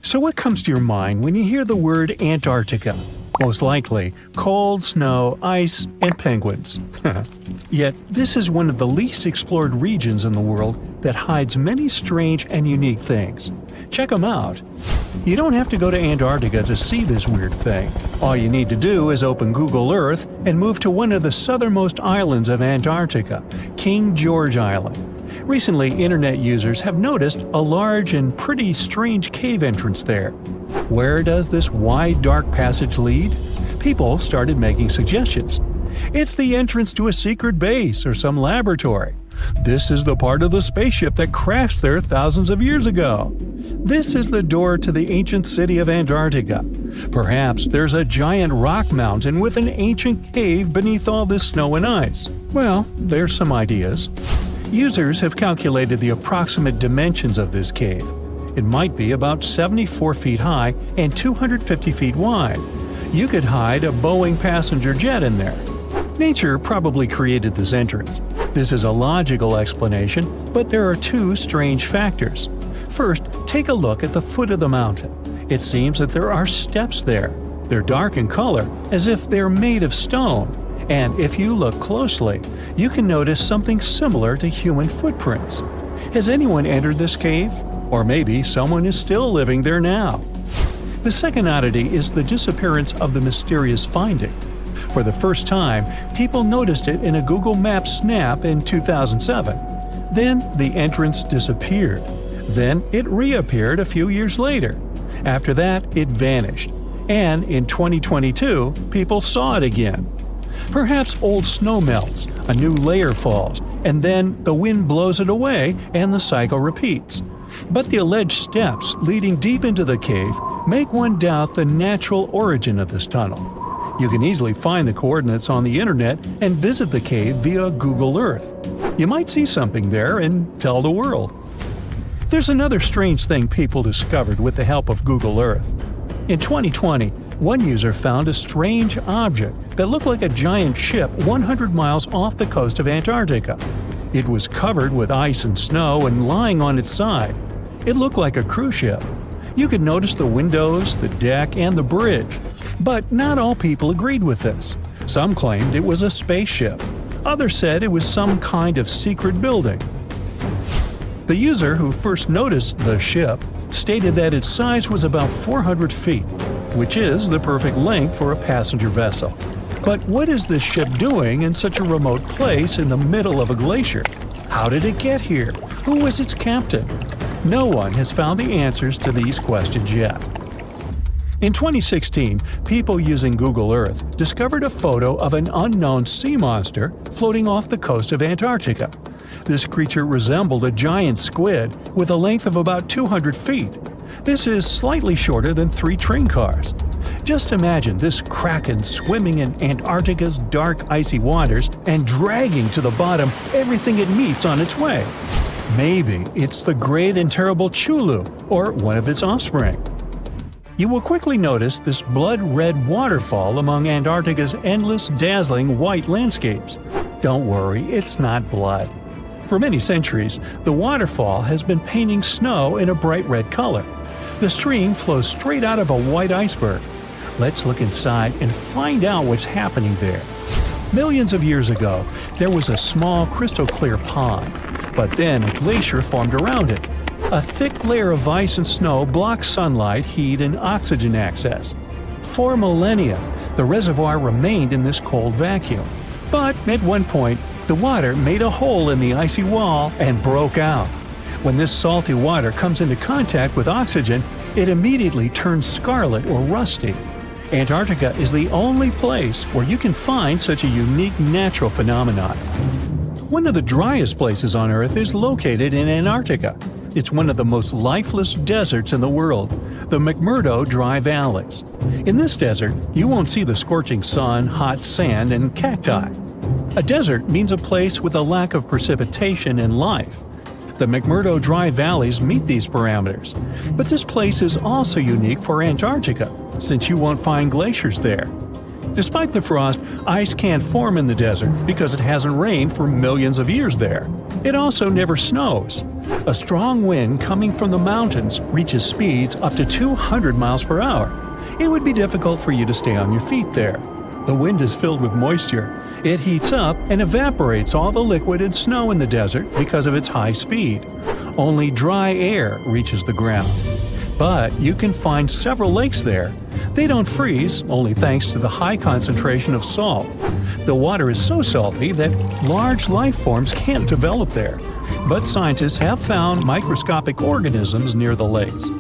So what comes to your mind when you hear the word Antarctica? Most likely, cold, snow, ice, and penguins. Yet, this is one of the least explored regions in the world that hides many strange and unique things. Check them out. You don't have to go to Antarctica to see this weird thing. All you need to do is open Google Earth and move to one of the southernmost islands of Antarctica, King George Island. Recently, internet users have noticed a large and pretty strange cave entrance there. Where does this wide, dark passage lead? People started making suggestions. It's the entrance to a secret base or some laboratory. This is the part of the spaceship that crashed there thousands of years ago. This is the door to the ancient city of Antarctica. Perhaps there's a giant rock mountain with an ancient cave beneath all this snow and ice. Well, there's some ideas. Users have calculated the approximate dimensions of this cave. It might be about 74 feet high and 250 feet wide. You could hide a Boeing passenger jet in there. Nature probably created this entrance. This is a logical explanation, but there are two strange factors. First, take a look at the foot of the mountain. It seems that there are steps there. They're dark in color, as if they're made of stone. And if you look closely, you can notice something similar to human footprints. Has anyone entered this cave? Or maybe someone is still living there now. The second oddity is the disappearance of the mysterious finding. For the first time, people noticed it in a Google Maps snap in 2007. Then the entrance disappeared. Then it reappeared a few years later. After that, it vanished. And in 2022, people saw it again. Perhaps old snow melts, a new layer falls, and then the wind blows it away and the cycle repeats. But the alleged steps leading deep into the cave make one doubt the natural origin of this tunnel. You can easily find the coordinates on the internet and visit the cave via Google Earth. You might see something there and tell the world. There's another strange thing people discovered with the help of Google Earth. In 2020, one user found a strange object that looked like a giant ship 100 miles off the coast of Antarctica. It was covered with ice and snow and lying on its side. It looked like a cruise ship. You could notice the windows, the deck, and the bridge. But not all people agreed with this. Some claimed it was a spaceship. Others said it was some kind of secret building. The user who first noticed the ship stated that its size was about 400 feet, which is the perfect length for a passenger vessel. But what is this ship doing in such a remote place in the middle of a glacier? How did it get here? Who was its captain? No one has found the answers to these questions yet. In 2016, people using Google Earth discovered a photo of an unknown sea monster floating off the coast of Antarctica. This creature resembled a giant squid with a length of about 200 feet. This is slightly shorter than 3 train cars. Just imagine this kraken swimming in Antarctica's dark, icy waters and dragging to the bottom everything it meets on its way. Maybe it's the great and terrible Chulu, or one of its offspring. You will quickly notice this blood-red waterfall among Antarctica's endless, dazzling white landscapes. Don't worry, it's not blood. For many centuries, the waterfall has been painting snow in a bright red color. The stream flows straight out of a white iceberg. Let's look inside and find out what's happening there. Millions of years ago, there was a small crystal-clear pond, but then a glacier formed around it. A thick layer of ice and snow blocked sunlight, heat, and oxygen access. For millennia, the reservoir remained in this cold vacuum. But at one point, the water made a hole in the icy wall and broke out. When this salty water comes into contact with oxygen, it immediately turns scarlet or rusty. Antarctica is the only place where you can find such a unique natural phenomenon. One of the driest places on Earth is located in Antarctica. It's one of the most lifeless deserts in the world, the McMurdo Dry Valleys. In this desert, you won't see the scorching sun, hot sand, and cacti. A desert means a place with a lack of precipitation and life. The McMurdo Dry Valleys meet these parameters. But this place is also unique for Antarctica, since you won't find glaciers there. Despite the frost, ice can't form in the desert because it hasn't rained for millions of years there. It also never snows. A strong wind coming from the mountains reaches speeds up to 200 miles per hour. It would be difficult for you to stay on your feet there. The wind is filled with moisture. It heats up and evaporates all the liquid and snow in the desert because of its high speed. Only dry air reaches the ground. But you can find several lakes there. They don't freeze, only thanks to the high concentration of salt. The water is so salty that large life forms can't develop there. But scientists have found microscopic organisms near the lakes.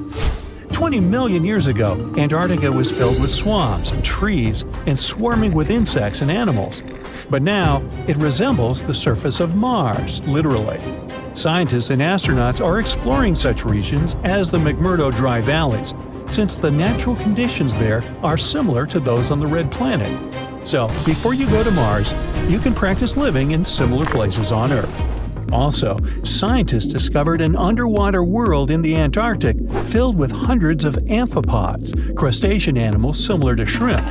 20 million years ago, Antarctica was filled with swamps and trees and swarming with insects and animals. But now, it resembles the surface of Mars, literally. Scientists and astronauts are exploring such regions as the McMurdo Dry Valleys, since the natural conditions there are similar to those on the Red Planet. So, before you go to Mars, you can practice living in similar places on Earth. Also, scientists discovered an underwater world in the Antarctic filled with hundreds of amphipods, crustacean animals similar to shrimp.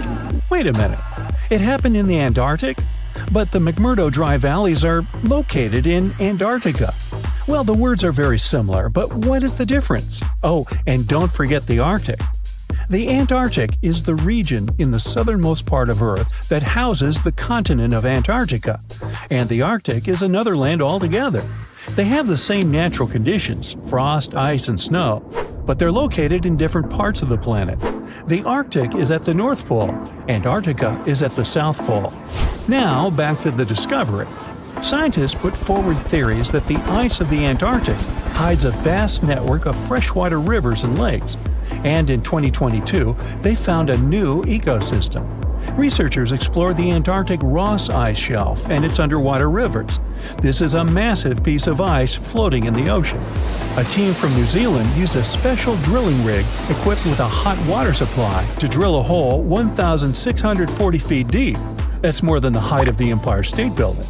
Wait a minute, it happened in the Antarctic? But the McMurdo Dry Valleys are located in Antarctica. Well, the words are very similar, but what is the difference? Oh, and don't forget the Arctic. The Antarctic is the region in the southernmost part of Earth that houses the continent of Antarctica, and the Arctic is another land altogether. They have the same natural conditions – frost, ice, and snow, but they're located in different parts of the planet. The Arctic is at the North Pole, Antarctica is at the South Pole. Now, back to the discovery. Scientists put forward theories that the ice of the Antarctic hides a vast network of freshwater rivers and lakes. And in 2022, they found a new ecosystem. Researchers explored the Antarctic Ross Ice Shelf and its underwater rivers. This is a massive piece of ice floating in the ocean. A team from New Zealand used a special drilling rig equipped with a hot water supply to drill a hole 1,640 feet deep. That's more than the height of the Empire State Building.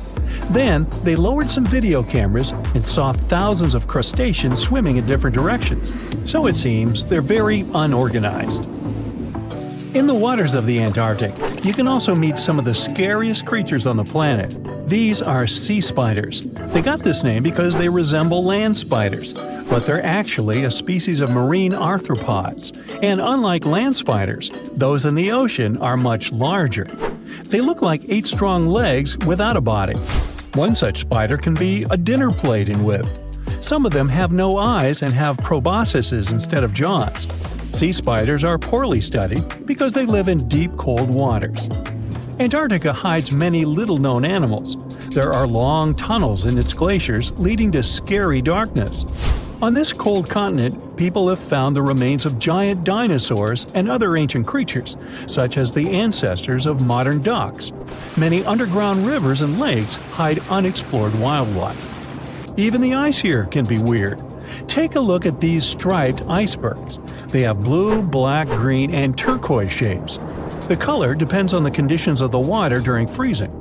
Then, they lowered some video cameras and saw thousands of crustaceans swimming in different directions. So it seems they're very unorganized. In the waters of the Antarctic, you can also meet some of the scariest creatures on the planet. These are sea spiders. They got this name because they resemble land spiders, but they're actually a species of marine arthropods. And unlike land spiders, those in the ocean are much larger. They look like 8 strong legs without a body. One such spider can be a dinner plate in width. Some of them have no eyes and have proboscises instead of jaws. Sea spiders are poorly studied because they live in deep cold waters. Antarctica hides many little-known animals. There are long tunnels in its glaciers leading to scary darkness. On this cold continent, people have found the remains of giant dinosaurs and other ancient creatures, such as the ancestors of modern ducks. Many underground rivers and lakes hide unexplored wildlife. Even the ice here can be weird. Take a look at these striped icebergs. They have blue, black, green, and turquoise shapes. The color depends on the conditions of the water during freezing.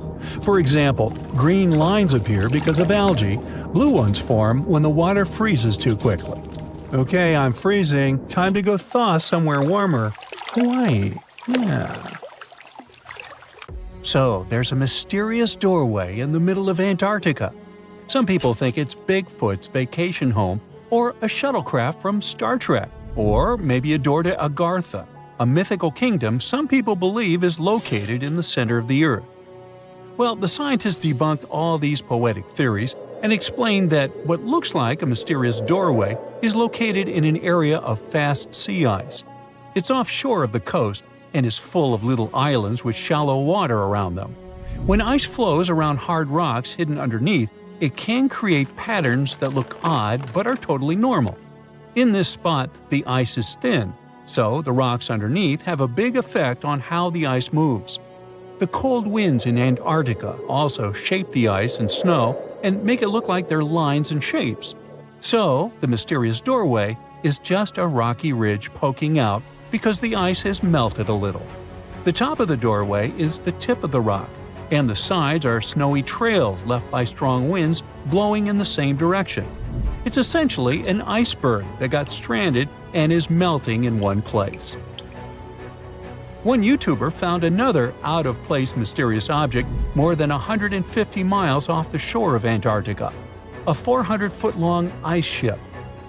For example, green lines appear because of algae, blue ones form when the water freezes too quickly. Okay, I'm freezing. Time to go thaw somewhere warmer. Hawaii. Yeah. So, there's a mysterious doorway in the middle of Antarctica. Some people think it's Bigfoot's vacation home, or a shuttlecraft from Star Trek, or maybe a door to Agartha, a mythical kingdom some people believe is located in the center of the Earth. Well, the scientists debunked all these poetic theories and explained that what looks like a mysterious doorway is located in an area of fast sea ice. It's offshore of the coast and is full of little islands with shallow water around them. When ice flows around hard rocks hidden underneath, it can create patterns that look odd but are totally normal. In this spot, the ice is thin, so the rocks underneath have a big effect on how the ice moves. The cold winds in Antarctica also shape the ice and snow and make it look like they're lines and shapes. So, the mysterious doorway is just a rocky ridge poking out because the ice has melted a little. The top of the doorway is the tip of the rock, and the sides are snowy trails left by strong winds blowing in the same direction. It's essentially an iceberg that got stranded and is melting in one place. One YouTuber found another out-of-place mysterious object more than 150 miles off the shore of Antarctica, a 400-foot-long ice ship.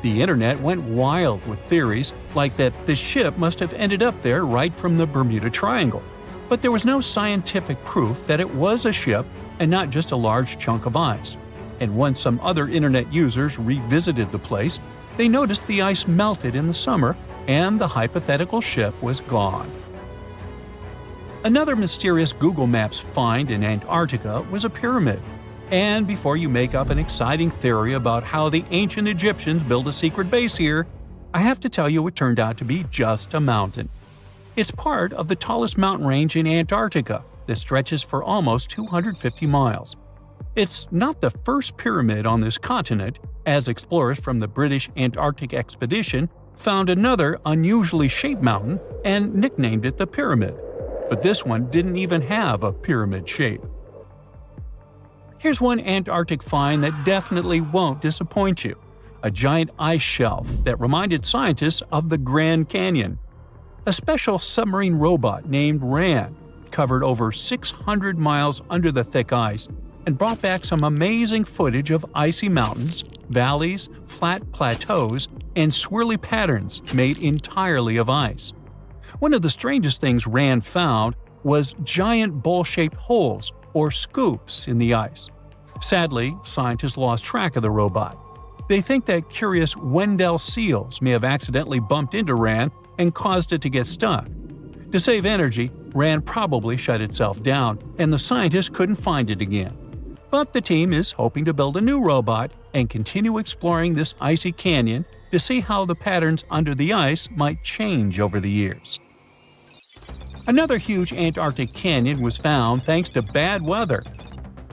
The internet went wild with theories like that the ship must have ended up there right from the Bermuda Triangle. But there was no scientific proof that it was a ship and not just a large chunk of ice. And once some other internet users revisited the place, they noticed the ice melted in the summer and the hypothetical ship was gone. Another mysterious Google Maps find in Antarctica was a pyramid. And before you make up an exciting theory about how the ancient Egyptians built a secret base here, I have to tell you it turned out to be just a mountain. It's part of the tallest mountain range in Antarctica that stretches for almost 250 miles. It's not the first pyramid on this continent, as explorers from the British Antarctic expedition found another unusually shaped mountain and nicknamed it the Pyramid. But this one didn't even have a pyramid shape. Here's one Antarctic find that definitely won't disappoint you: a giant ice shelf that reminded scientists of the Grand Canyon. A special submarine robot named RAN covered over 600 miles under the thick ice and brought back some amazing footage of icy mountains, valleys, flat plateaus, and swirly patterns made entirely of ice. One of the strangest things RAN found was giant bowl-shaped holes, or scoops, in the ice. Sadly, scientists lost track of the robot. They think that curious Weddell seals may have accidentally bumped into RAN and caused it to get stuck. To save energy, RAN probably shut itself down, and the scientists couldn't find it again. But the team is hoping to build a new robot and continue exploring this icy canyon to see how the patterns under the ice might change over the years. Another huge Antarctic canyon was found thanks to bad weather.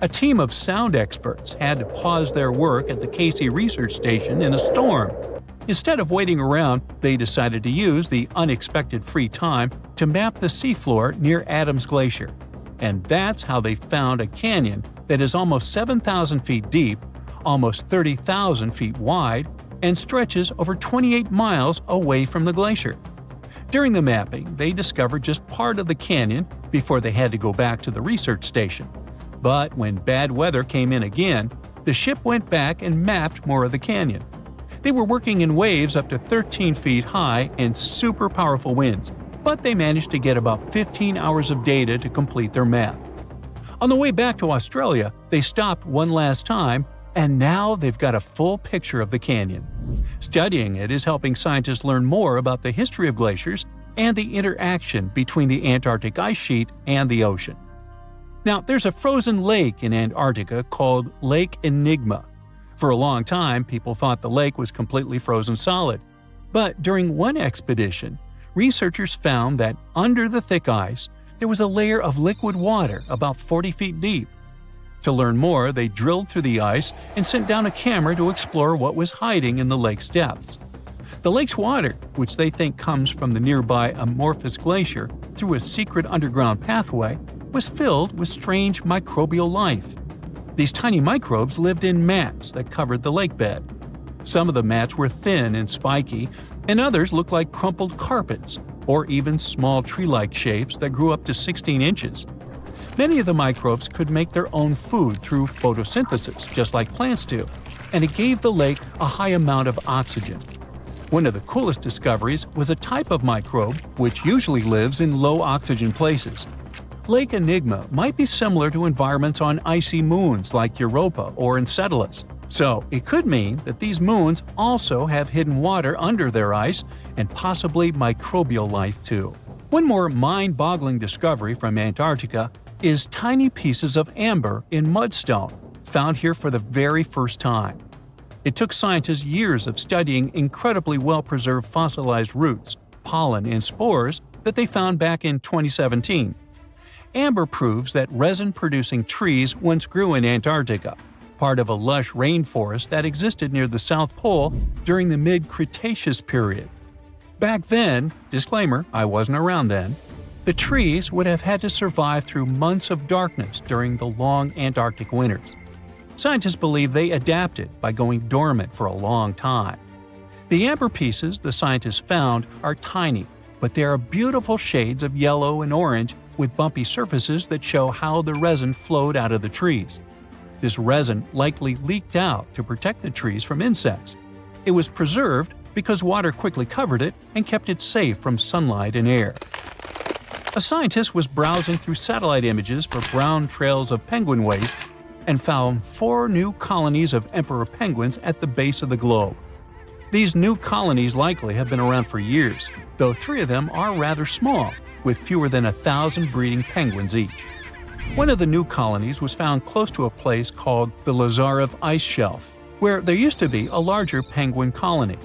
A team of sound experts had to pause their work at the Casey Research Station in a storm. Instead of waiting around, they decided to use the unexpected free time to map the seafloor near Adams Glacier. And that's how they found a canyon that is almost 7,000 feet deep, almost 30,000 feet wide, and stretches over 28 miles away from the glacier. During the mapping, they discovered just part of the canyon before they had to go back to the research station. But when bad weather came in again, the ship went back and mapped more of the canyon. They were working in waves up to 13 feet high and super powerful winds, but they managed to get about 15 hours of data to complete their map. On the way back to Australia, they stopped one last time, and now they've got a full picture of the canyon. Studying it is helping scientists learn more about the history of glaciers and the interaction between the Antarctic ice sheet and the ocean. Now, there's a frozen lake in Antarctica called Lake Enigma. For a long time, people thought the lake was completely frozen solid. But during one expedition, researchers found that under the thick ice, there was a layer of liquid water about 40 feet deep. To learn more, they drilled through the ice and sent down a camera to explore what was hiding in the lake's depths. The lake's water, which they think comes from the nearby amorphous glacier through a secret underground pathway, was filled with strange microbial life. These tiny microbes lived in mats that covered the lake bed. Some of the mats were thin and spiky, and others looked like crumpled carpets, or even small tree-like shapes that grew up to 16 inches. Many of the microbes could make their own food through photosynthesis, just like plants do, and it gave the lake a high amount of oxygen. One of the coolest discoveries was a type of microbe which usually lives in low-oxygen places. Lake Enigma might be similar to environments on icy moons like Europa or Enceladus, so it could mean that these moons also have hidden water under their ice and possibly microbial life too. One more mind-boggling discovery from Antarctica is tiny pieces of amber in mudstone, found here for the very first time. It took scientists years of studying incredibly well-preserved fossilized roots, pollen, and spores that they found back in 2017. Amber proves that resin-producing trees once grew in Antarctica, part of a lush rainforest that existed near the South Pole during the mid-Cretaceous period. Back then, disclaimer, I wasn't around then, the trees would have had to survive through months of darkness during the long Antarctic winters. Scientists believe they adapted by going dormant for a long time. The amber pieces the scientists found are tiny, but they are beautiful shades of yellow and orange with bumpy surfaces that show how the resin flowed out of the trees. This resin likely leaked out to protect the trees from insects. It was preserved because water quickly covered it and kept it safe from sunlight and air. A scientist was browsing through satellite images for brown trails of penguin waste and found 4 new colonies of emperor penguins at the base of the globe. These new colonies likely have been around for years, though 3 of them are rather small, with fewer than 1,000 breeding penguins each. One of the new colonies was found close to a place called the Lazarev Ice Shelf, where there used to be a larger penguin colony.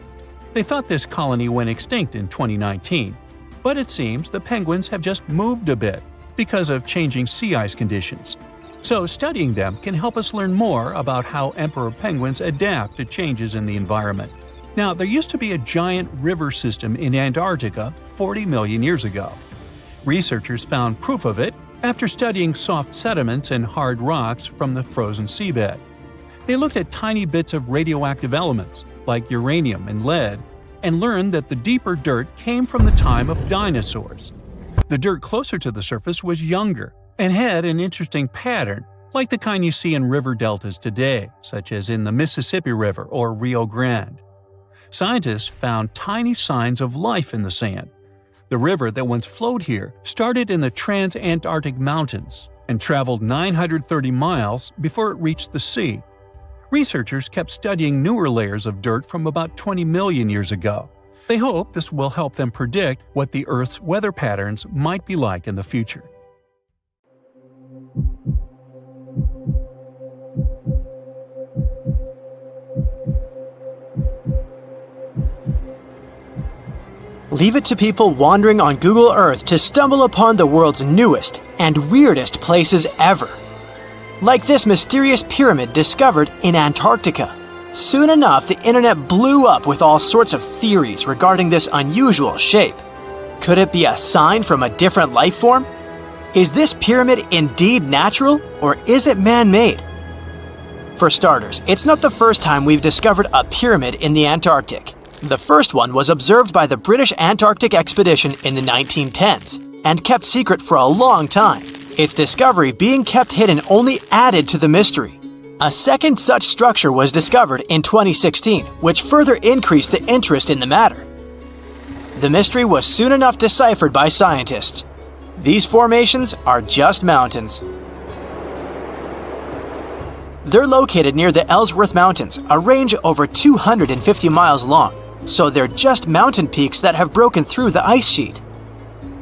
They thought this colony went extinct in 2019, but it seems the penguins have just moved a bit because of changing sea ice conditions. So studying them can help us learn more about how emperor penguins adapt to changes in the environment. Now, there used to be a giant river system in Antarctica 40 million years ago. Researchers found proof of it after studying soft sediments and hard rocks from the frozen seabed. They looked at tiny bits of radioactive elements, like uranium and lead, and learned that the deeper dirt came from the time of dinosaurs. The dirt closer to the surface was younger and had an interesting pattern, like the kind you see in river deltas today, such as in the Mississippi River or Rio Grande. Scientists found tiny signs of life in the sand. The river that once flowed here started in the Trans-Antarctic Mountains and traveled 930 miles before it reached the sea. Researchers kept studying newer layers of dirt from about 20 million years ago. They hope this will help them predict what the Earth's weather patterns might be like in the future. Leave it to people wandering on Google Earth to stumble upon the world's newest and weirdest places ever. Like this mysterious pyramid discovered in Antarctica. Soon enough, the internet blew up with all sorts of theories regarding this unusual shape. Could it be a sign from a different life form? Is this pyramid indeed natural, or is it man-made? For starters, it's not the first time we've discovered a pyramid in the Antarctic. The first one was observed by the British Antarctic expedition in the 1910s and kept secret for a long time. Its discovery being kept hidden only added to the mystery. A second such structure was discovered in 2016, which further increased the interest in the matter. The mystery was soon enough deciphered by scientists. These formations are just mountains. They're located near the Ellsworth Mountains, a range over 250 miles long, so they're just mountain peaks that have broken through the ice sheet.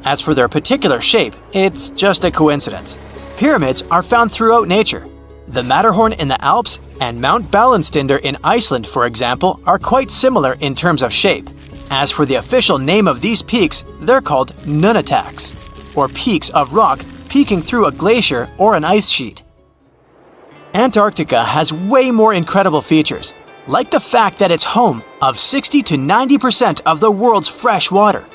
As for their particular shape, it's just a coincidence. Pyramids are found throughout nature. The Matterhorn in the Alps and Mount Ballenstinder in Iceland, for example, are quite similar in terms of shape. As for the official name of these peaks, they're called nunataks, or peaks of rock peeking through a glacier or an ice sheet. Antarctica has way more incredible features, like the fact that it's home of 60 to 90% of the world's fresh water.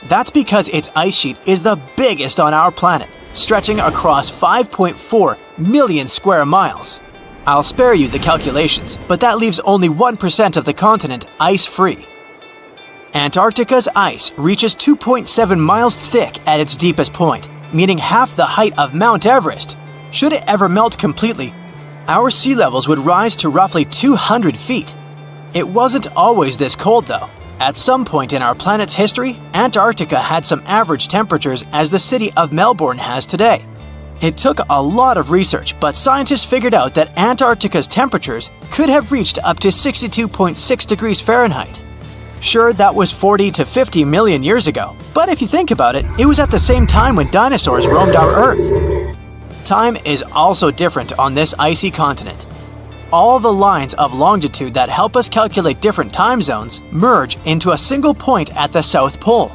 That's because its ice sheet is the biggest on our planet, stretching across 5.4 million square miles. I'll spare you the calculations, but that leaves only 1% of the continent ice-free. Antarctica's ice reaches 2.7 miles thick at its deepest point, meaning half the height of Mount Everest. Should it ever melt completely, our sea levels would rise to roughly 200 feet. It wasn't always this cold, though. At some point in our planet's history, Antarctica had some average temperatures as the city of Melbourne has today. It took a lot of research, but scientists figured out that Antarctica's temperatures could have reached up to 62.6 degrees Fahrenheit. Sure, that was 40 to 50 million years ago, but if you think about it, it was at the same time when dinosaurs roamed our Earth. Time is also different on this icy continent. All the lines of longitude that help us calculate different time zones merge into a single point at the South Pole.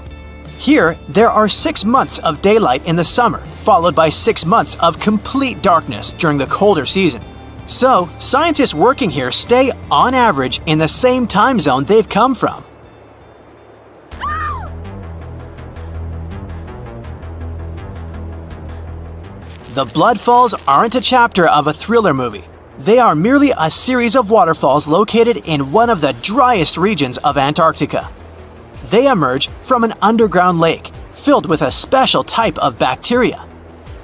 Here, there are 6 months of daylight in the summer, followed by 6 months of complete darkness during the colder season. So, scientists working here stay, on average, in the same time zone they've come from. The Blood Falls aren't a chapter of a thriller movie. They are merely a series of waterfalls located in one of the driest regions of Antarctica. They emerge from an underground lake filled with a special type of bacteria.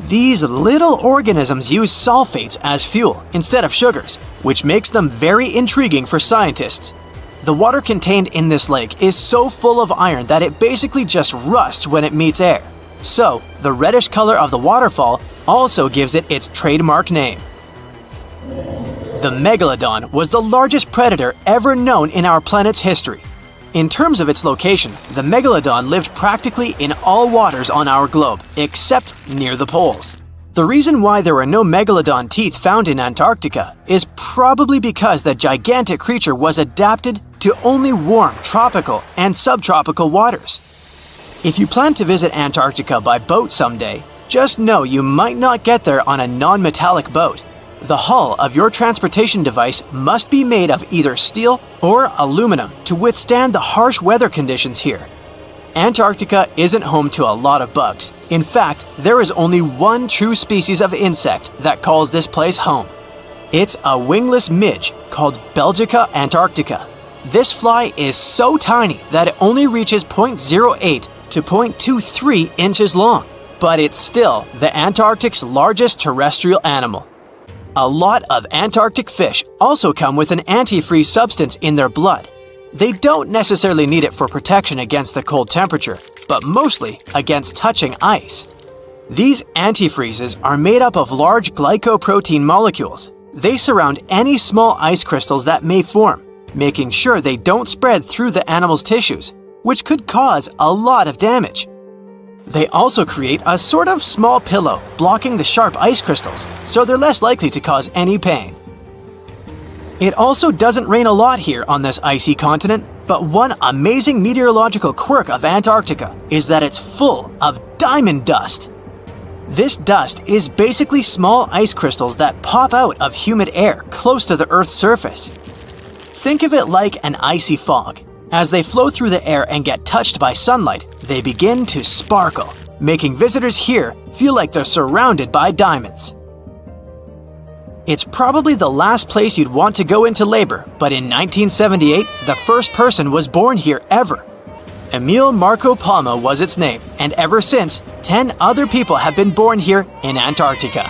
These little organisms use sulfates as fuel instead of sugars, which makes them very intriguing for scientists. The water contained in this lake is so full of iron that it basically just rusts when it meets air. So, the reddish color of the waterfall also gives it its trademark name. The megalodon was the largest predator ever known in our planet's history. In terms of its location, the megalodon lived practically in all waters on our globe, except near the poles. The reason why there are no megalodon teeth found in Antarctica is probably because the gigantic creature was adapted to only warm tropical and subtropical waters. If you plan to visit Antarctica by boat someday, just know you might not get there on a non-metallic boat. The hull of your transportation device must be made of either steel or aluminum to withstand the harsh weather conditions here. Antarctica isn't home to a lot of bugs. In fact, there is only one true species of insect that calls this place home. It's a wingless midge called Belgica antarctica. This fly is so tiny that it only reaches 0.08 to 0.23 inches long, but it's still the Antarctic's largest terrestrial animal. A lot of Antarctic fish also come with an antifreeze substance in their blood. They don't necessarily need it for protection against the cold temperature, but mostly against touching ice. These antifreezes are made up of large glycoprotein molecules. They surround any small ice crystals that may form, making sure they don't spread through the animal's tissues, which could cause a lot of damage. They also create a sort of small pillow blocking the sharp ice crystals, so they're less likely to cause any pain. It also doesn't rain a lot here on this icy continent, but one amazing meteorological quirk of Antarctica is that it's full of diamond dust. This dust is basically small ice crystals that pop out of humid air close to the Earth's surface. Think of it like an icy fog. As they flow through the air and get touched by sunlight, they begin to sparkle, making visitors here feel like they're surrounded by diamonds. It's probably the last place you'd want to go into labor, but in 1978, the first person was born here ever. Emil Marco Palma was its name, and ever since, 10 other people have been born here in Antarctica.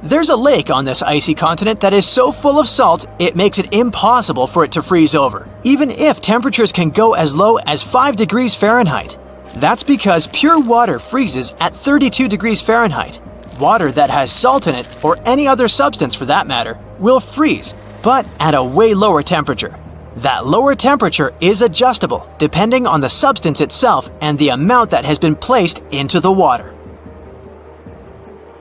There's a lake on this icy continent that is so full of salt, it makes it impossible for it to freeze over, even if temperatures can go as low as 5 degrees Fahrenheit. That's because pure water freezes at 32 degrees Fahrenheit. Water that has salt in it, or any other substance for that matter, will freeze, but at a way lower temperature. That lower temperature is adjustable depending on the substance itself and the amount that has been placed into the water.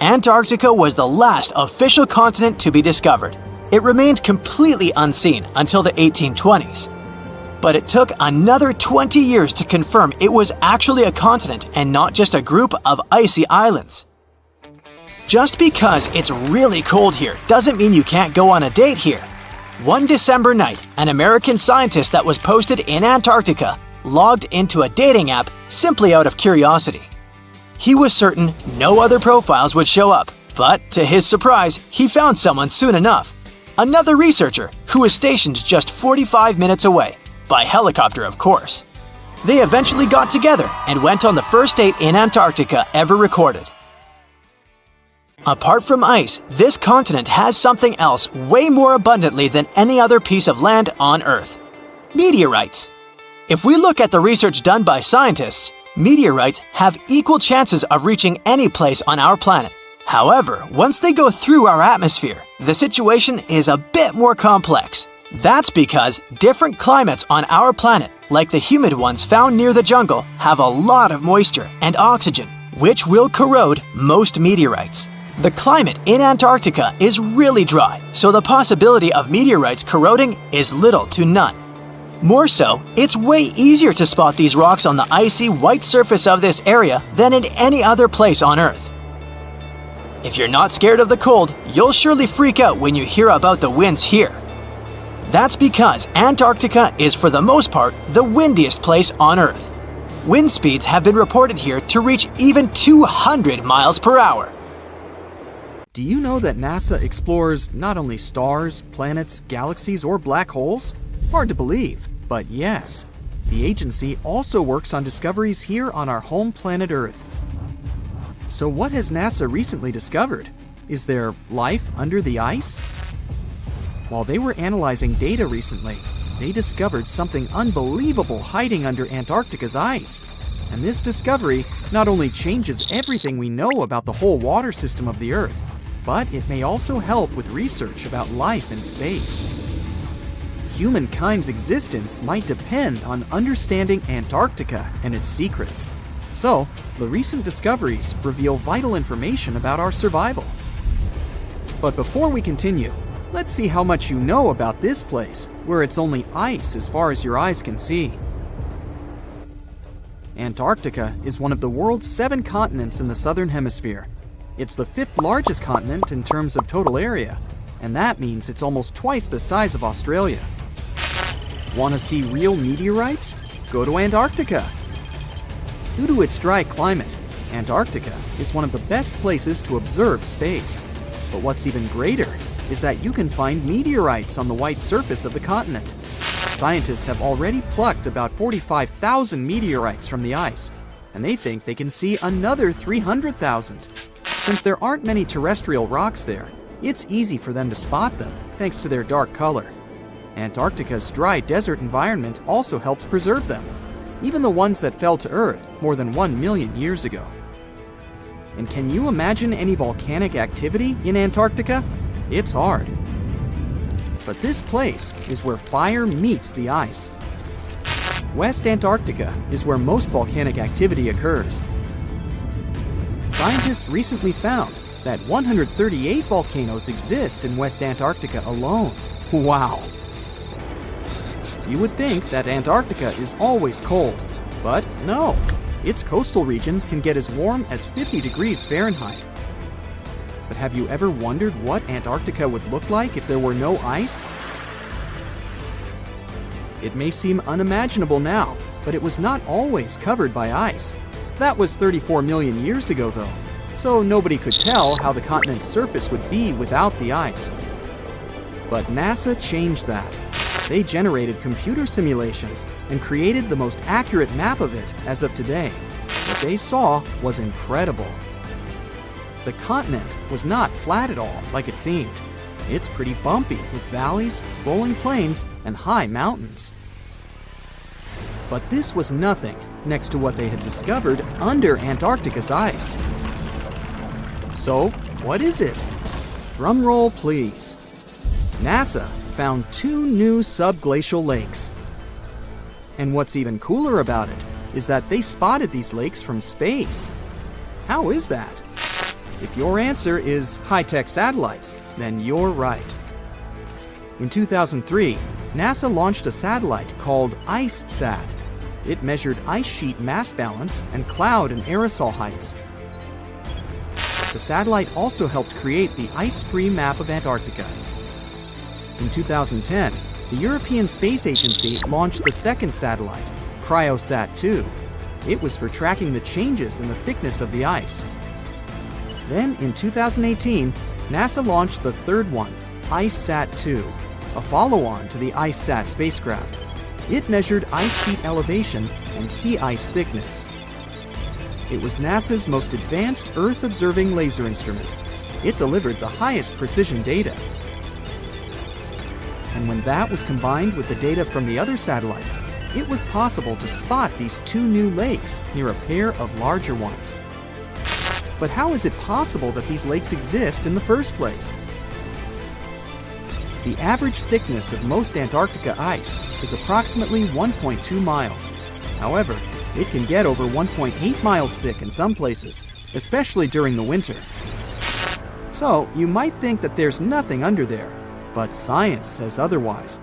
Antarctica was the last official continent to be discovered. It remained completely unseen until the 1820s. But it took another 20 years to confirm it was actually a continent and not just a group of icy islands. Just because it's really cold here doesn't mean you can't go on a date here. One December night, an American scientist that was posted in Antarctica logged into a dating app simply out of curiosity. He was certain no other profiles would show up, but to his surprise, he found someone soon enough. Another researcher who was stationed just 45 minutes away, by helicopter of course. They eventually got together and went on the first date in Antarctica ever recorded. Apart from ice, this continent has something else way more abundantly than any other piece of land on Earth: meteorites. If we look at the research done by scientists, meteorites have equal chances of reaching any place on our planet. However, once they go through our atmosphere, the situation is a bit more complex. That's because different climates on our planet, like the humid ones found near the jungle, have a lot of moisture and oxygen, which will corrode most meteorites. The climate in Antarctica is really dry, so the possibility of meteorites corroding is little to none. More so, it's way easier to spot these rocks on the icy white surface of this area than in any other place on Earth. If you're not scared of the cold, you'll surely freak out when you hear about the winds here. That's because Antarctica is for the most part the windiest place on Earth. Wind speeds have been reported here to reach even 200 miles per hour. Do you know that NASA explores not only stars, planets, galaxies, or black holes? Hard to believe, but yes. the agency also works on discoveries here on our home planet Earth. So what has NASA recently discovered? Is there life under the ice? While they were analyzing data recently, they discovered something unbelievable hiding under Antarctica's ice. And this discovery not only changes everything we know about the whole water system of the Earth, but it may also help with research about life in space. Humankind's existence might depend on understanding Antarctica and its secrets. So, the recent discoveries reveal vital information about our survival. But before we continue, let's see how much you know about this place, where it's only ice as far as your eyes can see. Antarctica is one of the world's 7 continents in the southern hemisphere. It's the 5th largest continent in terms of total area, and that means it's almost twice the size of Australia. Want to see real meteorites? Go to Antarctica. Due to its dry climate, Antarctica is one of the best places to observe space. But what's even greater is that you can find meteorites on the white surface of the continent. Scientists have already plucked about 45,000 meteorites from the ice, and they think they can see another 300,000. Since there aren't many terrestrial rocks there, it's easy for them to spot them, thanks to their dark color. Antarctica's dry desert environment also helps preserve them, even the ones that fell to Earth more than 1 million years ago. And can you imagine any volcanic activity in Antarctica? It's hard. But this place is where fire meets the ice. West Antarctica is where most volcanic activity occurs. Scientists recently found that 138 volcanoes exist in West Antarctica alone. Wow! You would think that Antarctica is always cold, but no. Its coastal regions can get as warm as 50 degrees Fahrenheit. But have you ever wondered what Antarctica would look like if there were no ice? It may seem unimaginable now, but it was not always covered by ice. That was 34 million years ago, though, so nobody could tell how the continent's surface would be without the ice. But NASA changed that. They generated computer simulations and created the most accurate map of it as of today. What they saw was incredible. The continent was not flat at all like it seemed. It's pretty bumpy with valleys, rolling plains, and high mountains. But this was nothing next to what they had discovered under Antarctica's ice. So, what is it? Drum roll, please. NASA found 2 new subglacial lakes. And what's even cooler about it is that they spotted these lakes from space. How is that? If your answer is high-tech satellites, then you're right. In 2003, NASA launched a satellite called IceSat. It measured ice sheet mass balance and cloud and aerosol heights. The satellite also helped create the ice-free map of Antarctica. In 2010, the European Space Agency launched the second satellite, CryoSat-2. It was for tracking the changes in the thickness of the ice. Then, in 2018, NASA launched the third one, IceSat-2, a follow-on to the IceSat spacecraft. It measured ice sheet elevation and sea ice thickness. It was NASA's most advanced Earth-observing laser instrument. It delivered the highest precision data. And when that was combined with the data from the other satellites, it was possible to spot these 2 new lakes near a pair of larger ones. But how is it possible that these lakes exist in the first place? The average thickness of most Antarctica ice is approximately 1.2 miles. However, it can get over 1.8 miles thick in some places, especially during the winter. So, you might think that there's nothing under there, but science says otherwise.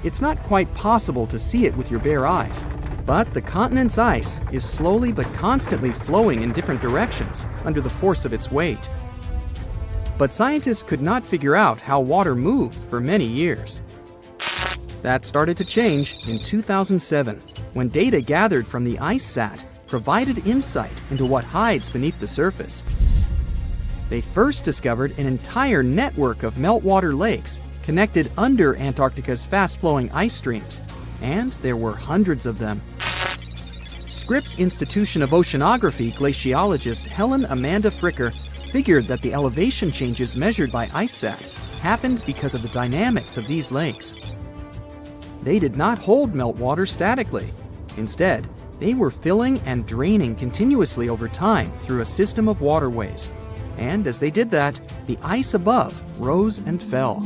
It's not quite possible to see it with your bare eyes, but the continent's ice is slowly but constantly flowing in different directions under the force of its weight. But scientists could not figure out how water moved for many years. That started to change in 2007, when data gathered from the IceSat provided insight into what hides beneath the surface. They first discovered an entire network of meltwater lakes connected under Antarctica's fast-flowing ice streams, and there were hundreds of them. Scripps Institution of Oceanography glaciologist Helen Amanda Fricker figured that the elevation changes measured by IceSat happened because of the dynamics of these lakes. They did not hold meltwater statically. Instead, they were filling and draining continuously over time through a system of waterways. And as they did that, the ice above rose and fell.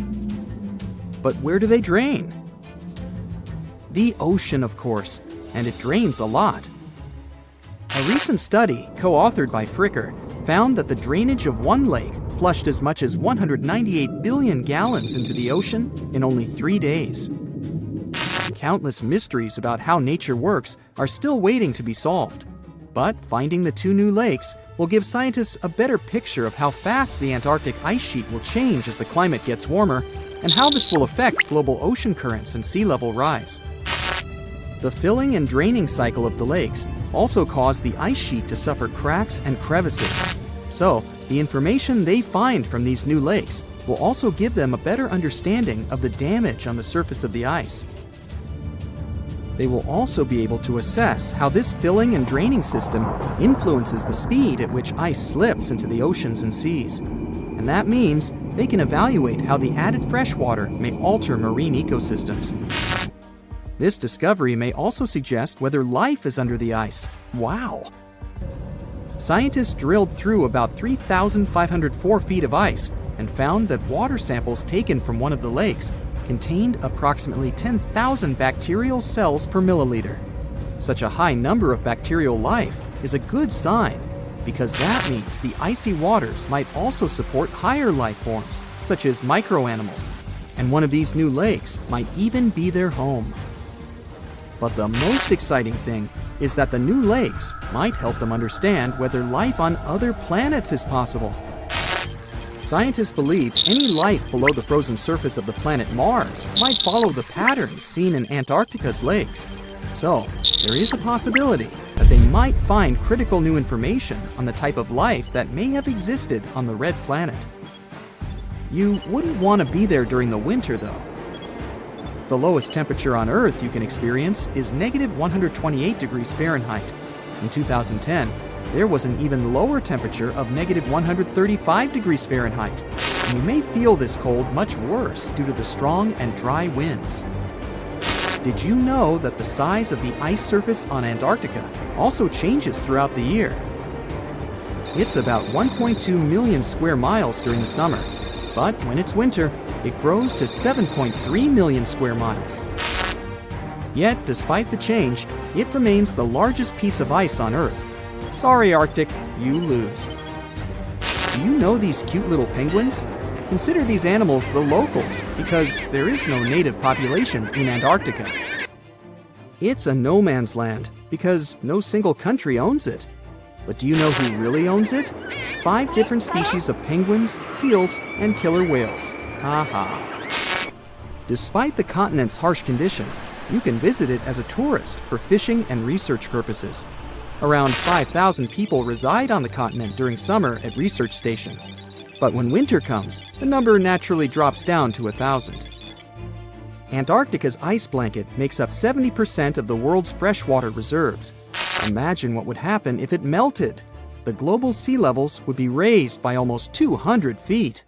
But where do they drain? The ocean, of course, and it drains a lot. A recent study, co-authored by Fricker, found that the drainage of one lake flushed as much as 198 billion gallons into the ocean in only 3 days. Countless mysteries about how nature works are still waiting to be solved. But finding the 2 new lakes will give scientists a better picture of how fast the Antarctic ice sheet will change as the climate gets warmer, and how this will affect global ocean currents and sea level rise. The filling and draining cycle of the lakes also caused the ice sheet to suffer cracks and crevices. So, the information they find from these new lakes will also give them a better understanding of the damage on the surface of the ice. They will also be able to assess how this filling and draining system influences the speed at which ice slips into the oceans and seas. And that means they can evaluate how the added fresh water may alter marine ecosystems. This discovery may also suggest whether life is under the ice. Wow! Scientists drilled through about 3,504 feet of ice and found that water samples taken from one of the lakes contained approximately 10,000 bacterial cells per milliliter. Such a high number of bacterial life is a good sign, because that means the icy waters might also support higher life forms, such as microanimals, and one of these new lakes might even be their home. But the most exciting thing is that the new lakes might help them understand whether life on other planets is possible. Scientists believe any life below the frozen surface of the planet Mars might follow the patterns seen in Antarctica's lakes. So, there is a possibility that they might find critical new information on the type of life that may have existed on the red planet. You wouldn't want to be there during the winter, though. The lowest temperature on Earth you can experience is negative 128 degrees Fahrenheit. In 2010, there was an even lower temperature of negative 135 degrees Fahrenheit, and you may feel this cold much worse due to the strong and dry winds. Did you know that the size of the ice surface on Antarctica also changes throughout the year? It's about 1.2 million square miles during the summer, but when it's winter, it grows to 7.3 million square miles. Yet, despite the change, it remains the largest piece of ice on Earth. Sorry, Arctic, you lose. Do you know these cute little penguins? Consider these animals the locals, because there is no native population in Antarctica. It's a no man's land, because no single country owns it. But do you know who really owns it? 5 different species of penguins, seals, and killer whales. Ha ha. Despite the continent's harsh conditions, you can visit it as a tourist for fishing and research purposes. Around 5,000 people reside on the continent during summer at research stations. But when winter comes, the number naturally drops down to 1,000. Antarctica's ice blanket makes up 70% of the world's freshwater reserves. Imagine what would happen if it melted. The global sea levels would be raised by almost 200 feet.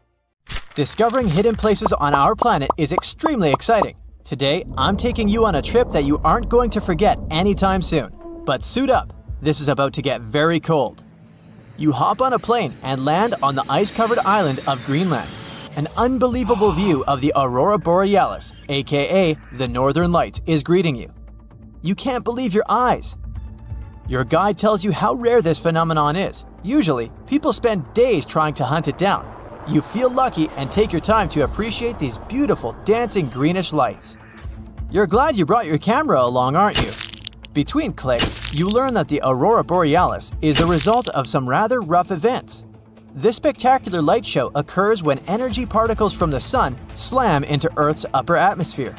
Discovering hidden places on our planet is extremely exciting. Today, I'm taking you on a trip that you aren't going to forget anytime soon. But suit up, this is about to get very cold. You hop on a plane and land on the ice-covered island of Greenland. An unbelievable view of the Aurora Borealis, aka the Northern Lights, is greeting you. You can't believe your eyes. Your guide tells you how rare this phenomenon is. Usually, people spend days trying to hunt it down. You feel lucky and take your time to appreciate these beautiful dancing greenish lights. You're glad you brought your camera along, aren't you? Between clicks, you learn that the Aurora Borealis is the result of some rather rough events. This spectacular light show occurs when energy particles from the sun slam into Earth's upper atmosphere.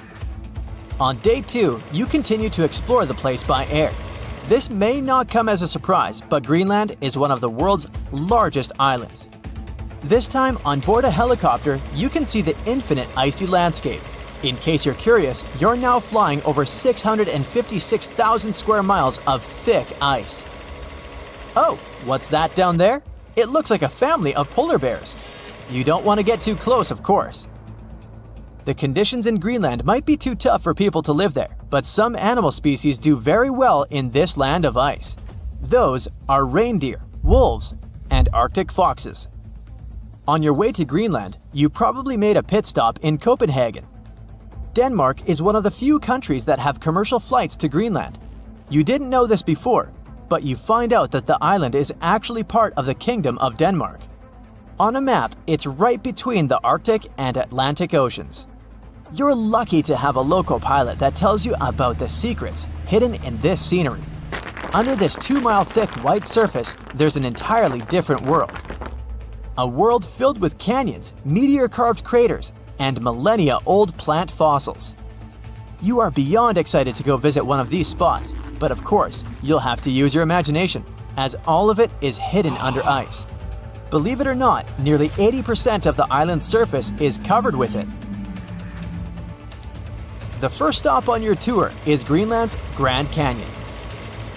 On day 2, you continue to explore the place by air. This may not come as a surprise, but Greenland is one of the world's largest islands. This time, on board a helicopter, you can see the infinite icy landscape. In case you're curious, you're now flying over 656,000 square miles of thick ice. Oh, what's that down there? It looks like a family of polar bears. You don't want to get too close, of course. The conditions in Greenland might be too tough for people to live there, but some animal species do very well in this land of ice. Those are reindeer, wolves, and Arctic foxes. On your way to Greenland, you probably made a pit stop in Copenhagen. Denmark is one of the few countries that have commercial flights to Greenland. You didn't know this before, but you find out that the island is actually part of the Kingdom of Denmark. On a map, it's right between the Arctic and Atlantic Oceans. You're lucky to have a local pilot that tells you about the secrets hidden in this scenery. Under this 2-mile thick white surface, there's an entirely different world. A world filled with canyons, meteor-carved craters, and millennia-old plant fossils. You are beyond excited to go visit one of these spots, but of course, you'll have to use your imagination, as all of it is hidden under ice. Believe it or not, nearly 80% of the island's surface is covered with it. The first stop on your tour is Greenland's Grand Canyon.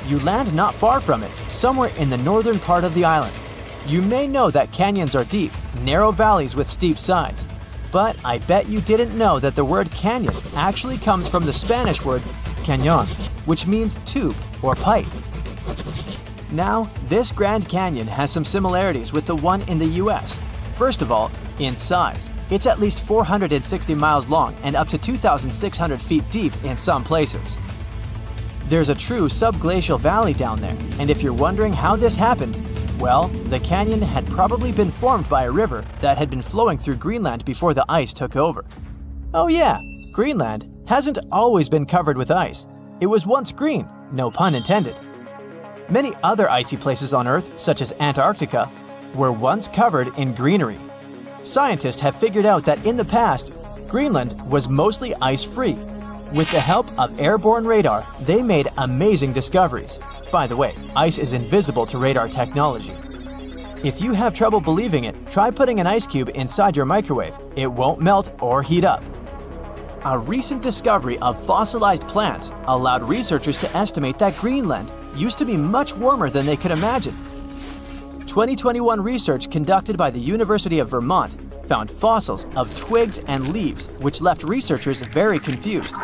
You land not far from it, somewhere in the northern part of the island. You may know that canyons are deep, narrow valleys with steep sides, but I bet you didn't know that the word canyon actually comes from the Spanish word cañón, which means tube or pipe. Now, this Grand Canyon has some similarities with the one in the US. First of all, in size. It's at least 460 miles long and up to 2,600 feet deep in some places. There's a true subglacial valley down there, and if you're wondering how this happened, well, the canyon had probably been formed by a river that had been flowing through Greenland before the ice took over. Oh yeah, Greenland hasn't always been covered with ice. It was once green, no pun intended. Many other icy places on Earth, such as Antarctica, were once covered in greenery. Scientists have figured out that in the past, Greenland was mostly ice-free. With the help of airborne radar, they made amazing discoveries. By the way, ice is invisible to radar technology. If you have trouble believing it, try putting an ice cube inside your microwave. It won't melt or heat up. A recent discovery of fossilized plants allowed researchers to estimate that Greenland used to be much warmer than they could imagine. 2021 research conducted by the University of Vermont found fossils of twigs and leaves, which left researchers very confused.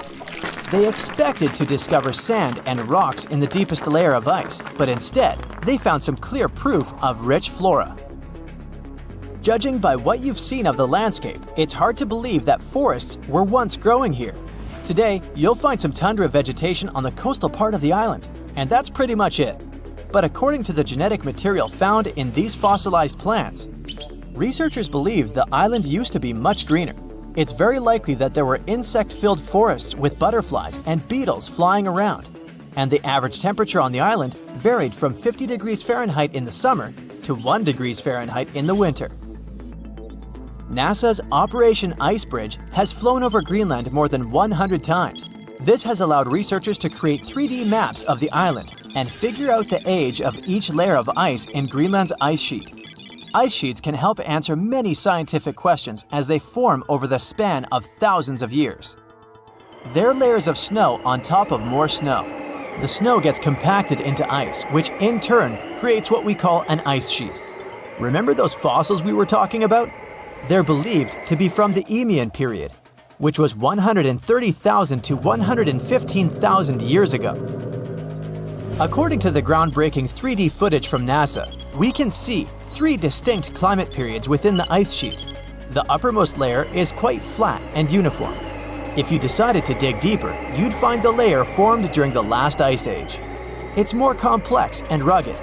They expected to discover sand and rocks in the deepest layer of ice, but instead, they found some clear proof of rich flora. Judging by what you've seen of the landscape, it's hard to believe that forests were once growing here. Today, you'll find some tundra vegetation on the coastal part of the island, and that's pretty much it. But according to the genetic material found in these fossilized plants, researchers believe the island used to be much greener. It's very likely that there were insect-filled forests with butterflies and beetles flying around, and the average temperature on the island varied from 50 degrees Fahrenheit in the summer to 1 degrees Fahrenheit in the winter. NASA's Operation Icebridge has flown over Greenland more than 100 times. This has allowed researchers to create 3D maps of the island and figure out the age of each layer of ice in Greenland's ice sheet. Ice sheets can help answer many scientific questions as they form over the span of thousands of years. They're layers of snow on top of more snow. The snow gets compacted into ice, which in turn creates what we call an ice sheet. Remember those fossils we were talking about? They're believed to be from the Eemian period, which was 130,000 to 115,000 years ago. According to the groundbreaking 3D footage from NASA, we can see 3 distinct climate periods within the ice sheet. The uppermost layer is quite flat and uniform. If you decided to dig deeper, you'd find the layer formed during the last ice age. It's more complex and rugged.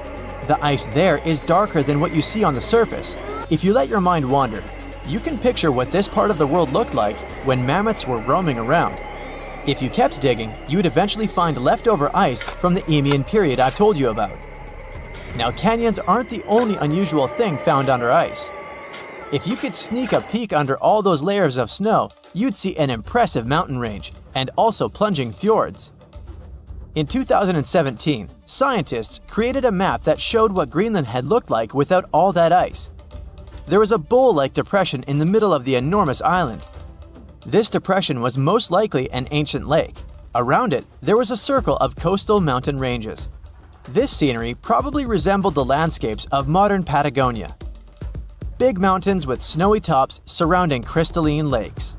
The ice there is darker than what you see on the surface. If you let your mind wander, you can picture what this part of the world looked like when mammoths were roaming around. If you kept digging, you'd eventually find leftover ice from the Eemian period I've told you about. Now, canyons aren't the only unusual thing found under ice. If you could sneak a peek under all those layers of snow, you'd see an impressive mountain range and also plunging fjords. In 2017, scientists created a map that showed what Greenland had looked like without all that ice. There was a bowl-like depression in the middle of the enormous island. This depression was most likely an ancient lake. Around it, there was a circle of coastal mountain ranges. This scenery probably resembled the landscapes of modern Patagonia. Big mountains with snowy tops surrounding crystalline lakes.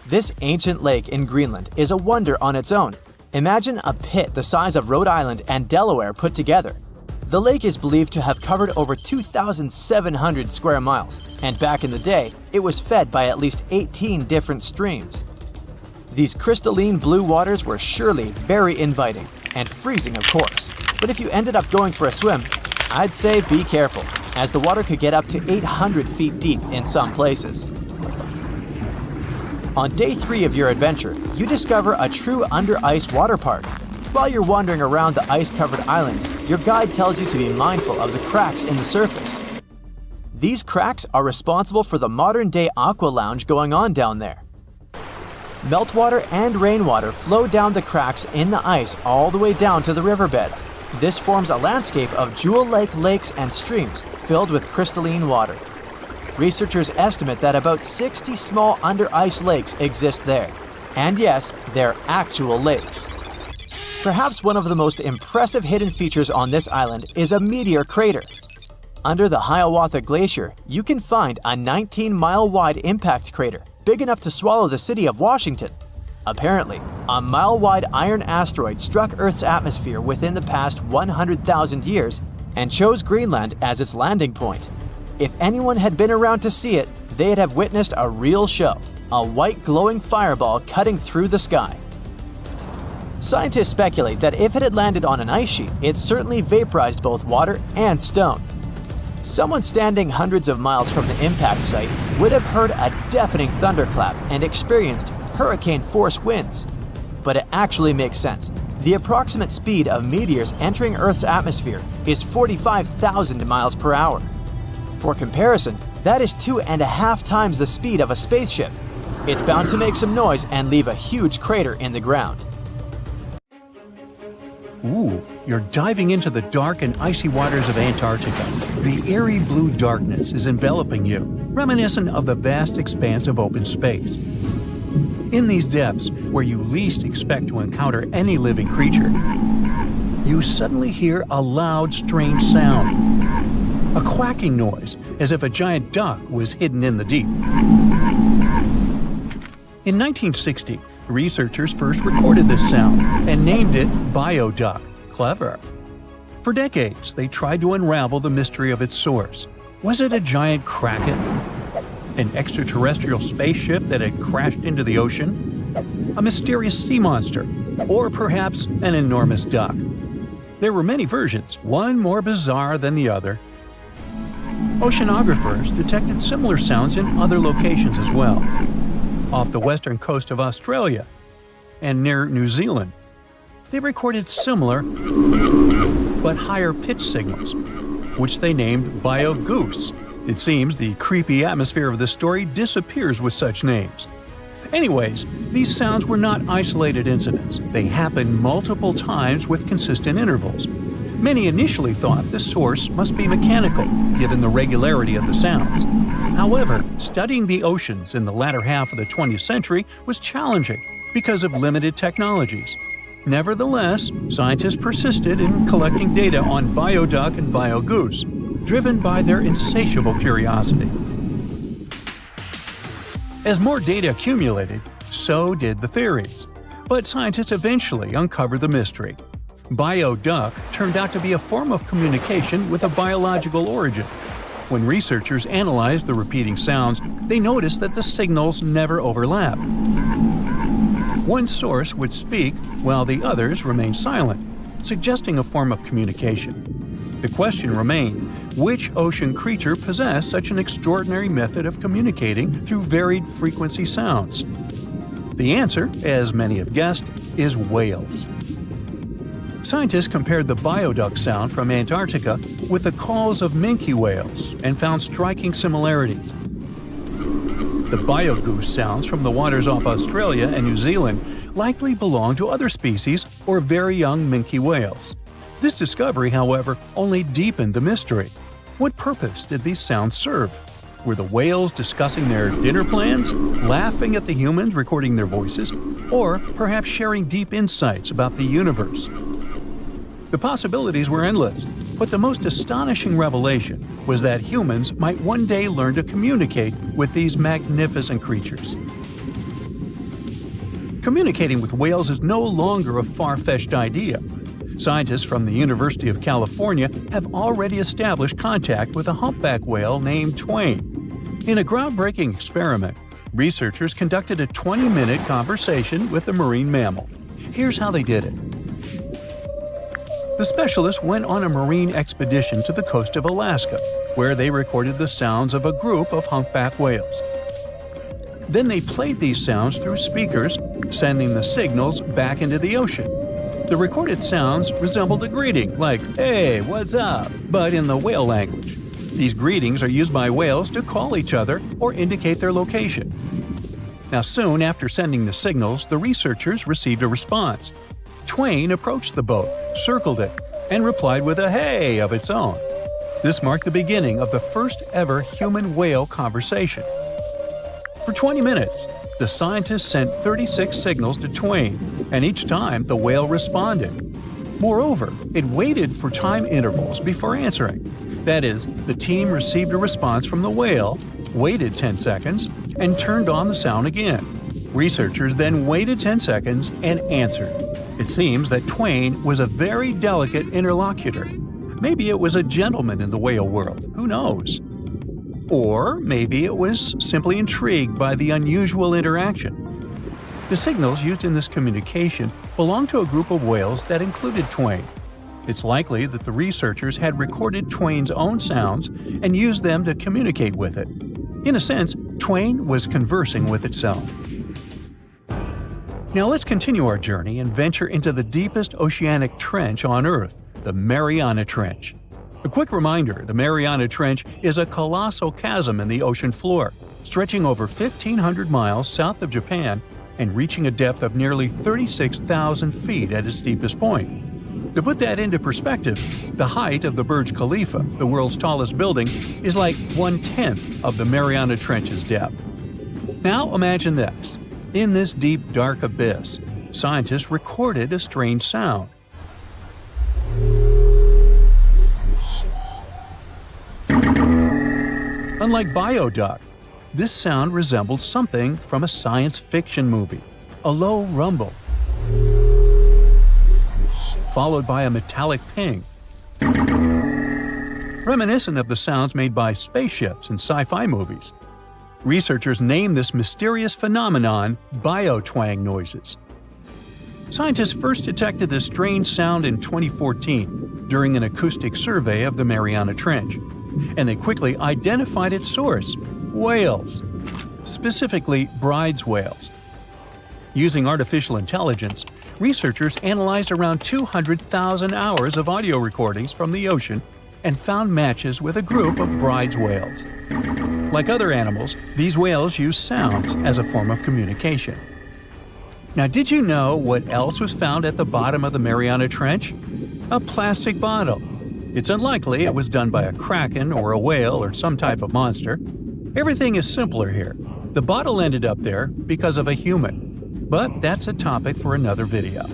This ancient lake in Greenland is a wonder on its own. Imagine a pit the size of Rhode Island and Delaware put together. The lake is believed to have covered over 2,700 square miles, and back in the day, it was fed by at least 18 different streams. These crystalline blue waters were surely very inviting, and freezing of course. But if you ended up going for a swim, I'd say be careful, as the water could get up to 800 feet deep in some places. On day 3 of your adventure, you discover a true under-ice water park. While you're wandering around the ice-covered island, your guide tells you to be mindful of the cracks in the surface. These cracks are responsible for the modern-day aqua lounge going on down there. Meltwater and rainwater flow down the cracks in the ice all the way down to the riverbeds. This forms a landscape of jewel-like lakes and streams filled with crystalline water. Researchers estimate that about 60 small under-ice lakes exist there. And yes, they're actual lakes. Perhaps one of the most impressive hidden features on this island is a meteor crater. Under the Hiawatha Glacier, you can find a 19-mile-wide impact crater, big enough to swallow the city of Washington. Apparently, a mile-wide iron asteroid struck Earth's atmosphere within the past 100,000 years and chose Greenland as its landing point. If anyone had been around to see it, they'd have witnessed a real show, a white glowing fireball cutting through the sky. Scientists speculate that if it had landed on an ice sheet, it certainly vaporized both water and stone. Someone standing hundreds of miles from the impact site would have heard a deafening thunderclap and experienced hurricane-force winds. But it actually makes sense. The approximate speed of meteors entering Earth's atmosphere is 45,000 miles per hour. For comparison, that is 2.5 times the speed of a spaceship. It's bound to make some noise and leave a huge crater in the ground. Ooh, you're diving into the dark and icy waters of Antarctica. The airy blue darkness is enveloping you, reminiscent of the vast expanse of open space. In these depths, where you least expect to encounter any living creature, you suddenly hear a loud, strange sound. A quacking noise, as if a giant duck was hidden in the deep. In 1960, researchers first recorded this sound and named it bioduck. Clever. For decades, they tried to unravel the mystery of its source. Was it a giant kraken? An extraterrestrial spaceship that had crashed into the ocean? A mysterious sea monster? Or perhaps an enormous duck? There were many versions, one more bizarre than the other. Oceanographers detected similar sounds in other locations as well. Off the western coast of Australia and near New Zealand, they recorded similar but higher pitch signals, which they named bio-goose. It seems the creepy atmosphere of the story disappears with such names. Anyways, these sounds were not isolated incidents. They happened multiple times with consistent intervals. Many initially thought the source must be mechanical, given the regularity of the sounds. However, studying the oceans in the latter half of the 20th century was challenging because of limited technologies. Nevertheless, scientists persisted in collecting data on bioduck and biogoose, driven by their insatiable curiosity. As more data accumulated, so did the theories. But scientists eventually uncovered the mystery. Bioduck turned out to be a form of communication with a biological origin. When researchers analyzed the repeating sounds, they noticed that the signals never overlapped. One source would speak while the others remained silent, suggesting a form of communication. The question remained, which ocean creature possessed such an extraordinary method of communicating through varied frequency sounds? The answer, as many have guessed, is whales. Scientists compared the bioduck sound from Antarctica with the calls of minke whales and found striking similarities. The biogoose sounds from the waters off Australia and New Zealand likely belong to other species or very young minke whales. This discovery, however, only deepened the mystery. What purpose did these sounds serve? Were the whales discussing their dinner plans, laughing at the humans recording their voices, or perhaps sharing deep insights about the universe? The possibilities were endless, but the most astonishing revelation was that humans might one day learn to communicate with these magnificent creatures. Communicating with whales is no longer a far-fetched idea. Scientists from the University of California have already established contact with a humpback whale named Twain. In a groundbreaking experiment, researchers conducted a 20-minute conversation with the marine mammal. Here's how they did it. The specialists went on a marine expedition to the coast of Alaska, where they recorded the sounds of a group of humpback whales. Then they played these sounds through speakers, sending the signals back into the ocean. The recorded sounds resembled a greeting, like, "Hey, what's up?" but in the whale language. These greetings are used by whales to call each other or indicate their location. Now, soon after sending the signals, the researchers received a response. Twain approached the boat, circled it, and replied with a "hey" of its own. This marked the beginning of the first ever human-whale conversation. For 20 minutes, the scientists sent 36 signals to Twain, and each time the whale responded. Moreover, it waited for time intervals before answering. That is, the team received a response from the whale, waited 10 seconds, and turned on the sound again. Researchers then waited 10 seconds and answered. It seems that Twain was a very delicate interlocutor. Maybe it was a gentleman in the whale world, who knows? Or maybe it was simply intrigued by the unusual interaction. The signals used in this communication belonged to a group of whales that included Twain. It's likely that the researchers had recorded Twain's own sounds and used them to communicate with it. In a sense, Twain was conversing with itself. Now let's continue our journey and venture into the deepest oceanic trench on Earth, the Mariana Trench. A quick reminder, the Mariana Trench is a colossal chasm in the ocean floor, stretching over 1,500 miles south of Japan and reaching a depth of nearly 36,000 feet at its deepest point. To put that into perspective, the height of the Burj Khalifa, the world's tallest building, is like 1/10 of the Mariana Trench's depth. Now imagine this. In this deep, dark abyss, scientists recorded a strange sound. Unlike bioduct, this sound resembled something from a science fiction movie, a low rumble, followed by a metallic ping, reminiscent of the sounds made by spaceships in sci-fi movies. Researchers named this mysterious phenomenon biotwang noises. Scientists first detected this strange sound in 2014 during an acoustic survey of the Mariana Trench, and they quickly identified its source: whales, specifically Bryde's whales. Using artificial intelligence, researchers analyzed around 200,000 hours of audio recordings from the ocean and found matches with a group of Bryde's whales. Like other animals, these whales use sounds as a form of communication. Now, did you know what else was found at the bottom of the Mariana Trench? A plastic bottle. It's unlikely it was done by a kraken or a whale or some type of monster. Everything is simpler here. The bottle ended up there because of a human. But that's a topic for another video.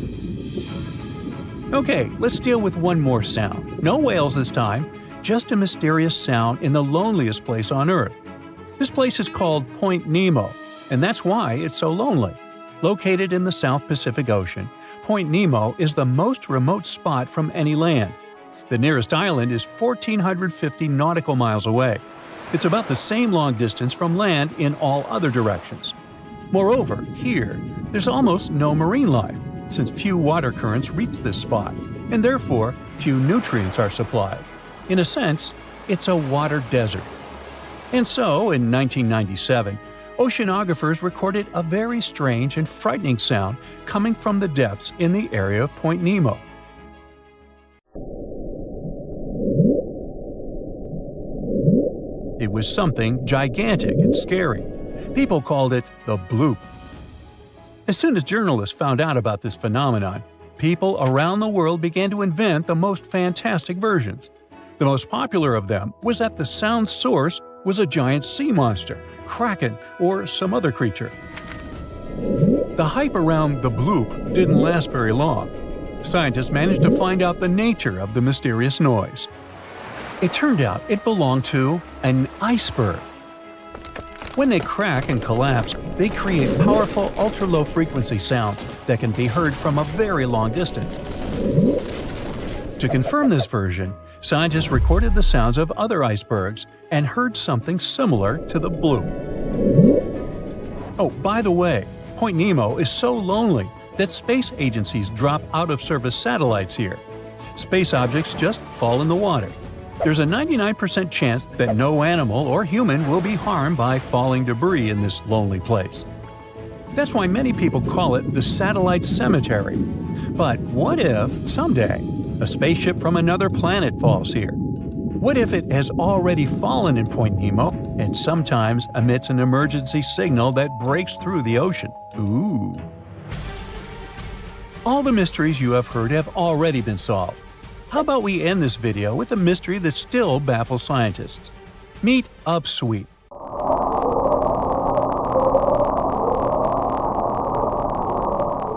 Okay, let's deal with one more sound. No whales this time, just a mysterious sound in the loneliest place on Earth. This place is called Point Nemo, and that's why it's so lonely. Located in the South Pacific Ocean, Point Nemo is the most remote spot from any land. The nearest island is 1,450 nautical miles away. It's about the same long distance from land in all other directions. Moreover, here, there's almost no marine life, since few water currents reach this spot, and therefore few nutrients are supplied. In a sense, it's a water desert. And so, in 1997, oceanographers recorded a very strange and frightening sound coming from the depths in the area of Point Nemo. It was something gigantic and scary. People called it the bloop. As soon as journalists found out about this phenomenon, people around the world began to invent the most fantastic versions. The most popular of them was that the sound source was a giant sea monster, kraken, or some other creature. The hype around the bloop didn't last very long. Scientists managed to find out the nature of the mysterious noise. It turned out it belonged to an iceberg. When they crack and collapse, they create powerful ultra-low frequency sounds that can be heard from a very long distance. To confirm this version, scientists recorded the sounds of other icebergs and heard something similar to the bloop. Oh, by the way, Point Nemo is so lonely that space agencies drop out-of-service satellites here. Space objects just fall in the water. There's a 99% chance that no animal or human will be harmed by falling debris in this lonely place. That's why many people call it the satellite cemetery. But what if, someday, a spaceship from another planet falls here? What if it has already fallen in Point Nemo and sometimes emits an emergency signal that breaks through the ocean? Ooh. All the mysteries you have heard have already been solved. How about we end this video with a mystery that still baffles scientists? Meet upsweep.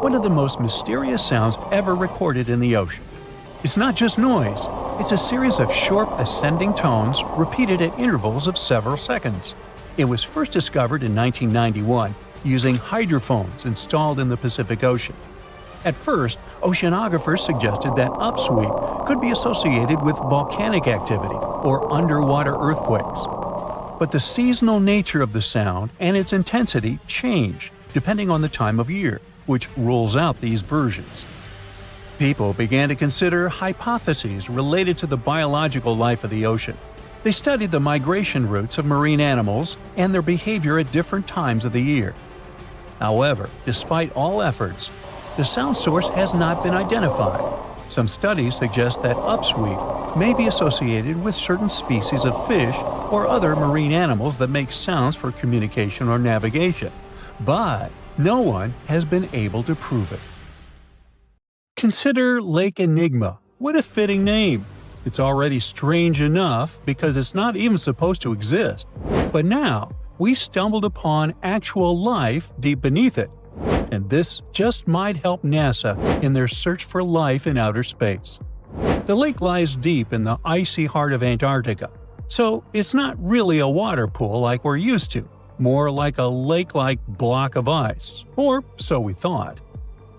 One of the most mysterious sounds ever recorded in the ocean. It's not just noise, it's a series of short ascending tones repeated at intervals of several seconds. It was first discovered in 1991 using hydrophones installed in the Pacific Ocean. At first, oceanographers suggested that upsweep could be associated with volcanic activity or underwater earthquakes. But the seasonal nature of the sound and its intensity change depending on the time of year, which rules out these versions. People began to consider hypotheses related to the biological life of the ocean. They studied the migration routes of marine animals and their behavior at different times of the year. However, despite all efforts, the sound source has not been identified. Some studies suggest that upsweep may be associated with certain species of fish or other marine animals that make sounds for communication or navigation, but no one has been able to prove it. Consider Lake Enigma. What a fitting name! It's already strange enough because it's not even supposed to exist. But now, we stumbled upon actual life deep beneath it. And this just might help NASA in their search for life in outer space. The lake lies deep in the icy heart of Antarctica, so it's not really a water pool like we're used to, more like a lake-like block of ice, or so we thought.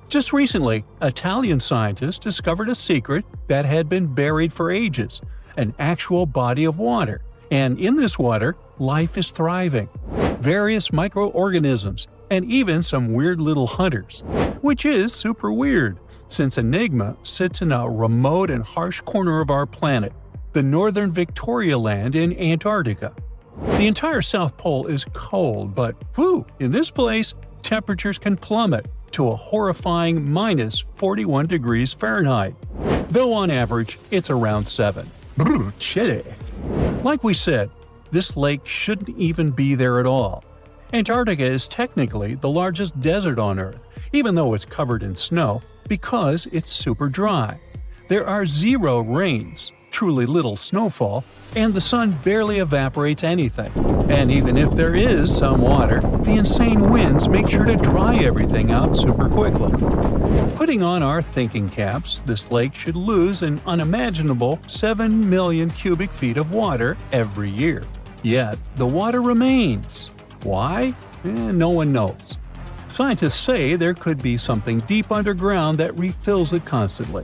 Just recently, Italian scientists discovered a secret that had been buried for ages, an actual body of water, and in this water, life is thriving. Various microorganisms, and even some weird little hunters. Which is super weird, since Enigma sits in a remote and harsh corner of our planet, the northern Victoria Land in Antarctica. The entire South Pole is cold, but in this place, temperatures can plummet to a horrifying minus 41 degrees Fahrenheit, though on average it's around 7. Chilly. Like we said, this lake shouldn't even be there at all. Antarctica is technically the largest desert on Earth, even though it's covered in snow, because it's super dry. There are zero rains, truly little snowfall, and the sun barely evaporates anything. And even if there is some water, the insane winds make sure to dry everything out super quickly. Putting on our thinking caps, this lake should lose an unimaginable 7 million cubic feet of water every year. Yet, the water remains. Why? No one knows. Scientists say there could be something deep underground that refills it constantly.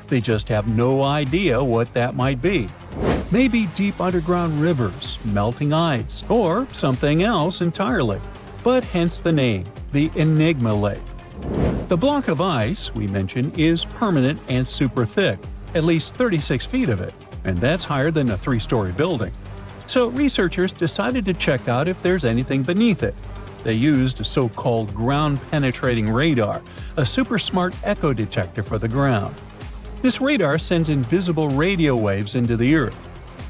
They just have no idea what that might be. Maybe deep underground rivers, melting ice, or something else entirely. But hence the name, the Enigma Lake. The block of ice we mentioned is permanent and super thick, at least 36 feet of it, and that's higher than a 3-story building. So researchers decided to check out if there's anything beneath it. They used a so-called ground-penetrating radar, a super smart echo detector for the ground. This radar sends invisible radio waves into the Earth.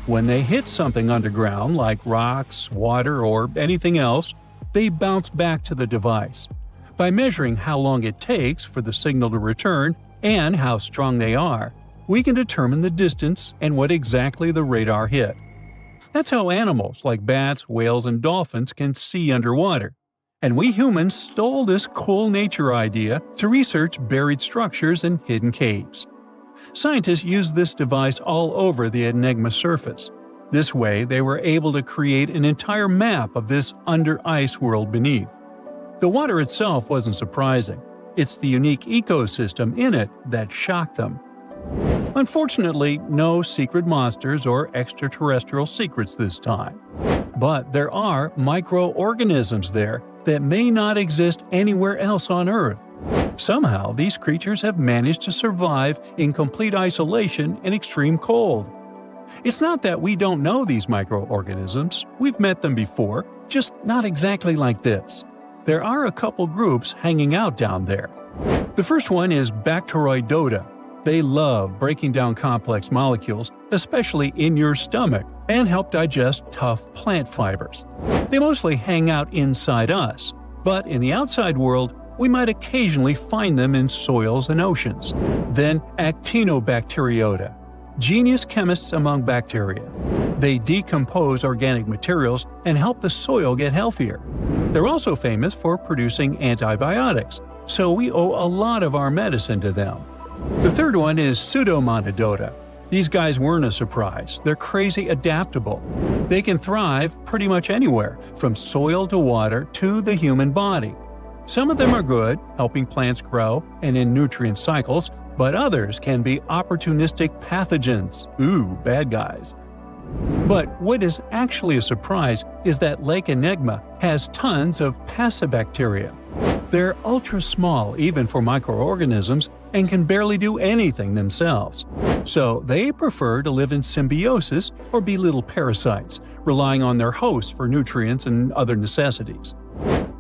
When they hit something underground, like rocks, water, or anything else, they bounce back to the device. By measuring how long it takes for the signal to return and how strong they are, we can determine the distance and what exactly the radar hit. That's how animals like bats, whales, and dolphins can see underwater. And we humans stole this cool nature idea to research buried structures and hidden caves. Scientists used this device all over the Enigma surface. This way, they were able to create an entire map of this under-ice world beneath. The water itself wasn't surprising. It's the unique ecosystem in it that shocked them. Unfortunately, no secret monsters or extraterrestrial secrets this time. But there are microorganisms there that may not exist anywhere else on Earth. Somehow, these creatures have managed to survive in complete isolation and extreme cold. It's not that we don't know these microorganisms, we've met them before, just not exactly like this. There are a couple groups hanging out down there. The first one is Bacteroidota. They love breaking down complex molecules, especially in your stomach, and help digest tough plant fibers. They mostly hang out inside us, but in the outside world, we might occasionally find them in soils and oceans. Then Actinobacteriota, genius chemists among bacteria. They decompose organic materials and help the soil get healthier. They're also famous for producing antibiotics, so we owe a lot of our medicine to them. The third one is Pseudomonadota. These guys weren't a surprise. They're crazy adaptable. They can thrive pretty much anywhere, from soil to water to the human body. Some of them are good, helping plants grow and in nutrient cycles, but others can be opportunistic pathogens. Ooh, bad guys. But what is actually a surprise is that Lake Enigma has tons of passibacteria. They're ultra-small even for microorganisms and can barely do anything themselves. So they prefer to live in symbiosis or be little parasites, relying on their hosts for nutrients and other necessities.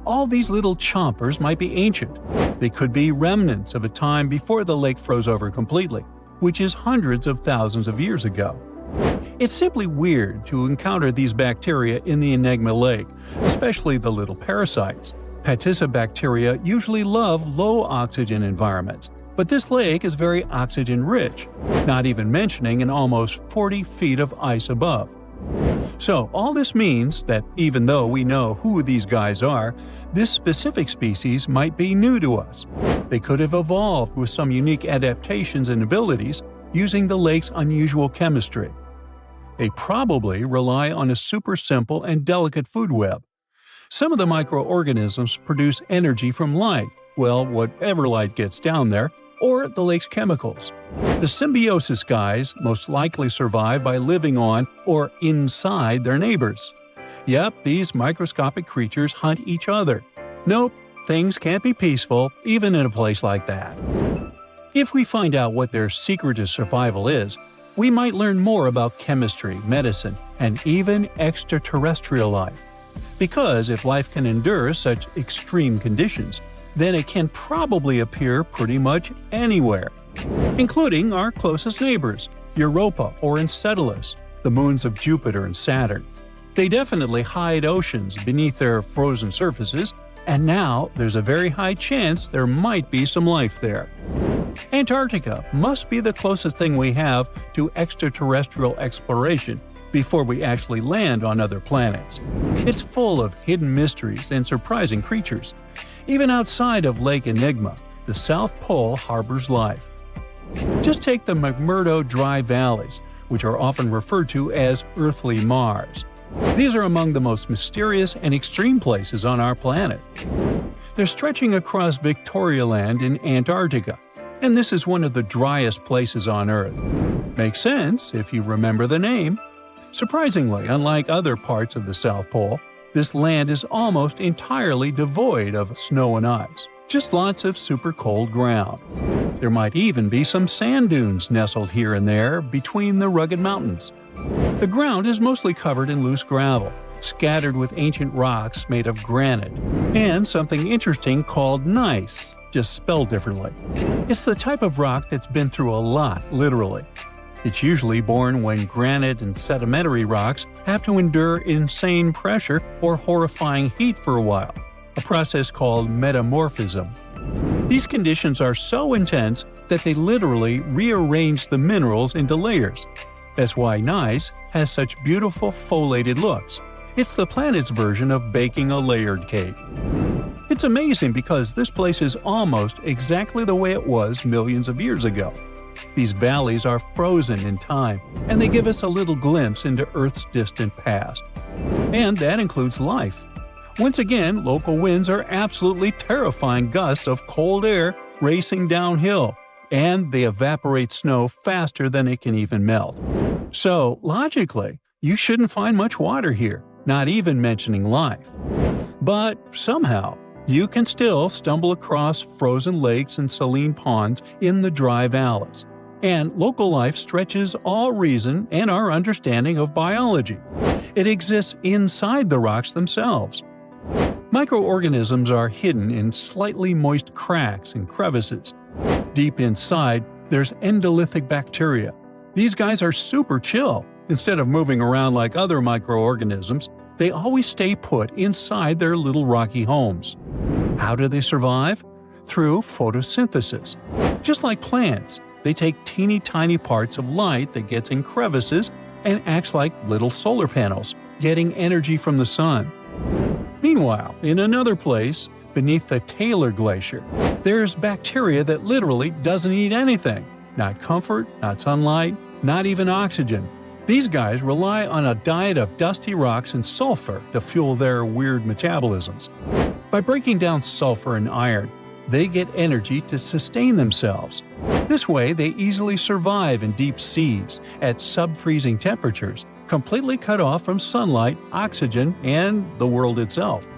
All these little chompers might be ancient. They could be remnants of a time before the lake froze over completely, which is hundreds of thousands of years ago. It's simply weird to encounter these bacteria in the Enigma Lake, especially the little parasites. Passibacteria usually love low-oxygen environments, but this lake is very oxygen-rich, not even mentioning an almost 40 feet of ice above. So all this means that even though we know who these guys are, this specific species might be new to us. They could have evolved with some unique adaptations and abilities using the lake's unusual chemistry. They probably rely on a super simple and delicate food web. Some of the microorganisms produce energy from light, well, whatever light gets down there, or the lake's chemicals. The symbiosis guys most likely survive by living on or inside their neighbors. Yep, these microscopic creatures hunt each other. Nope, things can't be peaceful even in a place like that. If we find out what their secret to survival is, we might learn more about chemistry, medicine, and even extraterrestrial life. Because if life can endure such extreme conditions, then it can probably appear pretty much anywhere, including our closest neighbors, Europa or Enceladus, the moons of Jupiter and Saturn. They definitely hide oceans beneath their frozen surfaces, and now there's a very high chance there might be some life there. Antarctica must be the closest thing we have to extraterrestrial exploration before we actually land on other planets. It's full of hidden mysteries and surprising creatures. Even outside of Lake Enigma, the South Pole harbors life. Just take the McMurdo Dry Valleys, which are often referred to as Earthly Mars. These are among the most mysterious and extreme places on our planet. They're stretching across Victoria Land in Antarctica, and this is one of the driest places on Earth. Makes sense if you remember the name. Surprisingly, unlike other parts of the South Pole, this land is almost entirely devoid of snow and ice, just lots of super cold ground. There might even be some sand dunes nestled here and there between the rugged mountains. The ground is mostly covered in loose gravel, scattered with ancient rocks made of granite, and something interesting called gneiss, just spelled differently. It's the type of rock that's been through a lot, literally. It's usually born when granite and sedimentary rocks have to endure insane pressure or horrifying heat for a while, a process called metamorphism. These conditions are so intense that they literally rearrange the minerals into layers. That's why gneiss has such beautiful foliated looks. It's the planet's version of baking a layered cake. It's amazing because this place is almost exactly the way it was millions of years ago. These valleys are frozen in time, and they give us a little glimpse into Earth's distant past. And that includes life. Once again, local winds are absolutely terrifying gusts of cold air racing downhill, and they evaporate snow faster than it can even melt. So, logically, you shouldn't find much water here, not even mentioning life. But somehow, you can still stumble across frozen lakes and saline ponds in the dry valleys. And local life stretches all reason and our understanding of biology. It exists inside the rocks themselves. Microorganisms are hidden in slightly moist cracks and crevices. Deep inside, there's endolithic bacteria. These guys are super chill. Instead of moving around like other microorganisms, they always stay put inside their little rocky homes. How do they survive? Through photosynthesis. Just like plants, they take teeny tiny parts of light that gets in crevices and acts like little solar panels, getting energy from the sun. Meanwhile, in another place, beneath the Taylor Glacier, there's bacteria that literally doesn't eat anything. Not comfort, not sunlight, not even oxygen. These guys rely on a diet of dusty rocks and sulfur to fuel their weird metabolisms. By breaking down sulfur and iron, they get energy to sustain themselves. This way, they easily survive in deep seas at sub-freezing temperatures, completely cut off from sunlight, oxygen, and the world itself.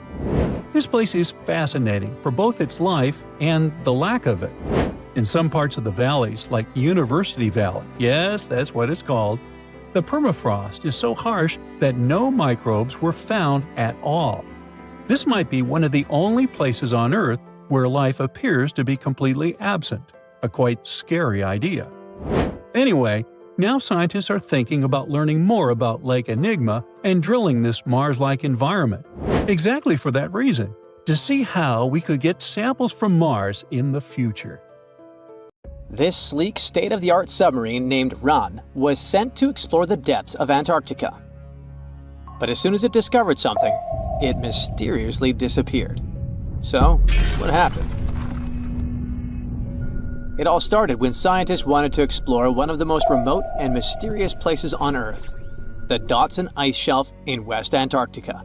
This place is fascinating for both its life and the lack of it. In some parts of the valleys, like University Valley, yes, that's what it's called, the permafrost is so harsh that no microbes were found at all. This might be one of the only places on Earth where life appears to be completely absent, a quite scary idea. Anyway, now scientists are thinking about learning more about Lake Enigma and drilling this Mars-like environment, exactly for that reason, to see how we could get samples from Mars in the future. This sleek, state-of-the-art submarine named Ran was sent to explore the depths of Antarctica. But as soon as it discovered something, it mysteriously disappeared. So, what happened? It all started when scientists wanted to explore one of the most remote and mysterious places on Earth, the Dotson Ice Shelf in West Antarctica.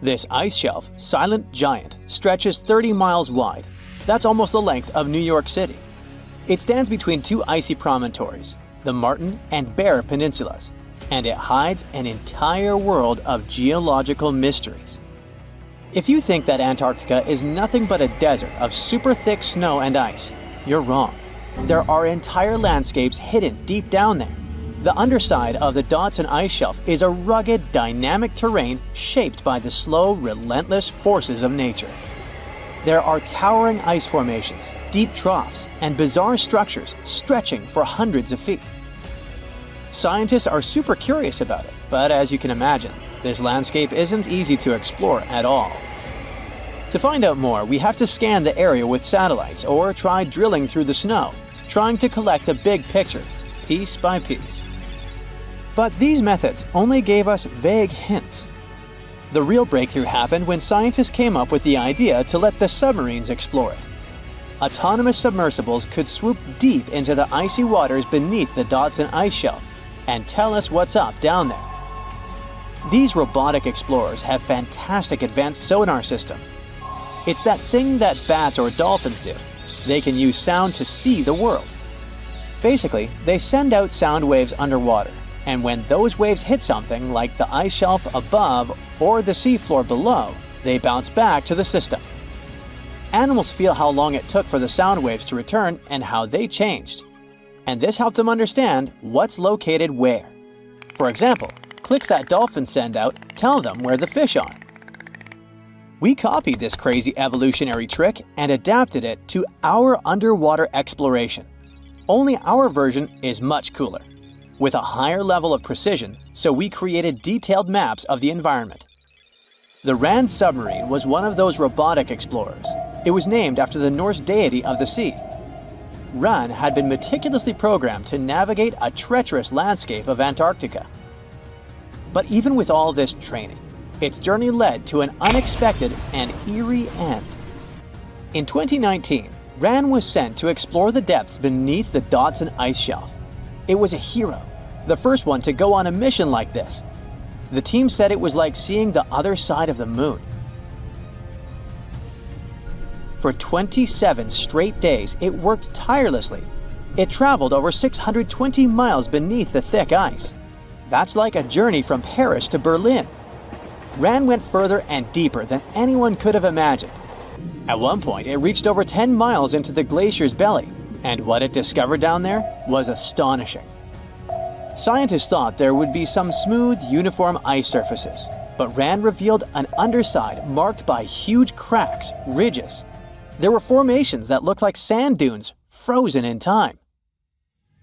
This ice shelf, silent giant, stretches 30 miles wide. That's almost the length of New York City. It stands between two icy promontories, the Martin and Bear Peninsulas, and it hides an entire world of geological mysteries. If you think that Antarctica is nothing but a desert of super thick snow and ice, you're wrong. There are entire landscapes hidden deep down there. The underside of the Dotson Ice Shelf is a rugged, dynamic terrain shaped by the slow, relentless forces of nature. There are towering ice formations, deep troughs, and bizarre structures stretching for hundreds of feet. Scientists are super curious about it, but as you can imagine, this landscape isn't easy to explore at all. To find out more, we have to scan the area with satellites or try drilling through the snow, trying to collect the big picture, piece by piece. But these methods only gave us vague hints. The real breakthrough happened when scientists came up with the idea to let the submarines explore it. Autonomous submersibles could swoop deep into the icy waters beneath the Dotson Ice Shelf and tell us what's up down there. These robotic explorers have fantastic advanced sonar systems. It's that thing that bats or dolphins do. They can use sound to see the world. Basically, they send out sound waves underwater, and when those waves hit something like the ice shelf above or the seafloor below, they bounce back to the system. Animals feel how long it took for the sound waves to return and how they changed. And this helped them understand what's located where. For example, clicks that dolphins send out tell them where the fish are. We copied this crazy evolutionary trick and adapted it to our underwater exploration. Only our version is much cooler, with a higher level of precision, so we created detailed maps of the environment. The Rand submarine was one of those robotic explorers. It was named after the Norse deity of the sea. Ran had been meticulously programmed to navigate a treacherous landscape of Antarctica. But even with all this training, its journey led to an unexpected and eerie end. In 2019, Ran was sent to explore the depths beneath the Dodson ice shelf. It was a hero, the first one to go on a mission like this. The team said it was like seeing the other side of the moon. For 27 straight days, it worked tirelessly. It traveled over 620 miles beneath the thick ice. That's like a journey from Paris to Berlin. Ran went further and deeper than anyone could have imagined. At one point, it reached over 10 miles into the glacier's belly, and what it discovered down there was astonishing. Scientists thought there would be some smooth, uniform ice surfaces, but Ran revealed an underside marked by huge cracks, ridges. There were formations that looked like sand dunes, frozen in time.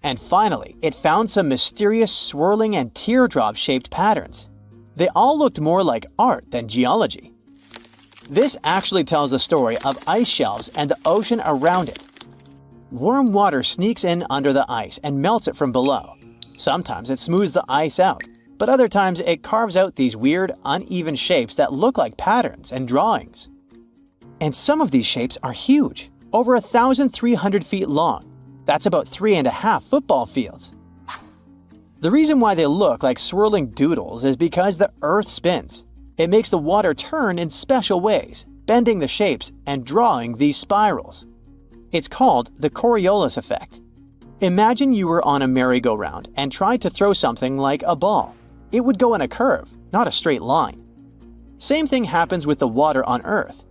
And finally, it found some mysterious swirling and teardrop-shaped patterns. They all looked more like art than geology. This actually tells the story of ice shelves and the ocean around it. Warm water sneaks in under the ice and melts it from below. Sometimes it smooths the ice out, but other times it carves out these weird, uneven shapes that look like patterns and drawings. And some of these shapes are huge, over 1,300 feet long. That's about 3.5 football fields. The reason why they look like swirling doodles is because the Earth spins. It makes the water turn in special ways, bending the shapes and drawing these spirals. It's called the Coriolis effect. Imagine you were on a merry-go-round and tried to throw something like a ball. It would go in a curve, not a straight line. Same thing happens with the water on Earth.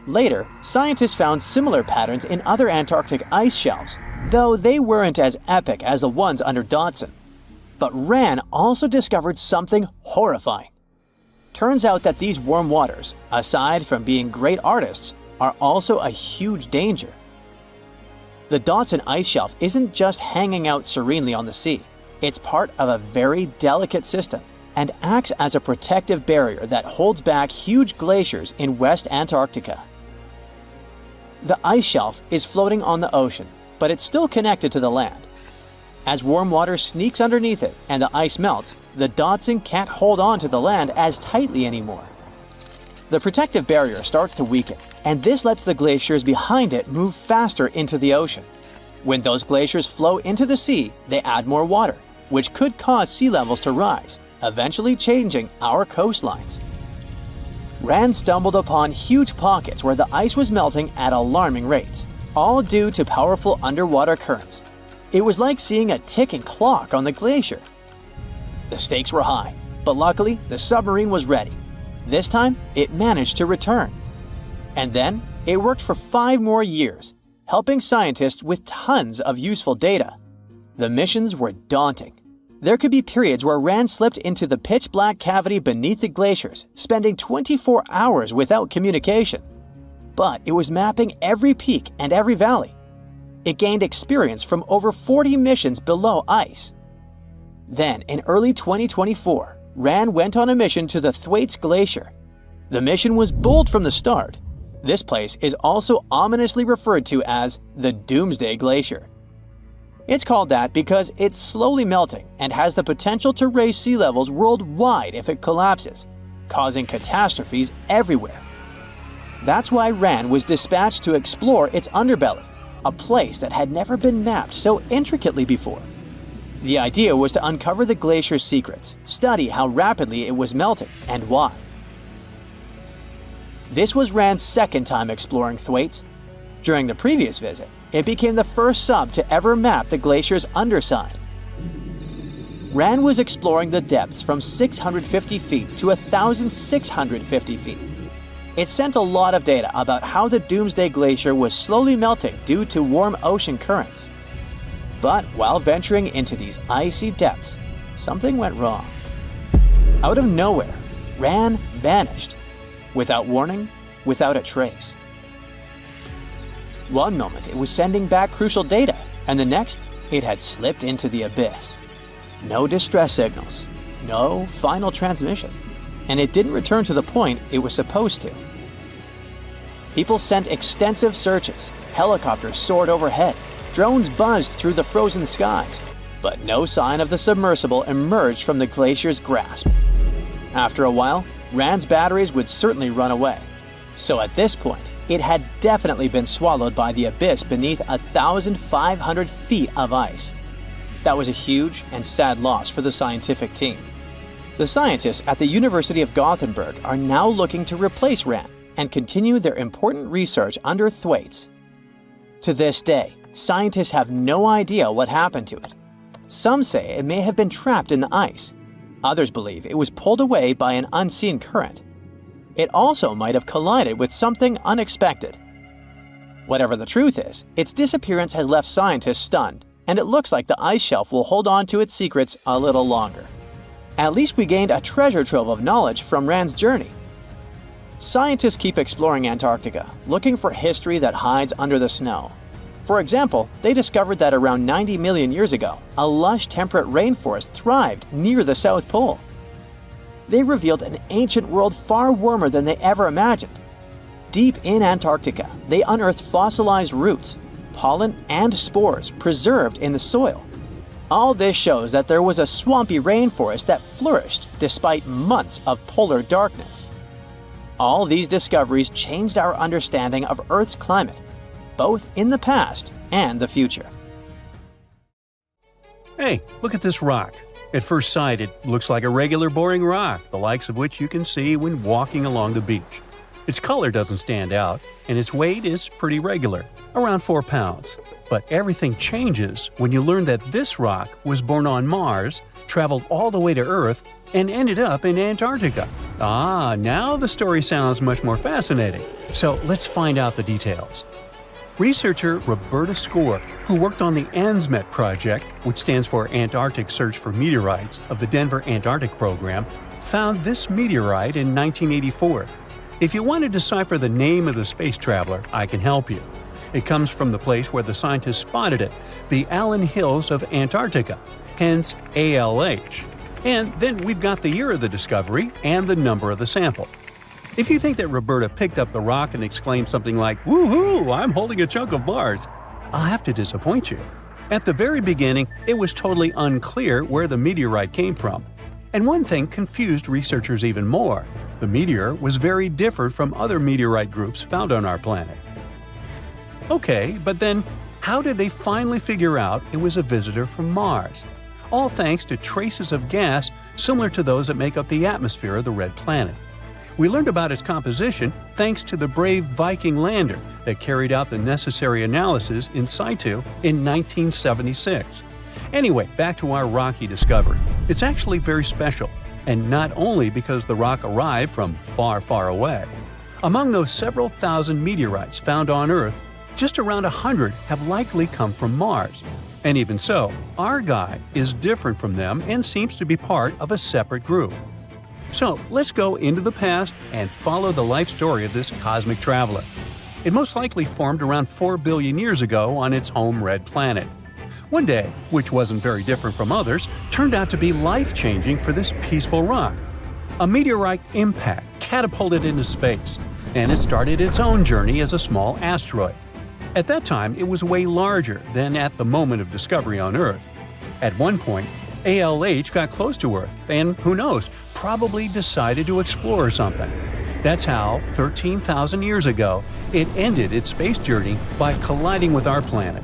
Later, scientists found similar patterns in other Antarctic ice shelves, though they weren't as epic as the ones under Dodson. But Ran also discovered something horrifying. Turns out that these warm waters, aside from being great artists, are also a huge danger. The Dodson ice shelf isn't just hanging out serenely on the sea. It's part of a very delicate system and acts as a protective barrier that holds back huge glaciers in West Antarctica. The ice shelf is floating on the ocean, but it's still connected to the land. As warm water sneaks underneath it and the ice melts, the Dodson can't hold on to the land as tightly anymore. The protective barrier starts to weaken, and this lets the glaciers behind it move faster into the ocean. When those glaciers flow into the sea, they add more water, which could cause sea levels to rise, eventually changing our coastlines. Ran stumbled upon huge pockets where the ice was melting at alarming rates, all due to powerful underwater currents. It was like seeing a ticking clock on the glacier. The stakes were high, but luckily the submarine was ready. This time, it managed to return. And then, it worked for 5 more years, helping scientists with tons of useful data. The missions were daunting. There could be periods where Ran slipped into the pitch-black cavity beneath the glaciers, spending 24 hours without communication. But it was mapping every peak and every valley. It gained experience from over 40 missions below ice. Then, in early 2024, Ran went on a mission to the Thwaites Glacier. The mission was bold from the start. This place is also ominously referred to as the Doomsday Glacier. It's called that because it's slowly melting and has the potential to raise sea levels worldwide if it collapses, causing catastrophes everywhere. That's why Ran was dispatched to explore its underbelly, a place that had never been mapped so intricately before. The idea was to uncover the glacier's secrets, study how rapidly it was melting and why. This was Ran's second time exploring Thwaites. During the previous visit, it became the first sub to ever map the glacier's underside. Ran was exploring the depths from 650 feet to 1,650 feet. It sent a lot of data about how the Doomsday Glacier was slowly melting due to warm ocean currents. But while venturing into these icy depths, something went wrong. Out of nowhere, Ran vanished. Without warning, without a trace. One moment it was sending back crucial data, and the next it had slipped into the abyss. No distress signals, no final transmission, and it didn't return to the point it was supposed to. People sent extensive searches, helicopters soared overhead, drones buzzed through the frozen skies, but no sign of the submersible emerged from the glacier's grasp. After a while, Rand's batteries would certainly run away. So at this point, it had definitely been swallowed by the abyss beneath 1,500 feet of ice. That was a huge and sad loss for the scientific team. The scientists at the University of Gothenburg are now looking to replace Rand and continue their important research under Thwaites. To this day, scientists have no idea what happened to it. Some say it may have been trapped in the ice. Others believe it was pulled away by an unseen current. It also might have collided with something unexpected. Whatever the truth is, its disappearance has left scientists stunned, and it looks like the ice shelf will hold on to its secrets a little longer. At least we gained a treasure trove of knowledge from Rand's journey. Scientists keep exploring Antarctica, looking for history that hides under the snow. For example, they discovered that around 90 million years ago, a lush temperate rainforest thrived near the South Pole. They revealed an ancient world far warmer than they ever imagined. Deep in Antarctica, they unearthed fossilized roots, pollen, and spores preserved in the soil. All this shows that there was a swampy rainforest that flourished despite months of polar darkness. All these discoveries changed our understanding of Earth's climate, both in the past and the future. Hey, look at this rock. At first sight, it looks like a regular boring rock, the likes of which you can see when walking along the beach. Its color doesn't stand out, and its weight is pretty regular, around 4 pounds. But everything changes when you learn that this rock was born on Mars, traveled all the way to Earth, and ended up in Antarctica. Now the story sounds much more fascinating. So let's find out the details. Researcher Roberta Score, who worked on the ANSMET project, which stands for Antarctic Search for Meteorites of the Denver Antarctic Program, found this meteorite in 1984. If you want to decipher the name of the space traveler, I can help you. It comes from the place where the scientists spotted it, the Allen Hills of Antarctica, hence ALH. And then we've got the year of the discovery and the number of the sample. If you think that Roberta picked up the rock and exclaimed something like, "Woohoo, I'm holding a chunk of Mars," I'll have to disappoint you. At the very beginning, it was totally unclear where the meteorite came from. And one thing confused researchers even more. The meteor was very different from other meteorite groups found on our planet. Okay, but then how did they finally figure out it was a visitor from Mars? All thanks to traces of gas similar to those that make up the atmosphere of the red planet. We learned about its composition thanks to the brave Viking lander that carried out the necessary analysis in situ in 1976. Anyway, back to our rocky discovery. It's actually very special, and not only because the rock arrived from far, far away. Among those several thousand meteorites found on Earth, just around 100 have likely come from Mars. And even so, our guy is different from them and seems to be part of a separate group. So let's go into the past and follow the life story of this cosmic traveler. It most likely formed around 4 billion years ago on its home red planet. One day, which wasn't very different from others, turned out to be life-changing for this peaceful rock. A meteorite impact catapulted into space, and it started its own journey as a small asteroid. At that time, it was way larger than at the moment of discovery on Earth. At one point, ALH got close to Earth and, who knows, probably decided to explore something. That's how, 13,000 years ago, it ended its space journey by colliding with our planet.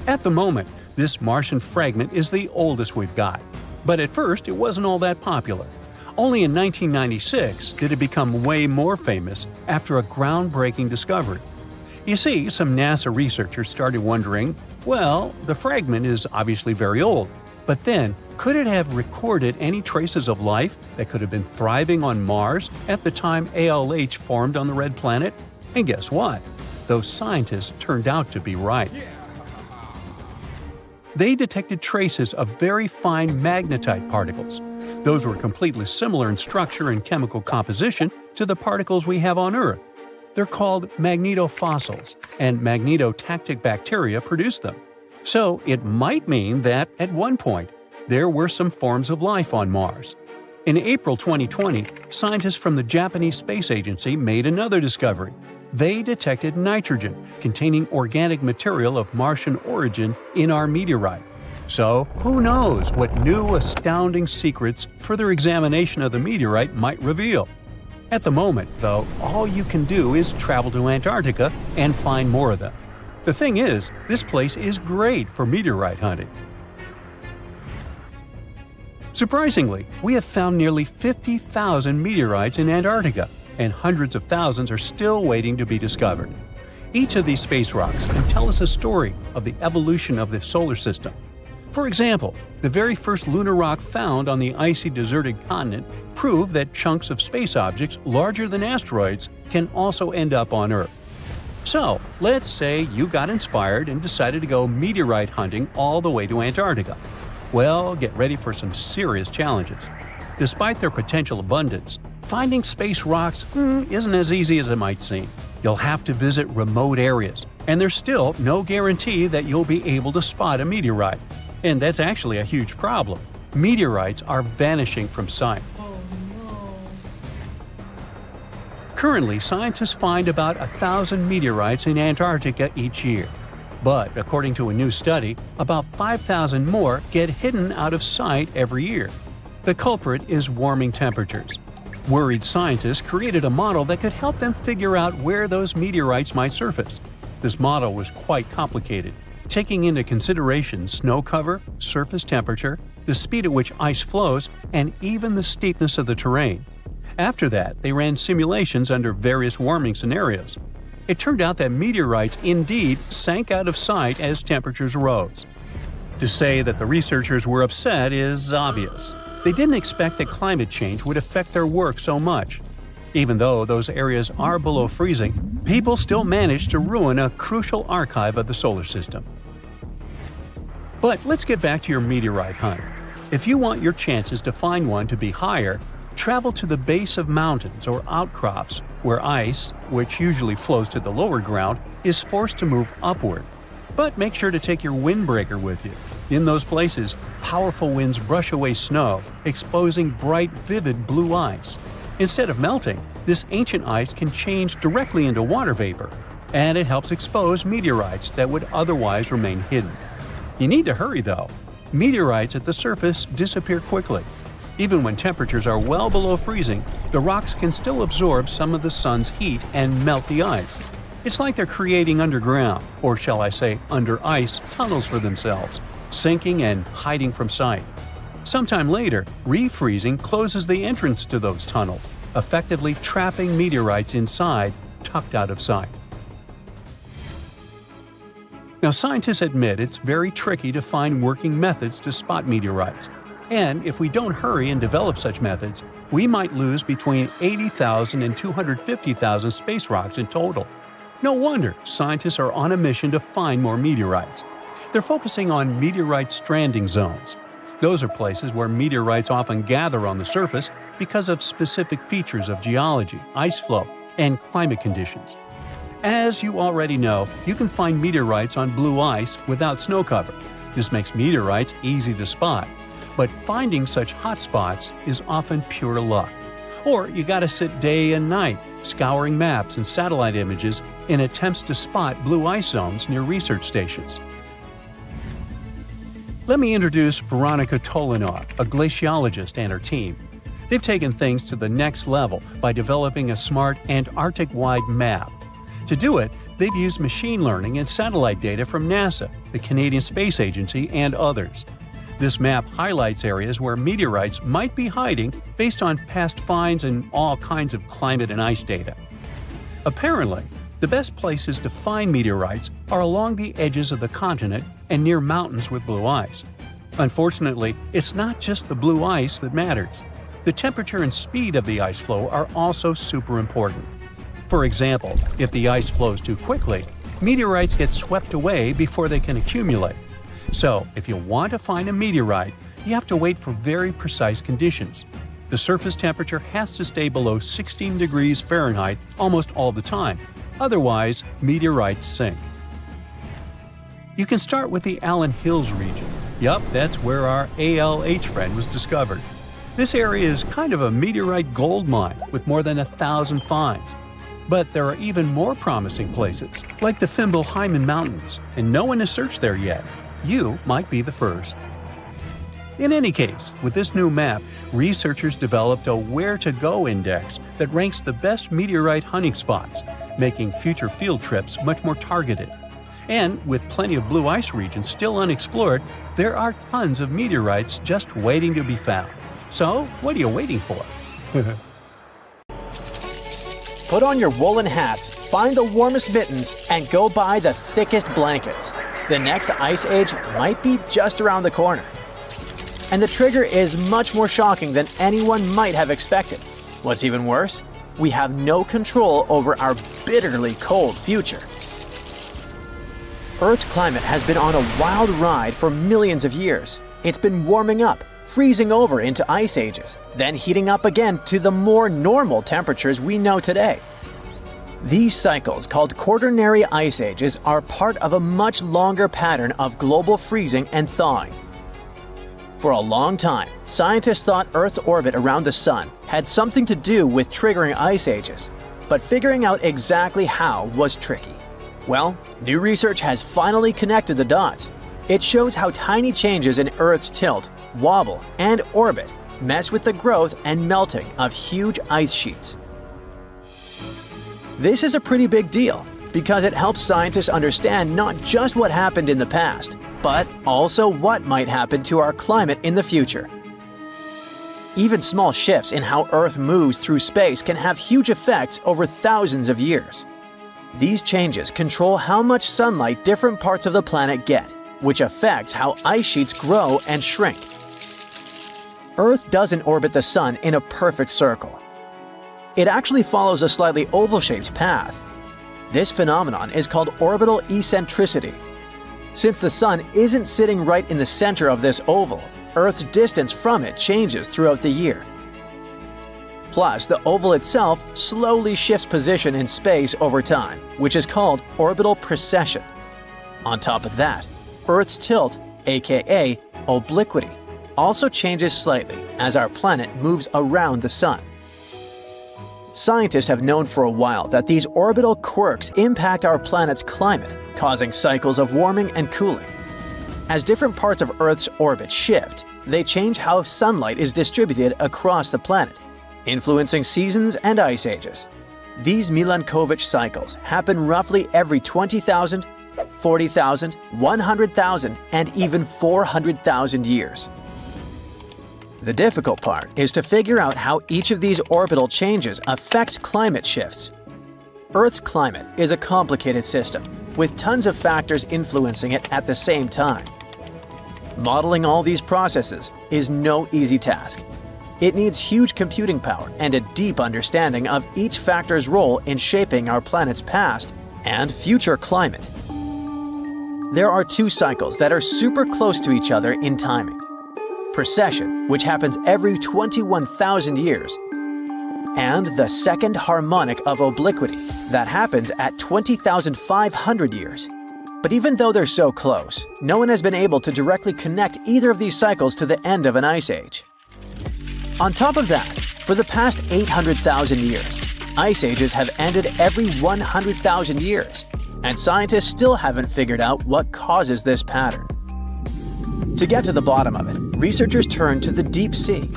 At the moment, this Martian fragment is the oldest we've got. But at first, it wasn't all that popular. Only in 1996 did it become way more famous after a groundbreaking discovery. You see, some NASA researchers started wondering, well, the fragment is obviously very old. But then, could it have recorded any traces of life that could have been thriving on Mars at the time ALH formed on the red planet? And guess what? Those scientists turned out to be right. They detected traces of very fine magnetite particles. Those were completely similar in structure and chemical composition to the particles we have on Earth. They're called magnetofossils, and magnetotactic bacteria produce them. So it might mean that, at one point, there were some forms of life on Mars. In April 2020, scientists from the Japanese Space Agency made another discovery. They detected nitrogen, containing organic material of Martian origin, in our meteorite. So, who knows what new astounding secrets further examination of the meteorite might reveal? At the moment, though, all you can do is travel to Antarctica and find more of them. The thing is, this place is great for meteorite hunting. Surprisingly, we have found nearly 50,000 meteorites in Antarctica, and hundreds of thousands are still waiting to be discovered. Each of these space rocks can tell us a story of the evolution of the solar system. For example, the very first lunar rock found on the icy deserted continent proved that chunks of space objects larger than asteroids can also end up on Earth. So, let's say you got inspired and decided to go meteorite hunting all the way to Antarctica. Well, get ready for some serious challenges. Despite their potential abundance, finding space rocks isn't as easy as it might seem. You'll have to visit remote areas, and there's still no guarantee that you'll be able to spot a meteorite. And that's actually a huge problem. Meteorites are vanishing from sight. Currently, scientists find about 1,000 meteorites in Antarctica each year. But according to a new study, about 5,000 more get hidden out of sight every year. The culprit is warming temperatures. Worried scientists created a model that could help them figure out where those meteorites might surface. This model was quite complicated, taking into consideration snow cover, surface temperature, the speed at which ice flows, and even the steepness of the terrain. After that, they ran simulations under various warming scenarios. It turned out that meteorites indeed sank out of sight as temperatures rose. To say that the researchers were upset is obvious. They didn't expect that climate change would affect their work so much. Even though those areas are below freezing, people still managed to ruin a crucial archive of the solar system. But let's get back to your meteorite hunt. If you want your chances to find one to be higher, travel to the base of mountains or outcrops where ice, which usually flows to the lower ground, is forced to move upward. But make sure to take your windbreaker with you. In those places, powerful winds brush away snow, exposing bright, vivid blue ice. Instead of melting, this ancient ice can change directly into water vapor, and it helps expose meteorites that would otherwise remain hidden. You need to hurry though. Meteorites at the surface disappear quickly. Even when temperatures are well below freezing, the rocks can still absorb some of the sun's heat and melt the ice. It's like they're creating underground, or shall I say under ice, tunnels for themselves, sinking and hiding from sight. Sometime later, refreezing closes the entrance to those tunnels, effectively trapping meteorites inside, tucked out of sight. Now, scientists admit it's very tricky to find working methods to spot meteorites. And if we don't hurry and develop such methods, we might lose between 80,000 and 250,000 space rocks in total. No wonder scientists are on a mission to find more meteorites. They're focusing on meteorite stranding zones. Those are places where meteorites often gather on the surface because of specific features of geology, ice flow, and climate conditions. As you already know, you can find meteorites on blue ice without snow cover. This makes meteorites easy to spot. But finding such hotspots is often pure luck. Or you gotta sit day and night, scouring maps and satellite images in attempts to spot blue ice zones near research stations. Let me introduce Veronika Tolinov, a glaciologist, and her team. They've taken things to the next level by developing a smart Antarctic-wide map. To do it, they've used machine learning and satellite data from NASA, the Canadian Space Agency, and others. This map highlights areas where meteorites might be hiding based on past finds and all kinds of climate and ice data. Apparently, the best places to find meteorites are along the edges of the continent and near mountains with blue ice. Unfortunately, it's not just the blue ice that matters. The temperature and speed of the ice flow are also super important. For example, if the ice flows too quickly, meteorites get swept away before they can accumulate. So, if you want to find a meteorite, you have to wait for very precise conditions. The surface temperature has to stay below 16 degrees Fahrenheit almost all the time. Otherwise, meteorites sink. You can start with the Allen Hills region. Yup, that's where our ALH friend was discovered. This area is kind of a meteorite gold mine with more than 1,000 finds. But there are even more promising places, like the Fimbulheimen Mountains, and no one has searched there yet. You might be the first. In any case, with this new map, researchers developed a where-to-go index that ranks the best meteorite hunting spots, making future field trips much more targeted. And with plenty of blue ice regions still unexplored, there are tons of meteorites just waiting to be found. So, what are you waiting for? Put on your woolen hats, find the warmest mittens, and go buy the thickest blankets. The next ice age might be just around the corner. And the trigger is much more shocking than anyone might have expected. What's even worse? We have no control over our bitterly cold future. Earth's climate has been on a wild ride for millions of years. It's been warming up, freezing over into ice ages, then heating up again to the more normal temperatures we know today. These cycles, called quaternary ice ages, are part of a much longer pattern of global freezing and thawing. For a long time, scientists thought Earth's orbit around the Sun had something to do with triggering ice ages, but figuring out exactly how was tricky. Well, new research has finally connected the dots. It shows how tiny changes in Earth's tilt, wobble, and orbit mess with the growth and melting of huge ice sheets. This is a pretty big deal because it helps scientists understand not just what happened in the past, but also what might happen to our climate in the future. Even small shifts in how Earth moves through space can have huge effects over thousands of years. These changes control how much sunlight different parts of the planet get, which affects how ice sheets grow and shrink. Earth doesn't orbit the Sun in a perfect circle. It actually follows a slightly oval-shaped path. This phenomenon is called orbital eccentricity. Since the Sun isn't sitting right in the center of this oval, Earth's distance from it changes throughout the year. Plus, the oval itself slowly shifts position in space over time, which is called orbital precession. On top of that, Earth's tilt, aka obliquity, also changes slightly as our planet moves around the Sun. Scientists have known for a while that these orbital quirks impact our planet's climate, causing cycles of warming and cooling. As different parts of Earth's orbit shift, they change how sunlight is distributed across the planet, influencing seasons and ice ages. These Milankovitch cycles happen roughly every 20,000, 40,000, 100,000, and even 400,000 years. The difficult part is to figure out how each of these orbital changes affects climate shifts. Earth's climate is a complicated system, with tons of factors influencing it at the same time. Modeling all these processes is no easy task. It needs huge computing power and a deep understanding of each factor's role in shaping our planet's past and future climate. There are two cycles that are super close to each other in timing. Precession, which happens every 21,000 years, and the second harmonic of obliquity that happens at 20,500 years. But even though they're so close, no one has been able to directly connect either of these cycles to the end of an ice age. On top of that, for the past 800,000 years, ice ages have ended every 100,000 years, and scientists still haven't figured out what causes this pattern. To get to the bottom of it, researchers turned to the deep sea.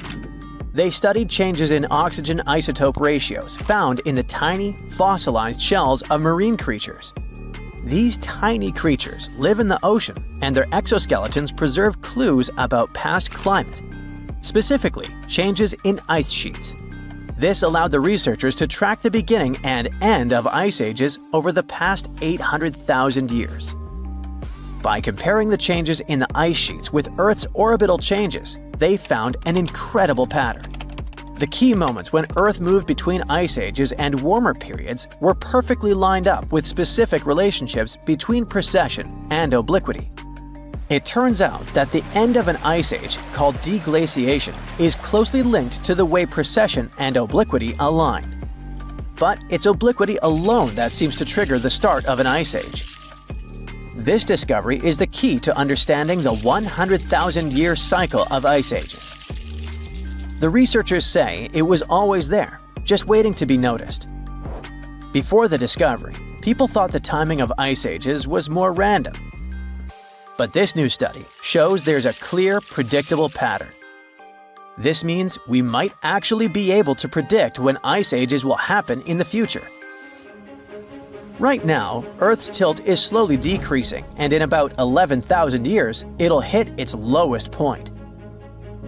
They studied changes in oxygen isotope ratios found in the tiny, fossilized shells of marine creatures. These tiny creatures live in the ocean, and their exoskeletons preserve clues about past climate, specifically changes in ice sheets. This allowed the researchers to track the beginning and end of ice ages over the past 800,000 years. By comparing the changes in the ice sheets with Earth's orbital changes, they found an incredible pattern. The key moments when Earth moved between ice ages and warmer periods were perfectly lined up with specific relationships between precession and obliquity. It turns out that the end of an ice age, called deglaciation, is closely linked to the way precession and obliquity align. But it's obliquity alone that seems to trigger the start of an ice age. This discovery is the key to understanding the 100,000-year cycle of ice ages. The researchers say it was always there, just waiting to be noticed. Before the discovery, people thought the timing of ice ages was more random. But this new study shows there's a clear, predictable pattern. This means we might actually be able to predict when ice ages will happen in the future. Right now, Earth's tilt is slowly decreasing, and in about 11,000 years, it'll hit its lowest point.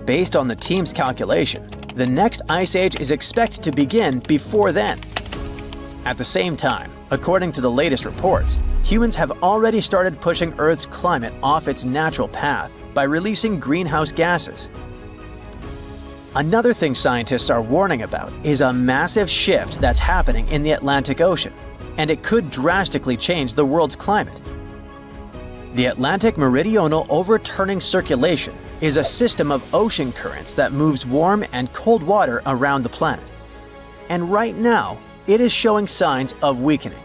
Based on the team's calculation, the next ice age is expected to begin before then. At the same time, according to the latest reports, humans have already started pushing Earth's climate off its natural path by releasing greenhouse gases. Another thing scientists are warning about is a massive shift that's happening in the Atlantic Ocean, and it could drastically change the world's climate. The Atlantic Meridional Overturning Circulation is a system of ocean currents that moves warm and cold water around the planet. And right now, it is showing signs of weakening.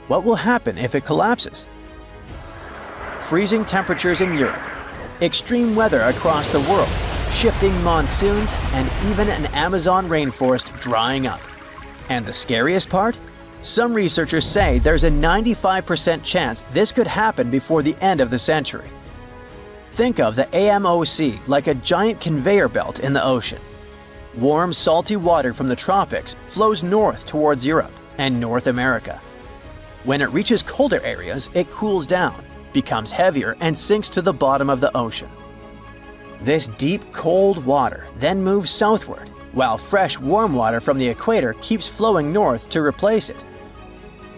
What will happen if it collapses? Freezing temperatures in Europe, extreme weather across the world, shifting monsoons, and even an Amazon rainforest drying up. And the scariest part? Some researchers say there's a 95% chance this could happen before the end of the century. Think of the AMOC like a giant conveyor belt in the ocean. Warm, salty water from the tropics flows north towards Europe and North America. When it reaches colder areas, it cools down, becomes heavier, and sinks to the bottom of the ocean. This deep, cold water then moves southward, while fresh, warm water from the equator keeps flowing north to replace it.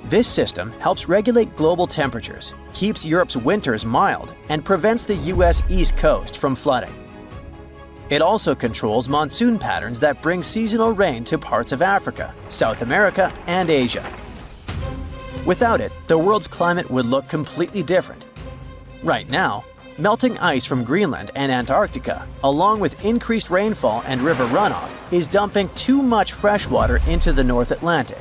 This system helps regulate global temperatures, keeps Europe's winters mild, and prevents the US East Coast from flooding. It also controls monsoon patterns that bring seasonal rain to parts of Africa, South America, and Asia. Without it, the world's climate would look completely different. Right now, melting ice from Greenland and Antarctica, along with increased rainfall and river runoff, is dumping too much fresh water into the North Atlantic.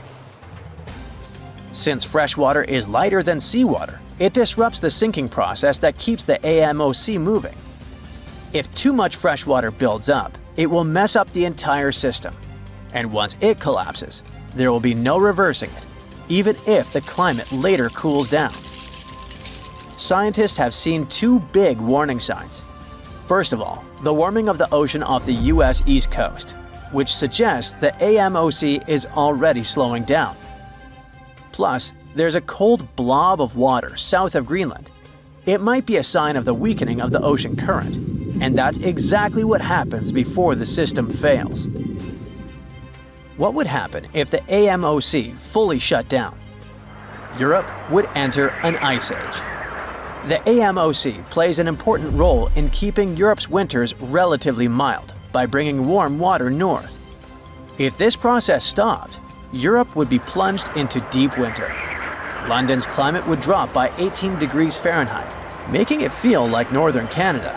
Since fresh water is lighter than seawater, it disrupts the sinking process that keeps the AMOC moving. If too much fresh water builds up, it will mess up the entire system. And once it collapses, there will be no reversing it, even if the climate later cools down. Scientists have seen two big warning signs. First of all, the warming of the ocean off the US East Coast, which suggests the AMOC is already slowing down. Plus, there's a cold blob of water south of Greenland. It might be a sign of the weakening of the ocean current, and that's exactly what happens before the system fails. What would happen if the AMOC fully shut down? Europe would enter an ice age. The AMOC plays an important role in keeping Europe's winters relatively mild by bringing warm water north. If this process stopped, Europe would be plunged into deep winter. London's climate would drop by 18 degrees Fahrenheit, making it feel like northern Canada.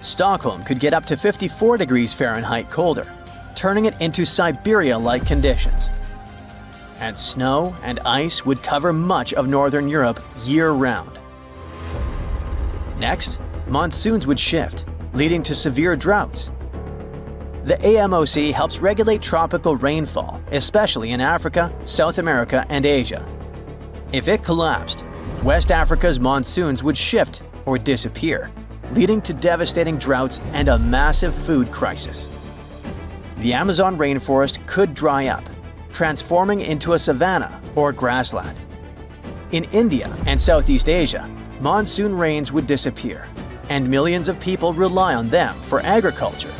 Stockholm could get up to 54 degrees Fahrenheit colder, turning it into Siberia-like conditions. And snow and ice would cover much of northern Europe year-round. Next, monsoons would shift, leading to severe droughts. The AMOC helps regulate tropical rainfall, especially in Africa, South America, and Asia. If it collapsed, West Africa's monsoons would shift or disappear, leading to devastating droughts and a massive food crisis. The Amazon rainforest could dry up, transforming into a savanna or grassland. In India and Southeast Asia, monsoon rains would disappear, and millions of people rely on them for agriculture.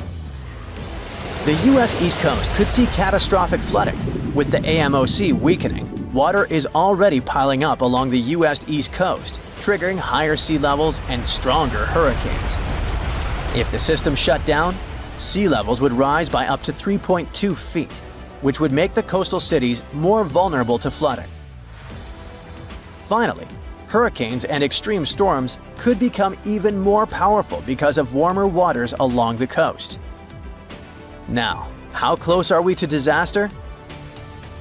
The US East Coast could see catastrophic flooding. With the AMOC weakening, water is already piling up along the US East Coast, triggering higher sea levels and stronger hurricanes. If the system shut down, sea levels would rise by up to 3.2 feet, which would make the coastal cities more vulnerable to flooding. Finally, hurricanes and extreme storms could become even more powerful because of warmer waters along the coast. Now, how close are we to disaster?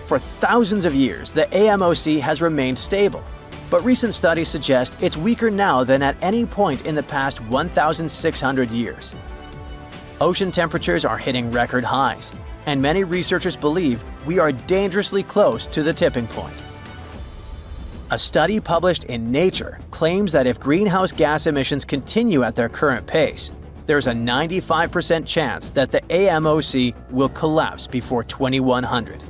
For thousands of years, the AMOC has remained stable, but recent studies suggest it's weaker now than at any point in the past 1,600 years. Ocean temperatures are hitting record highs, and many researchers believe we are dangerously close to the tipping point. A study published in Nature claims that if greenhouse gas emissions continue at their current pace, there's a 95% chance that the AMOC will collapse before 2100.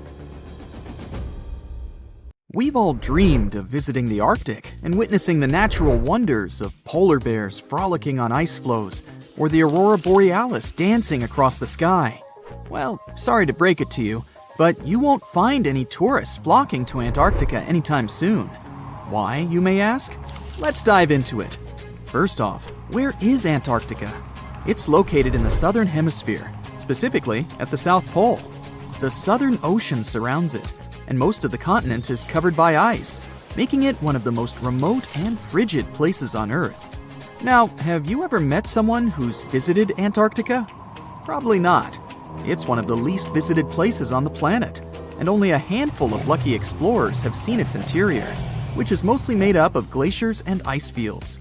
We've all dreamed of visiting the Arctic and witnessing the natural wonders of polar bears frolicking on ice floes or the aurora borealis dancing across the sky. Well, sorry to break it to you, but you won't find any tourists flocking to Antarctica anytime soon. Why, you may ask? Let's dive into it. First off, where is Antarctica? It's located in the southern hemisphere, specifically at the South Pole. The Southern Ocean surrounds it, and most of the continent is covered by ice, making it one of the most remote and frigid places on Earth. Now, have you ever met someone who's visited Antarctica? Probably not. It's one of the least visited places on the planet, and only a handful of lucky explorers have seen its interior, which is mostly made up of glaciers and ice fields.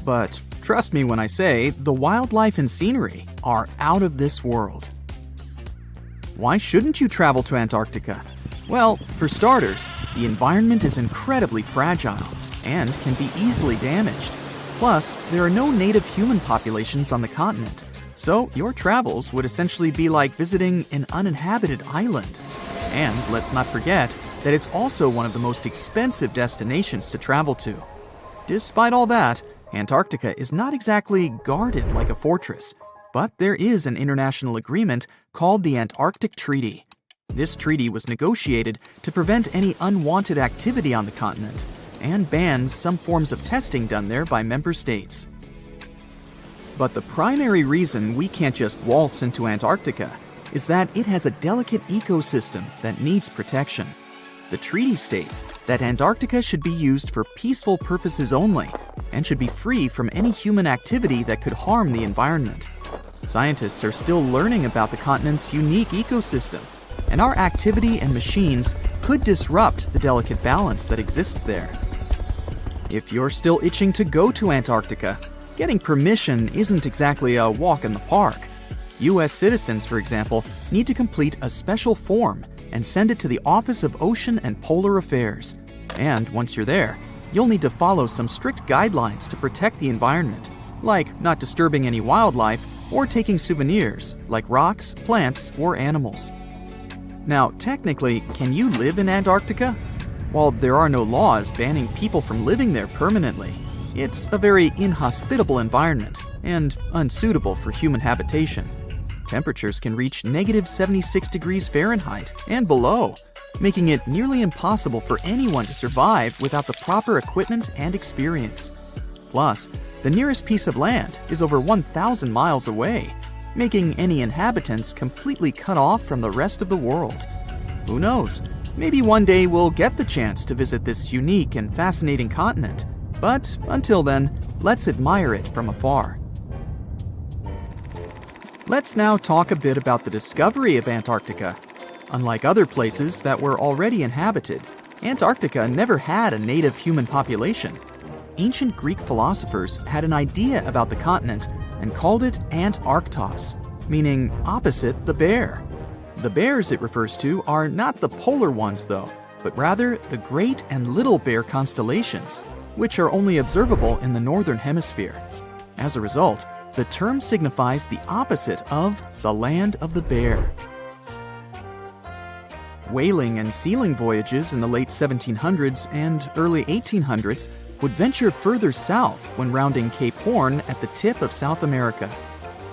But trust me when I say the wildlife and scenery are out of this world. Why shouldn't you travel to Antarctica? Well, for starters, the environment is incredibly fragile and can be easily damaged. Plus, there are no native human populations on the continent, so your travels would essentially be like visiting an uninhabited island. And let's not forget that it's also one of the most expensive destinations to travel to. Despite all that, Antarctica is not exactly guarded like a fortress, but there is an international agreement called the Antarctic Treaty. This treaty was negotiated to prevent any unwanted activity on the continent and bans some forms of testing done there by member states. But the primary reason we can't just waltz into Antarctica is that it has a delicate ecosystem that needs protection. The treaty states that Antarctica should be used for peaceful purposes only and should be free from any human activity that could harm the environment. Scientists are still learning about the continent's unique ecosystem, and our activity and machines could disrupt the delicate balance that exists there. If you're still itching to go to Antarctica, getting permission isn't exactly a walk in the park. U.S. citizens, for example, need to complete a special form and send it to the Office of Ocean and Polar Affairs. And once you're there, you'll need to follow some strict guidelines to protect the environment, like not disturbing any wildlife or taking souvenirs like rocks, plants, or animals. Now, technically, can you live in Antarctica? While there are no laws banning people from living there permanently, it's a very inhospitable environment and unsuitable for human habitation. Temperatures can reach -76 degrees Fahrenheit and below, making it nearly impossible for anyone to survive without the proper equipment and experience. Plus, the nearest piece of land is over 1,000 miles away, making any inhabitants completely cut off from the rest of the world. Who knows? Maybe one day we'll get the chance to visit this unique and fascinating continent. But until then, let's admire it from afar. Let's now talk a bit about the discovery of Antarctica. Unlike other places that were already inhabited, Antarctica never had a native human population. Ancient Greek philosophers had an idea about the continent and called it Antarctos, meaning opposite the bear. The bears it refers to are not the polar ones though, but rather the Great and Little Bear constellations, which are only observable in the northern hemisphere. As a result, the term signifies the opposite of the land of the bear. Whaling and sealing voyages in the late 1700s and early 1800s would venture further south when rounding Cape Horn at the tip of South America.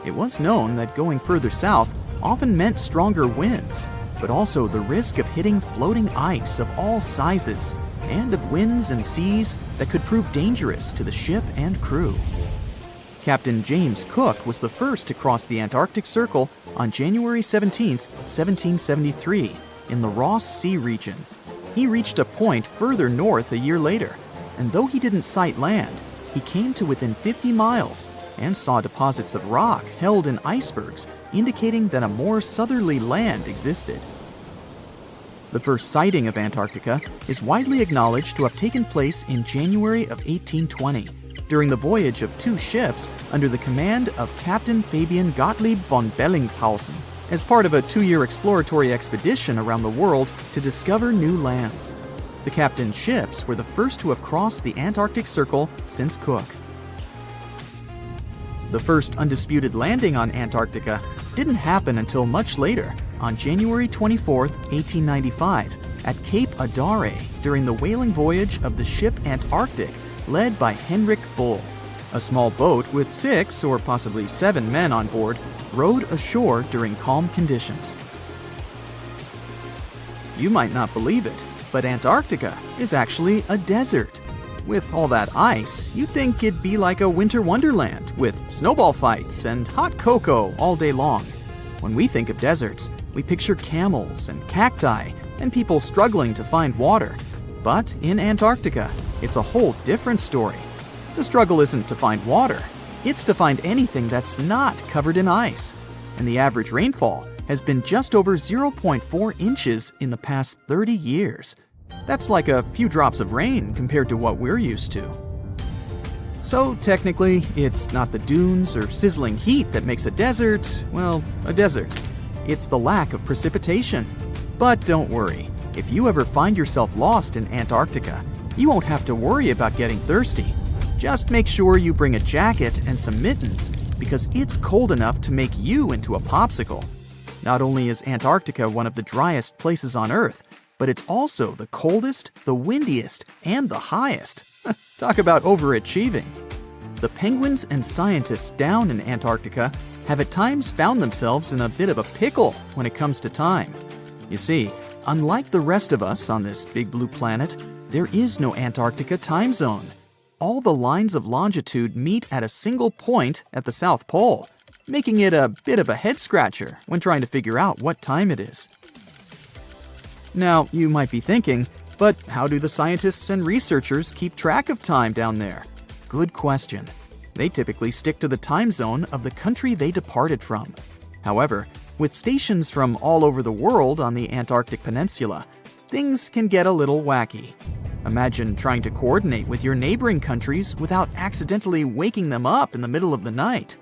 It was known that going further south often meant stronger winds, but also the risk of hitting floating ice of all sizes and of winds and seas that could prove dangerous to the ship and crew. Captain James Cook was the first to cross the Antarctic Circle on January 17, 1773, in the Ross Sea region. He reached a point further north a year later, and though he didn't sight land, he came to within 50 miles and saw deposits of rock held in icebergs, indicating that a more southerly land existed. The first sighting of Antarctica is widely acknowledged to have taken place in January of 1820, during the voyage of two ships under the command of Captain Fabian Gottlieb von Bellingshausen as part of a 2-year exploratory expedition around the world to discover new lands. The captain's ships were the first to have crossed the Antarctic Circle since Cook. The first undisputed landing on Antarctica didn't happen until much later, on January 24, 1895, at Cape Adare during the whaling voyage of the ship Antarctic, led by Henrik Bull. A small boat with 6 or possibly 7 men on board rowed ashore during calm conditions. You might not believe it, but Antarctica is actually a desert. With all that ice, you'd think it'd be like a winter wonderland with snowball fights and hot cocoa all day long. When we think of deserts, we picture camels and cacti and people struggling to find water. But in Antarctica, it's a whole different story. The struggle isn't to find water, it's to find anything that's not covered in ice. And the average rainfall has been just over 0.4 inches in the past 30 years. That's like a few drops of rain compared to what we're used to. So technically, it's not the dunes or sizzling heat that makes a desert, well, a desert. It's the lack of precipitation. But don't worry, if you ever find yourself lost in Antarctica, you won't have to worry about getting thirsty. Just make sure you bring a jacket and some mittens, because it's cold enough to make you into a popsicle. Not only is Antarctica one of the driest places on Earth, but it's also the coldest, the windiest, and the highest. Talk about overachieving. The penguins and scientists down in Antarctica have at times found themselves in a bit of a pickle when it comes to time. You see, unlike the rest of us on this big blue planet, there is no Antarctica time zone. All the lines of longitude meet at a single point at the South Pole, making it a bit of a head-scratcher when trying to figure out what time it is. Now, you might be thinking, but how do the scientists and researchers keep track of time down there? Good question. They typically stick to the time zone of the country they departed from. However, with stations from all over the world on the Antarctic Peninsula, things can get a little wacky. Imagine trying to coordinate with your neighboring countries without accidentally waking them up in the middle of the night.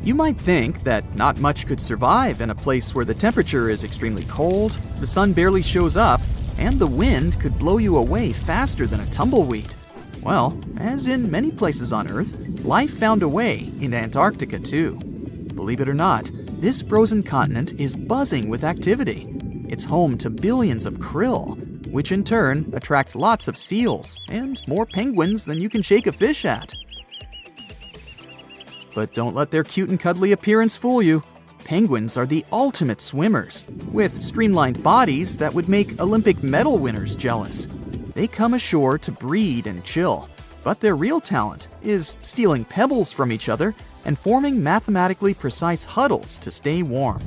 You might think that not much could survive in a place where the temperature is extremely cold, the sun barely shows up, and the wind could blow you away faster than a tumbleweed. Well, as in many places on Earth, life found a way in Antarctica too. Believe it or not, this frozen continent is buzzing with activity. It's home to billions of krill, which in turn attract lots of seals and more penguins than you can shake a fish at. But don't let their cute and cuddly appearance fool you. Penguins are the ultimate swimmers, with streamlined bodies that would make Olympic medal winners jealous. They come ashore to breed and chill, but their real talent is stealing pebbles from each other and forming mathematically precise huddles to stay warm.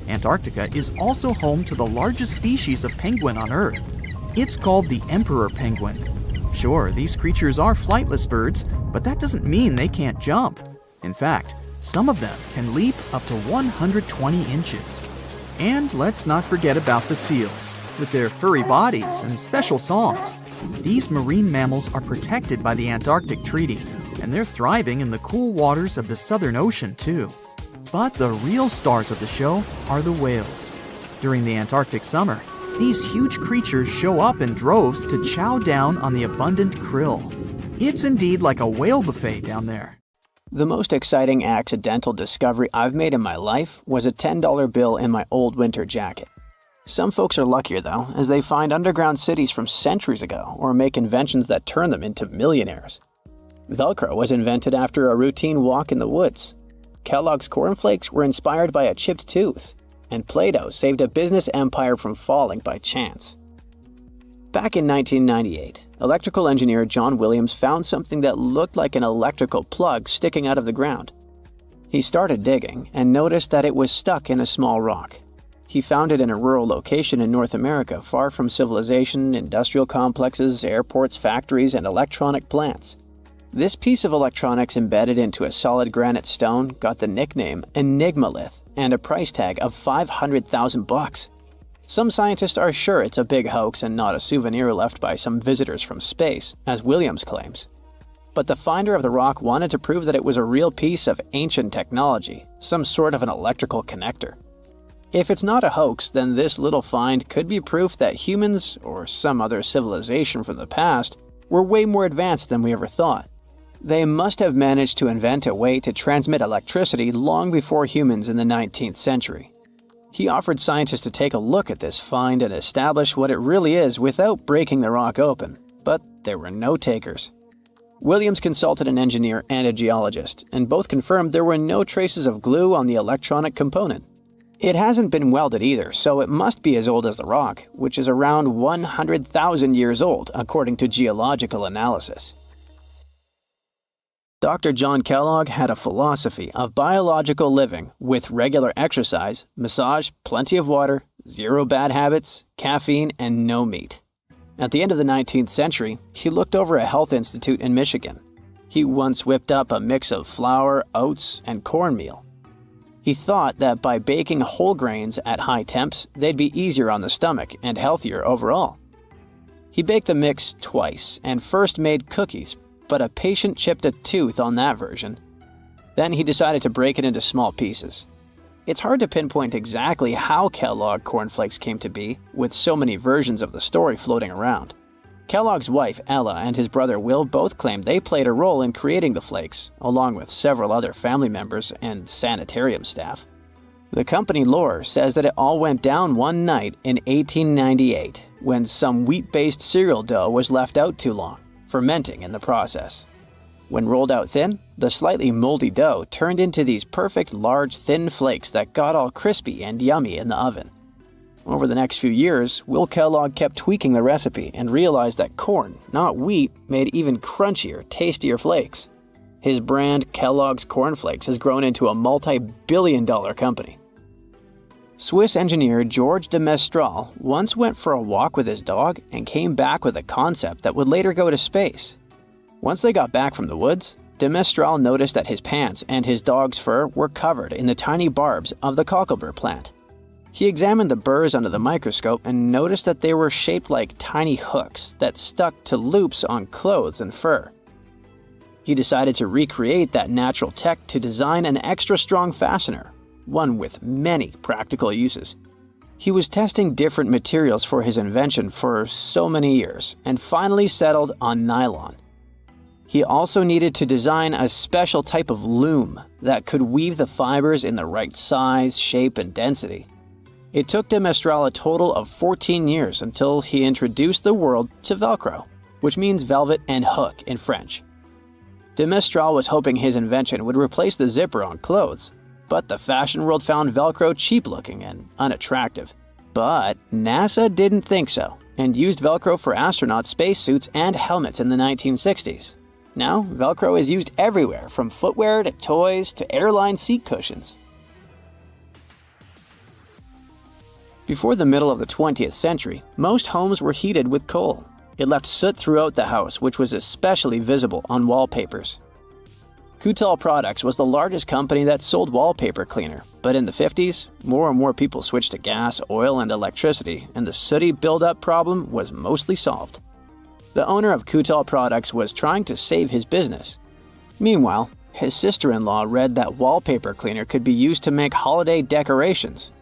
Antarctica is also home to the largest species of penguin on Earth. It's called the emperor penguin. Sure, these creatures are flightless birds, but that doesn't mean they can't jump. In fact, some of them can leap up to 120 inches. And let's not forget about the seals. With their furry bodies and special songs, these marine mammals are protected by the Antarctic Treaty, and they're thriving in the cool waters of the Southern Ocean too. But the real stars of the show are the whales. During the Antarctic summer, these huge creatures show up in droves to chow down on the abundant krill. It's indeed like a whale buffet down there. The most exciting accidental discovery I've made in my life was a $10 bill in my old winter jacket. Some folks are luckier though, as they find underground cities from centuries ago or make inventions that turn them into millionaires. Velcro was invented after a routine walk in the woods. Kellogg's Corn Flakes were inspired by a chipped tooth, and Play-Doh saved a business empire from falling by chance. Back in 1998, electrical engineer John Williams found something that looked like an electrical plug sticking out of the ground. He started digging and noticed that it was stuck in a small rock. He found it in a rural location in North America, far from civilization, industrial complexes, airports, factories, and electronic plants. This piece of electronics embedded into a solid granite stone got the nickname Enigmalith and a price tag of $500,000. Some scientists are sure it's a big hoax and not a souvenir left by some visitors from space, as Williams claims. but the finder of the rock wanted to prove that it was a real piece of ancient technology, some sort of an electrical connector. If it's not a hoax, then this little find could be proof that humans, or some other civilization from the past, were way more advanced than we ever thought. They must have managed to invent a way to transmit electricity long before humans in the 19th century. He offered scientists to take a look at this find and establish what it really is without breaking the rock open, but there were no takers. Williams consulted an engineer and a geologist, and both confirmed there were no traces of glue on the electronic component. It hasn't been welded either, so it must be as old as the rock, which is around 100,000 years old, according to geological analysis. Dr. John Kellogg had a philosophy of biological living with regular exercise, massage, plenty of water, zero bad habits, caffeine, and no meat. At the end of the 19th century, he looked over a health institute in Michigan. He once whipped up a mix of flour, oats, and cornmeal. He thought that by baking whole grains at high temps, they'd be easier on the stomach and healthier overall. He baked the mix twice and first made cookies, but a patient chipped a tooth on that version. Then he decided to break it into small pieces. It's hard to pinpoint exactly how Kellogg cornflakes came to be, with so many versions of the story floating around. Kellogg's wife, Ella, and his brother Will both claimed they played a role in creating the flakes, along with several other family members and sanitarium staff. The company lore says that it all went down one night in 1898, when some wheat-based cereal dough was left out too long, fermenting in the process. When rolled out thin, the slightly moldy dough turned into these perfect large thin flakes that got all crispy and yummy in the oven. Over the next few years, Will Kellogg kept tweaking the recipe and realized that corn, not wheat, made even crunchier, tastier flakes. His brand, Kellogg's Corn Flakes, has grown into a multi-billion-dollar company. Swiss engineer George de Mestral once went for a walk with his dog and came back with a concept that would later go to space. Once they got back from the woods, de Mestral noticed that his pants and his dog's fur were covered in the tiny barbs of the cocklebur plant. He examined the burrs under the microscope and noticed that they were shaped like tiny hooks that stuck to loops on clothes and fur. He decided to recreate that natural tech to design an extra strong fastener, one with many practical uses. He was testing different materials for his invention for so many years and finally settled on nylon. He also needed to design a special type of loom that could weave the fibers in the right size, shape, and density. It took de Mestral a total of 14 years until he introduced the world to Velcro, which means velvet and hook in French. De Mestral was hoping his invention would replace the zipper on clothes, but the fashion world found Velcro cheap-looking and unattractive. But NASA didn't think so, and used Velcro for astronaut spacesuits and helmets in the 1960s. Now, Velcro is used everywhere, from footwear to toys to airline seat cushions. Before the middle of the 20th century, most homes were heated with coal. It left soot throughout the house, which was especially visible on wallpapers. Kutal Products was the largest company that sold wallpaper cleaner, but in the 50s, more and more people switched to gas, oil, and electricity, and the sooty buildup problem was mostly solved. The owner of Kutal Products was trying to save his business. Meanwhile, his sister-in-law read that wallpaper cleaner could be used to make holiday decorations.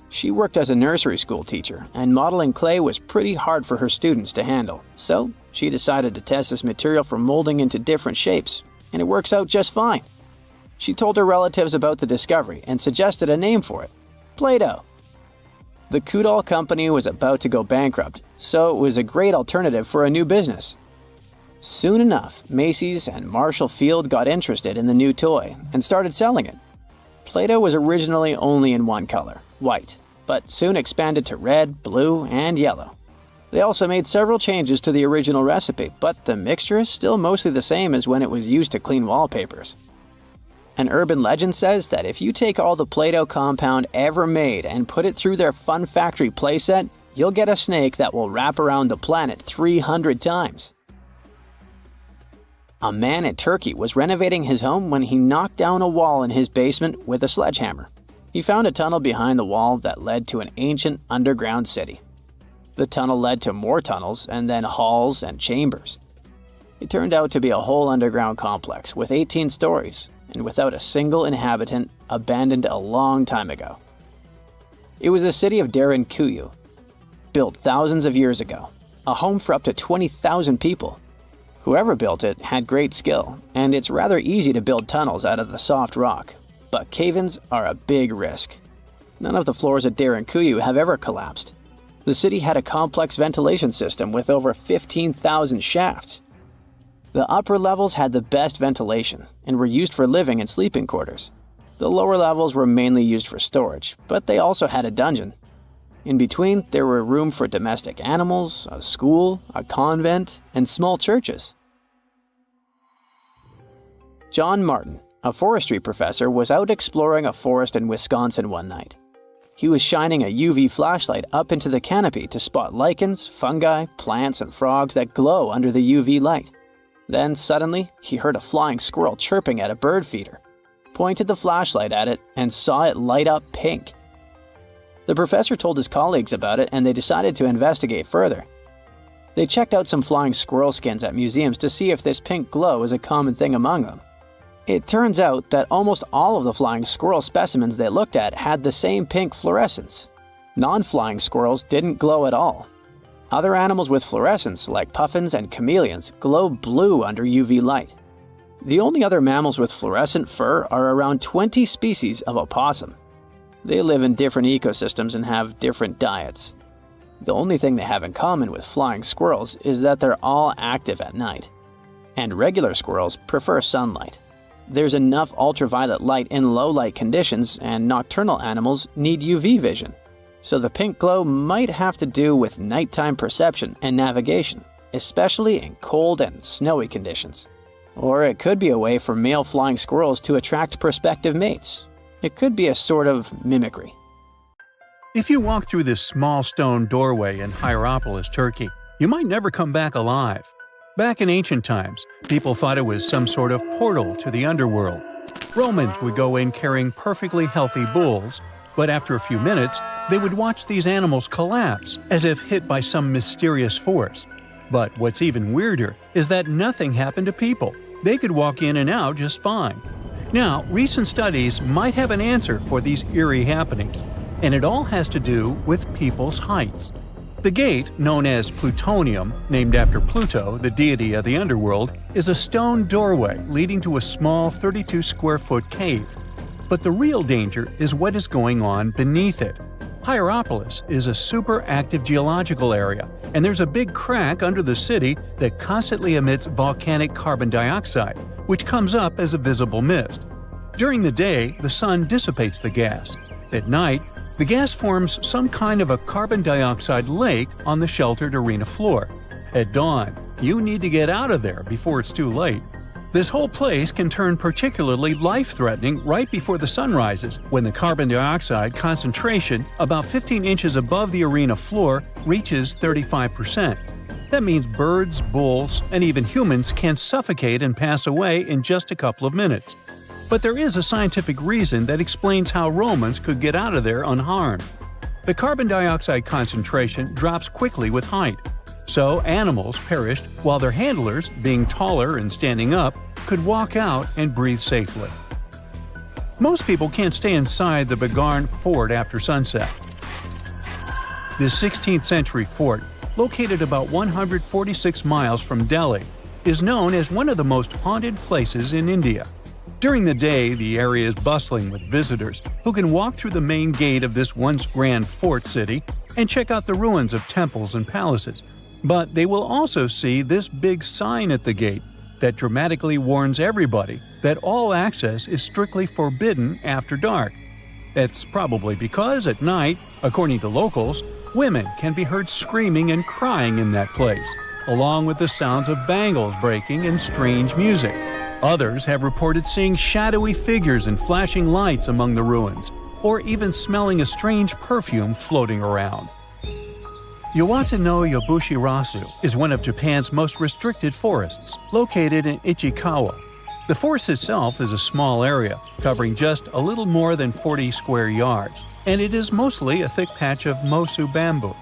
She worked as a nursery school teacher, and modeling clay was pretty hard for her students to handle, so she decided to test this material for molding into different shapes, and it works out just fine. She told her relatives about the discovery and suggested a name for it: Play-Doh. The Kutal company was about to go bankrupt, so it was a great alternative for a new business. Soon enough, Macy's and Marshall Field got interested in the new toy and started selling it. Play-Doh was originally only in one color, white, but soon expanded to red, blue, and yellow. They also made several changes to the original recipe, but the mixture is still mostly the same as when it was used to clean wallpapers. An urban legend says that if you take all the Play-Doh compound ever made and put it through their Fun Factory playset, you'll get a snake that will wrap around the planet 300 times. A man in Turkey was renovating his home when he knocked down a wall in his basement with a sledgehammer. He found a tunnel behind the wall that led to an ancient underground city. The tunnel led to more tunnels and then halls and chambers. It turned out to be a whole underground complex with 18 stories and without a single inhabitant, abandoned a long time ago. It was the city of Derinkuyu, built thousands of years ago, a home for up to 20,000 people. Whoever built it had great skill, and it's rather easy to build tunnels out of the soft rock, but cave-ins are a big risk. None of the floors at Derinkuyu have ever collapsed. The city had a complex ventilation system with over 15,000 shafts. The upper levels had the best ventilation and were used for living and sleeping quarters. The lower levels were mainly used for storage, but they also had a dungeon. In between, there were room for domestic animals, a school, a convent, and small churches. John Martin, a forestry professor, was out exploring a forest in Wisconsin one night. He was shining a UV flashlight up into the canopy to spot lichens, fungi, plants, and frogs that glow under the UV light. Then suddenly, he heard a flying squirrel chirping at a bird feeder, pointed the flashlight at it, and saw it light up pink. The professor told his colleagues about it, and they decided to investigate further. They checked out some flying squirrel skins at museums to see if this pink glow is a common thing among them. It turns out that almost all of the flying squirrel specimens they looked at had the same pink fluorescence. Non-flying squirrels didn't glow at all. Other animals with fluorescence, like puffins and chameleons, glow blue under UV light. The only other mammals with fluorescent fur are around 20 species of opossum. They live in different ecosystems and have different diets. The only thing they have in common with flying squirrels is that they're all active at night. And regular squirrels prefer sunlight. There's enough ultraviolet light in low-light conditions, and nocturnal animals need UV vision. So the pink glow might have to do with nighttime perception and navigation, especially in cold and snowy conditions. Or it could be a way for male flying squirrels to attract prospective mates. It could be a sort of mimicry. If you walk through this small stone doorway in Hierapolis, Turkey, you might never come back alive. Back in ancient times, people thought it was some sort of portal to the underworld. Romans would go in carrying perfectly healthy bulls, but after a few minutes, they would watch these animals collapse as if hit by some mysterious force. But what's even weirder is that nothing happened to people. They could walk in and out just fine. Now, recent studies might have an answer for these eerie happenings, and it all has to do with people's heights. The gate, known as Plutonium, named after Pluto, the deity of the underworld, is a stone doorway leading to a small 32-square-foot cave. But the real danger is what is going on beneath it. Hierapolis is a super active geological area, and there's a big crack under the city that constantly emits volcanic carbon dioxide, which comes up as a visible mist. During the day, the sun dissipates the gas. At night, the gas forms some kind of a carbon dioxide lake on the sheltered arena floor. At dawn, you need to get out of there before it's too late. This whole place can turn particularly life-threatening right before the sun rises, when the carbon dioxide concentration, about 15 inches above the arena floor, reaches 35%. That means birds, bulls, and even humans can suffocate and pass away in just a couple of minutes. But there is a scientific reason that explains how Romans could get out of there unharmed. The carbon dioxide concentration drops quickly with height, so animals perished while their handlers, being taller and standing up, could walk out and breathe safely. Most people can't stay inside the Begarn fort after sunset. This 16th century fort, located about 146 miles from Delhi, is known as one of the most haunted places in India. During the day, the area is bustling with visitors who can walk through the main gate of this once grand fort city and check out the ruins of temples and palaces. But they will also see this big sign at the gate that dramatically warns everybody that all access is strictly forbidden after dark. That's probably because at night, according to locals, women can be heard screaming and crying in that place, along with the sounds of bangles breaking and strange music. Others have reported seeing shadowy figures and flashing lights among the ruins, or even smelling a strange perfume floating around. Yawata no Yabushirasu is one of Japan's most restricted forests, located in Ichikawa. The forest itself is a small area, covering just a little more than 40 square yards, and it is mostly a thick patch of mosu bamboo.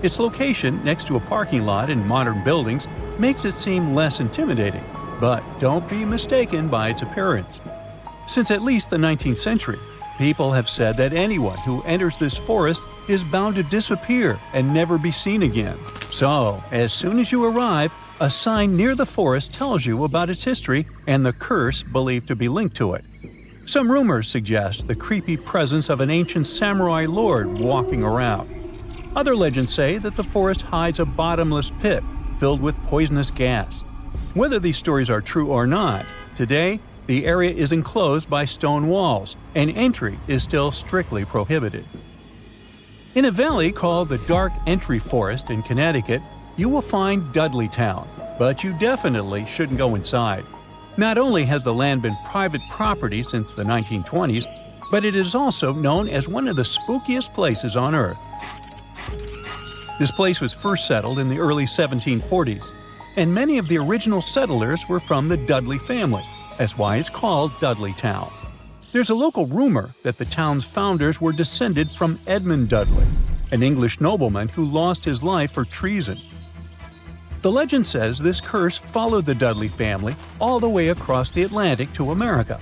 Its location next to a parking lot and modern buildings makes it seem less intimidating, but don't be mistaken by its appearance. Since at least the 19th century, people have said that anyone who enters this forest is bound to disappear and never be seen again. So, as soon as you arrive, a sign near the forest tells you about its history and the curse believed to be linked to it. Some rumors suggest the creepy presence of an ancient samurai lord walking around. Other legends say that the forest hides a bottomless pit filled with poisonous gas. Whether these stories are true or not, today, the area is enclosed by stone walls, and entry is still strictly prohibited. In a valley called the Dark Entry Forest in Connecticut, you will find Dudleytown, but you definitely shouldn't go inside. Not only has the land been private property since the 1920s, but it is also known as one of the spookiest places on Earth. This place was first settled in the early 1740s, and many of the original settlers were from the Dudley family. That's why it's called Dudleytown. There's a local rumor that the town's founders were descended from Edmund Dudley, an English nobleman who lost his life for treason. The legend says this curse followed the Dudley family all the way across the Atlantic to America,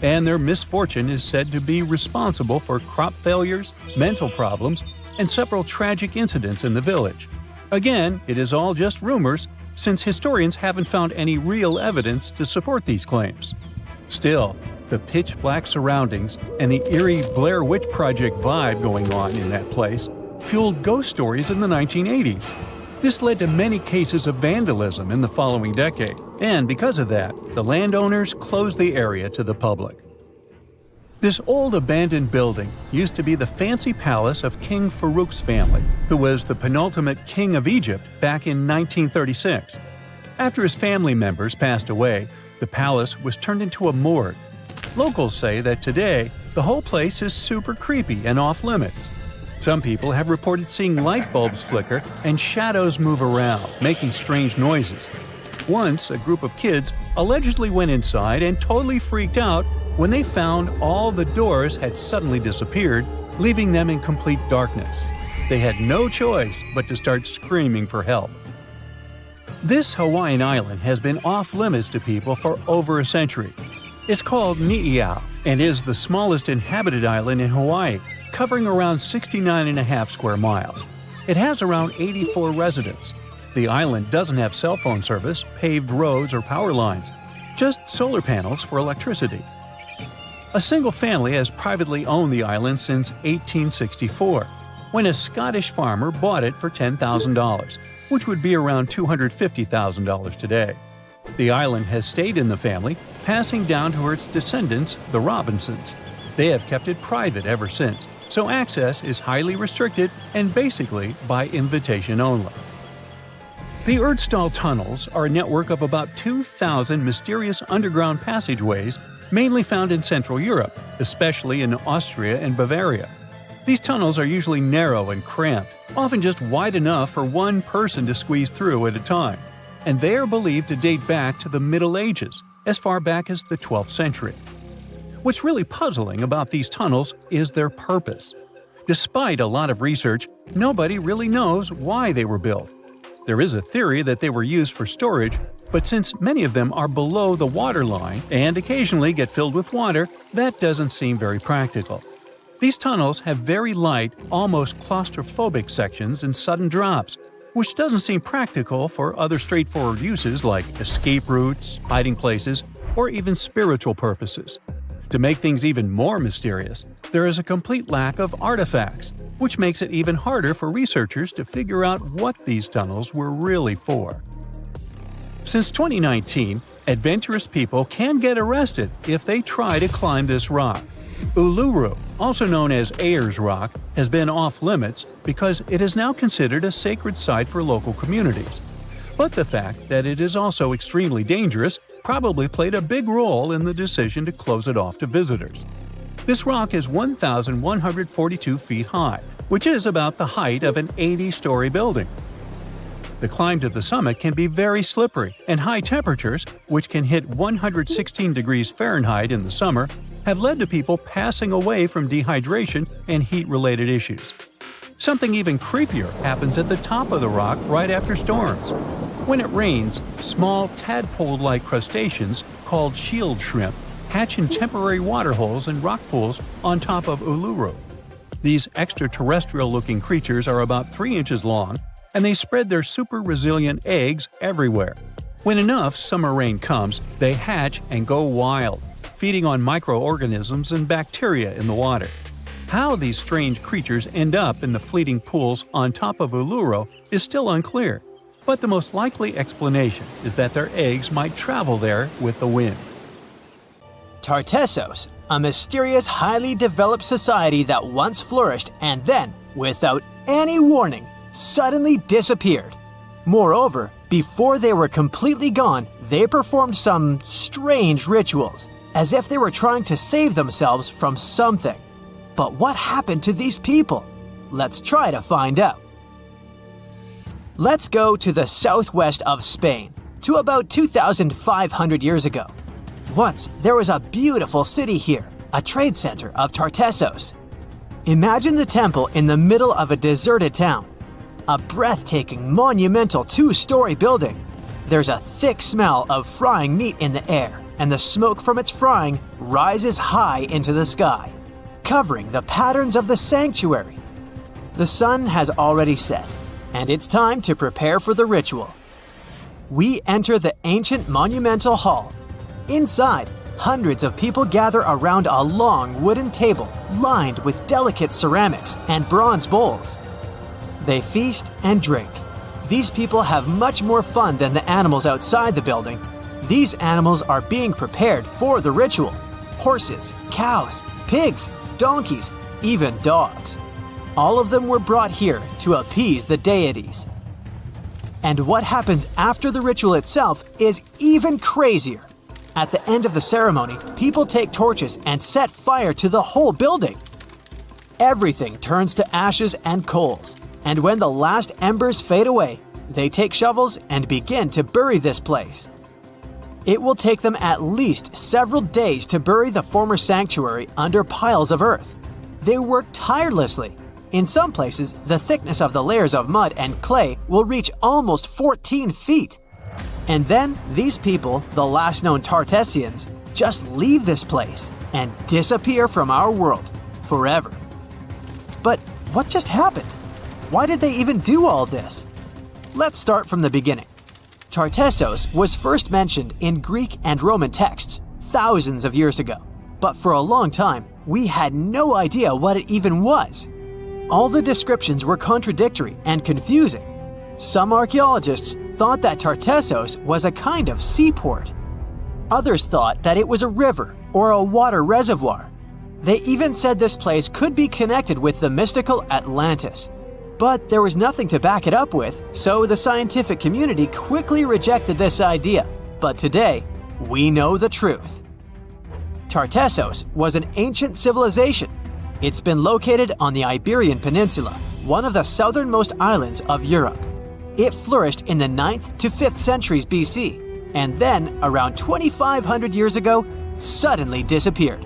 and their misfortune is said to be responsible for crop failures, mental problems, and several tragic incidents in the village. Again, it is all just rumors, since historians haven't found any real evidence to support these claims. Still, the pitch-black surroundings and the eerie Blair Witch Project vibe going on in that place fueled ghost stories in the 1980s. This led to many cases of vandalism in the following decade, and because of that, the landowners closed the area to the public. This old abandoned building used to be the fancy palace of King Farouk's family, who was the penultimate king of Egypt back in 1936. After his family members passed away, the palace was turned into a morgue. Locals say that today, the whole place is super creepy and off-limits. Some people have reported seeing light bulbs flicker and shadows move around, making strange noises. Once, a group of kids allegedly went inside and totally freaked out when they found all the doors had suddenly disappeared, leaving them in complete darkness. They had no choice but to start screaming for help. This Hawaiian island has been off-limits to people for over a century. It's called Ni'iau and is the smallest inhabited island in Hawaii, covering around 69.5 square miles. It has around 84 residents. The island doesn't have cell phone service, paved roads, or power lines, just solar panels for electricity. A single family has privately owned the island since 1864, when a Scottish farmer bought it for $10,000, which would be around $250,000 today. The island has stayed in the family, passing down to its descendants, the Robinsons. They have kept it private ever since, so access is highly restricted and basically by invitation only. The Erdstall tunnels are a network of about 2,000 mysterious underground passageways mainly found in Central Europe, especially in Austria and Bavaria. These tunnels are usually narrow and cramped, often just wide enough for one person to squeeze through at a time, and they are believed to date back to the Middle Ages, as far back as the 12th century. What's really puzzling about these tunnels is their purpose. Despite a lot of research, nobody really knows why they were built. There is a theory that they were used for storage, but since many of them are below the waterline and occasionally get filled with water, that doesn't seem very practical. These tunnels have very light, almost claustrophobic sections and sudden drops, which doesn't seem practical for other straightforward uses like escape routes, hiding places, or even spiritual purposes. To make things even more mysterious, there is a complete lack of artifacts, which makes it even harder for researchers to figure out what these tunnels were really for. Since 2019, adventurous people can get arrested if they try to climb this rock. Uluru, also known as Ayers Rock, has been off-limits because it is now considered a sacred site for local communities. But the fact that it is also extremely dangerous probably played a big role in the decision to close it off to visitors. This rock is 1,142 feet high, which is about the height of an 80-story building. The climb to the summit can be very slippery, and high temperatures, which can hit 116 degrees Fahrenheit in the summer, have led to people passing away from dehydration and heat-related issues. Something even creepier happens at the top of the rock right after storms. When it rains, small tadpole-like crustaceans called shield shrimp hatch in temporary waterholes and rock pools on top of Uluru. These extraterrestrial-looking creatures are about 3 inches long, and they spread their super-resilient eggs everywhere. When enough summer rain comes, they hatch and go wild, feeding on microorganisms and bacteria in the water. How these strange creatures end up in the fleeting pools on top of Uluru is still unclear, but the most likely explanation is that their eggs might travel there with the wind. Tartessos, a mysterious, highly developed society that once flourished and then, without any warning, suddenly disappeared. Moreover, before they were completely gone, they performed some strange rituals, as if they were trying to save themselves from something. But what happened to these people? Let's try to find out. Let's go to the southwest of Spain, to about 2,500 years ago. Once, there was a beautiful city here, a trade center of Tartessos. Imagine the temple in the middle of a deserted town. A breathtaking, monumental 2-story building. There's a thick smell of frying meat in the air, and the smoke from its frying rises high into the sky, covering the patterns of the sanctuary. The sun has already set, and it's time to prepare for the ritual. We enter the ancient monumental hall. Inside, hundreds of people gather around a long wooden table lined with delicate ceramics and bronze bowls. They feast and drink. These people have much more fun than the animals outside the building. These animals are being prepared for the ritual. Horses, cows, pigs, donkeys, even dogs. All of them were brought here to appease the deities. And what happens after the ritual itself is even crazier. At the end of the ceremony, people take torches and set fire to the whole building. Everything turns to ashes and coals, and when the last embers fade away, they take shovels and begin to bury this place. It will take them at least several days to bury the former sanctuary under piles of earth. They work tirelessly. In some places, the thickness of the layers of mud and clay will reach almost 14 feet. And then, these people, the last known Tartessians, just leave this place and disappear from our world forever. But what just happened? Why did they even do all this? Let's start from the beginning. Tartessos was first mentioned in Greek and Roman texts thousands of years ago, but for a long time, we had no idea what it even was. All the descriptions were contradictory and confusing. Some archaeologists thought that Tartessos was a kind of seaport. Others thought that it was a river or a water reservoir. They even said this place could be connected with the mystical Atlantis. But there was nothing to back it up with, so the scientific community quickly rejected this idea. But today, we know the truth. Tartessos was an ancient civilization. It's been located on the Iberian Peninsula, one of the southernmost islands of Europe. It flourished in the 9th to 5th centuries BC, and then, around 2,500 years ago, suddenly disappeared.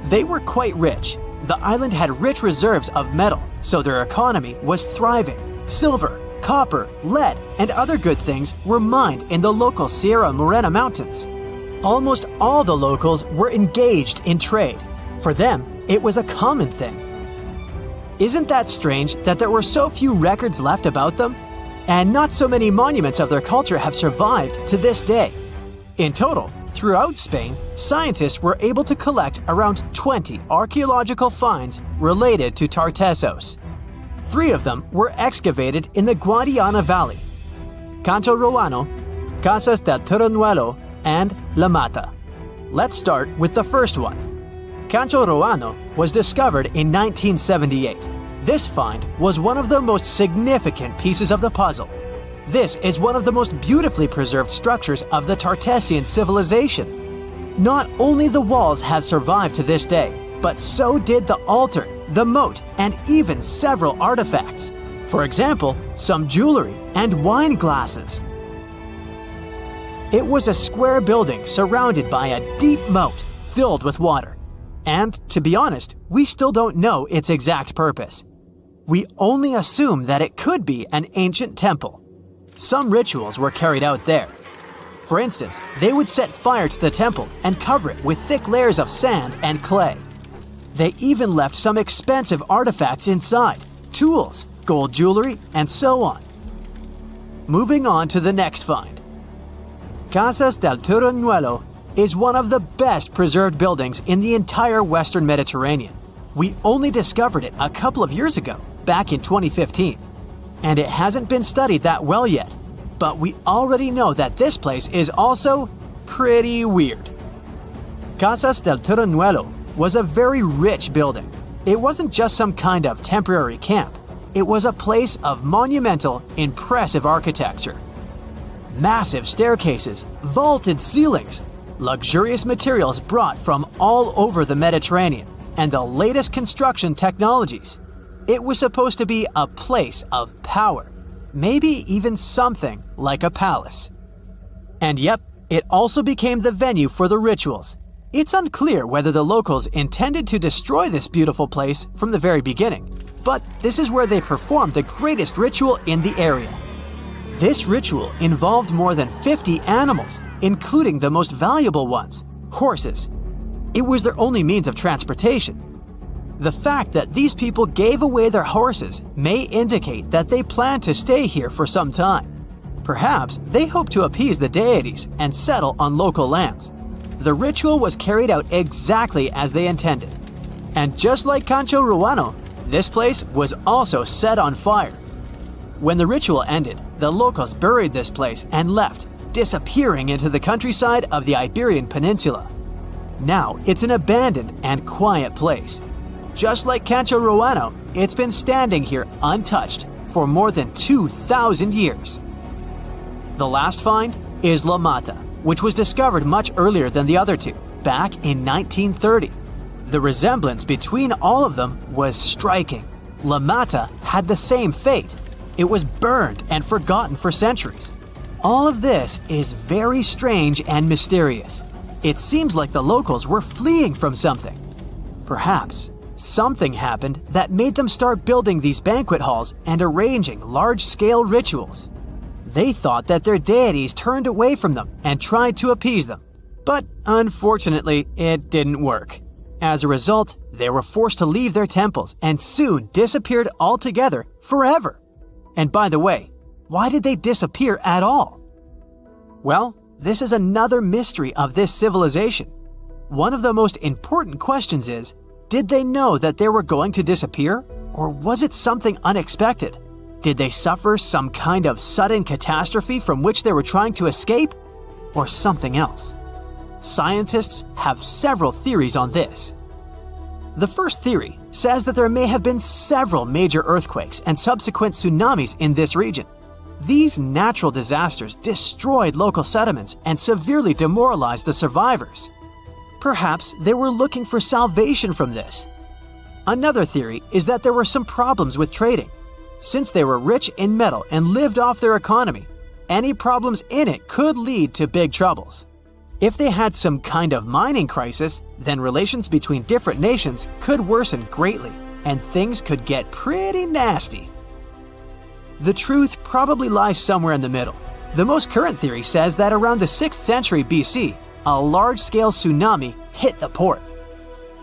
They were quite rich. The island had rich reserves of metal, so their economy was thriving. Silver, copper, lead, and other good things were mined in the local Sierra Morena Mountains. Almost all the locals were engaged in trade. For them, it was a common thing. Isn't that strange that there were so few records left about them? And not so many monuments of their culture have survived to this day. In total, throughout Spain, scientists were able to collect around 20 archaeological finds related to Tartessos. 3 of them were excavated in the Guadiana Valley: Cancho Roano, Casas del Turrunuelo, and La Mata. Let's start with the first one. Cancho Roano was discovered in 1978. This find was one of the most significant pieces of the puzzle. This is one of the most beautifully preserved structures of the Tartessian civilization. Not only the walls have survived to this day, but so did the altar, the moat, and even several artifacts. For example, some jewelry and wine glasses. It was a square building surrounded by a deep moat filled with water. And, to be honest, we still don't know its exact purpose. We only assume that it could be an ancient temple. Some rituals were carried out there. For instance, they would set fire to the temple and cover it with thick layers of sand and clay. They even left some expensive artifacts inside, tools, gold jewelry, and so on. Moving on to the next find. Casas del Turruñuelo is one of the best preserved buildings in the entire Western Mediterranean. We only discovered it a couple of years ago, back in 2015. And it hasn't been studied that well yet. But we already know that this place is also pretty weird. Casas del Turruñuelo was a very rich building. It wasn't just some kind of temporary camp. It was a place of monumental, impressive architecture. Massive staircases, vaulted ceilings, luxurious materials brought from all over the Mediterranean, and the latest construction technologies. It was supposed to be a place of power, maybe even something like a palace. And yep, it also became the venue for the rituals. It's unclear whether the locals intended to destroy this beautiful place from the very beginning, but this is where they performed the greatest ritual in the area. This ritual involved more than 50 animals, including the most valuable ones, horses. It was their only means of transportation. The fact that these people gave away their horses may indicate that they plan to stay here for some time. Perhaps they hope to appease the deities and settle on local lands. The ritual was carried out exactly as they intended. And just like Cancho Ruano, this place was also set on fire. When the ritual ended, the locals buried this place and left, disappearing into the countryside of the Iberian Peninsula. Now it's an abandoned and quiet place. Just like Cancho Ruano, it's been standing here untouched for more than 2,000 years. The last find is La Mata, which was discovered much earlier than the other two, back in 1930. The resemblance between all of them was striking. La Mata had the same fate. It was burned and forgotten for centuries. All of this is very strange and mysterious. It seems like the locals were fleeing from something. Perhaps something happened that made them start building these banquet halls and arranging large-scale rituals. They thought that their deities turned away from them and tried to appease them. But unfortunately, it didn't work. As a result, they were forced to leave their temples and soon disappeared altogether forever. And by the way, why did they disappear at all? Well, this is another mystery of this civilization. One of the most important questions is, did they know that they were going to disappear? Or was it something unexpected? Did they suffer some kind of sudden catastrophe from which they were trying to escape? Or something else? Scientists have several theories on this. The first theory says that there may have been several major earthquakes and subsequent tsunamis in this region. These natural disasters destroyed local settlements and severely demoralized the survivors. Perhaps they were looking for salvation from this. Another theory is that there were some problems with trading. Since they were rich in metal and lived off their economy, any problems in it could lead to big troubles. If they had some kind of mining crisis, then relations between different nations could worsen greatly, and things could get pretty nasty. The truth probably lies somewhere in the middle. The most current theory says that around the 6th century BC, a large-scale tsunami hit the port.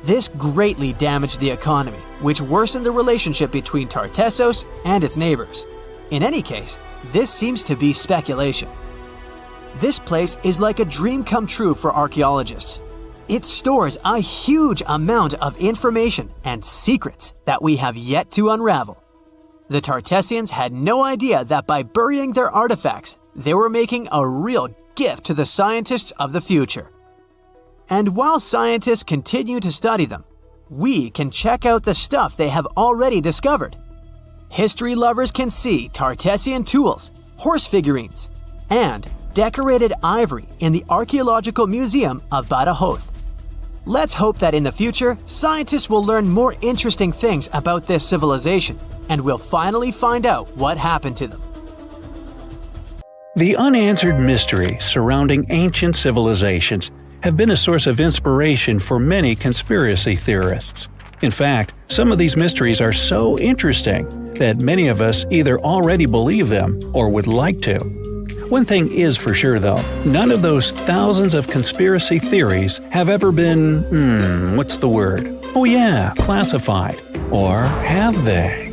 This greatly damaged the economy, which worsened the relationship between Tartessos and its neighbors. In any case, this seems to be speculation. This place is like a dream come true for archaeologists. It stores a huge amount of information and secrets that we have yet to unravel. The Tartessians had no idea that by burying their artifacts, they were making a real gift to the scientists of the future. And while scientists continue to study them, we can check out the stuff they have already discovered. History lovers can see Tartessian tools, horse figurines, and decorated ivory in the Archaeological Museum of Badajoz. Let's hope that in the future, scientists will learn more interesting things about this civilization, and we'll finally find out what happened to them. The unanswered mysteries surrounding ancient civilizations have been a source of inspiration for many conspiracy theorists. In fact, some of these mysteries are so interesting that many of us either already believe them or would like to. One thing is for sure though, none of those thousands of conspiracy theories have ever been, what's the word? Oh yeah, classified. Or have they?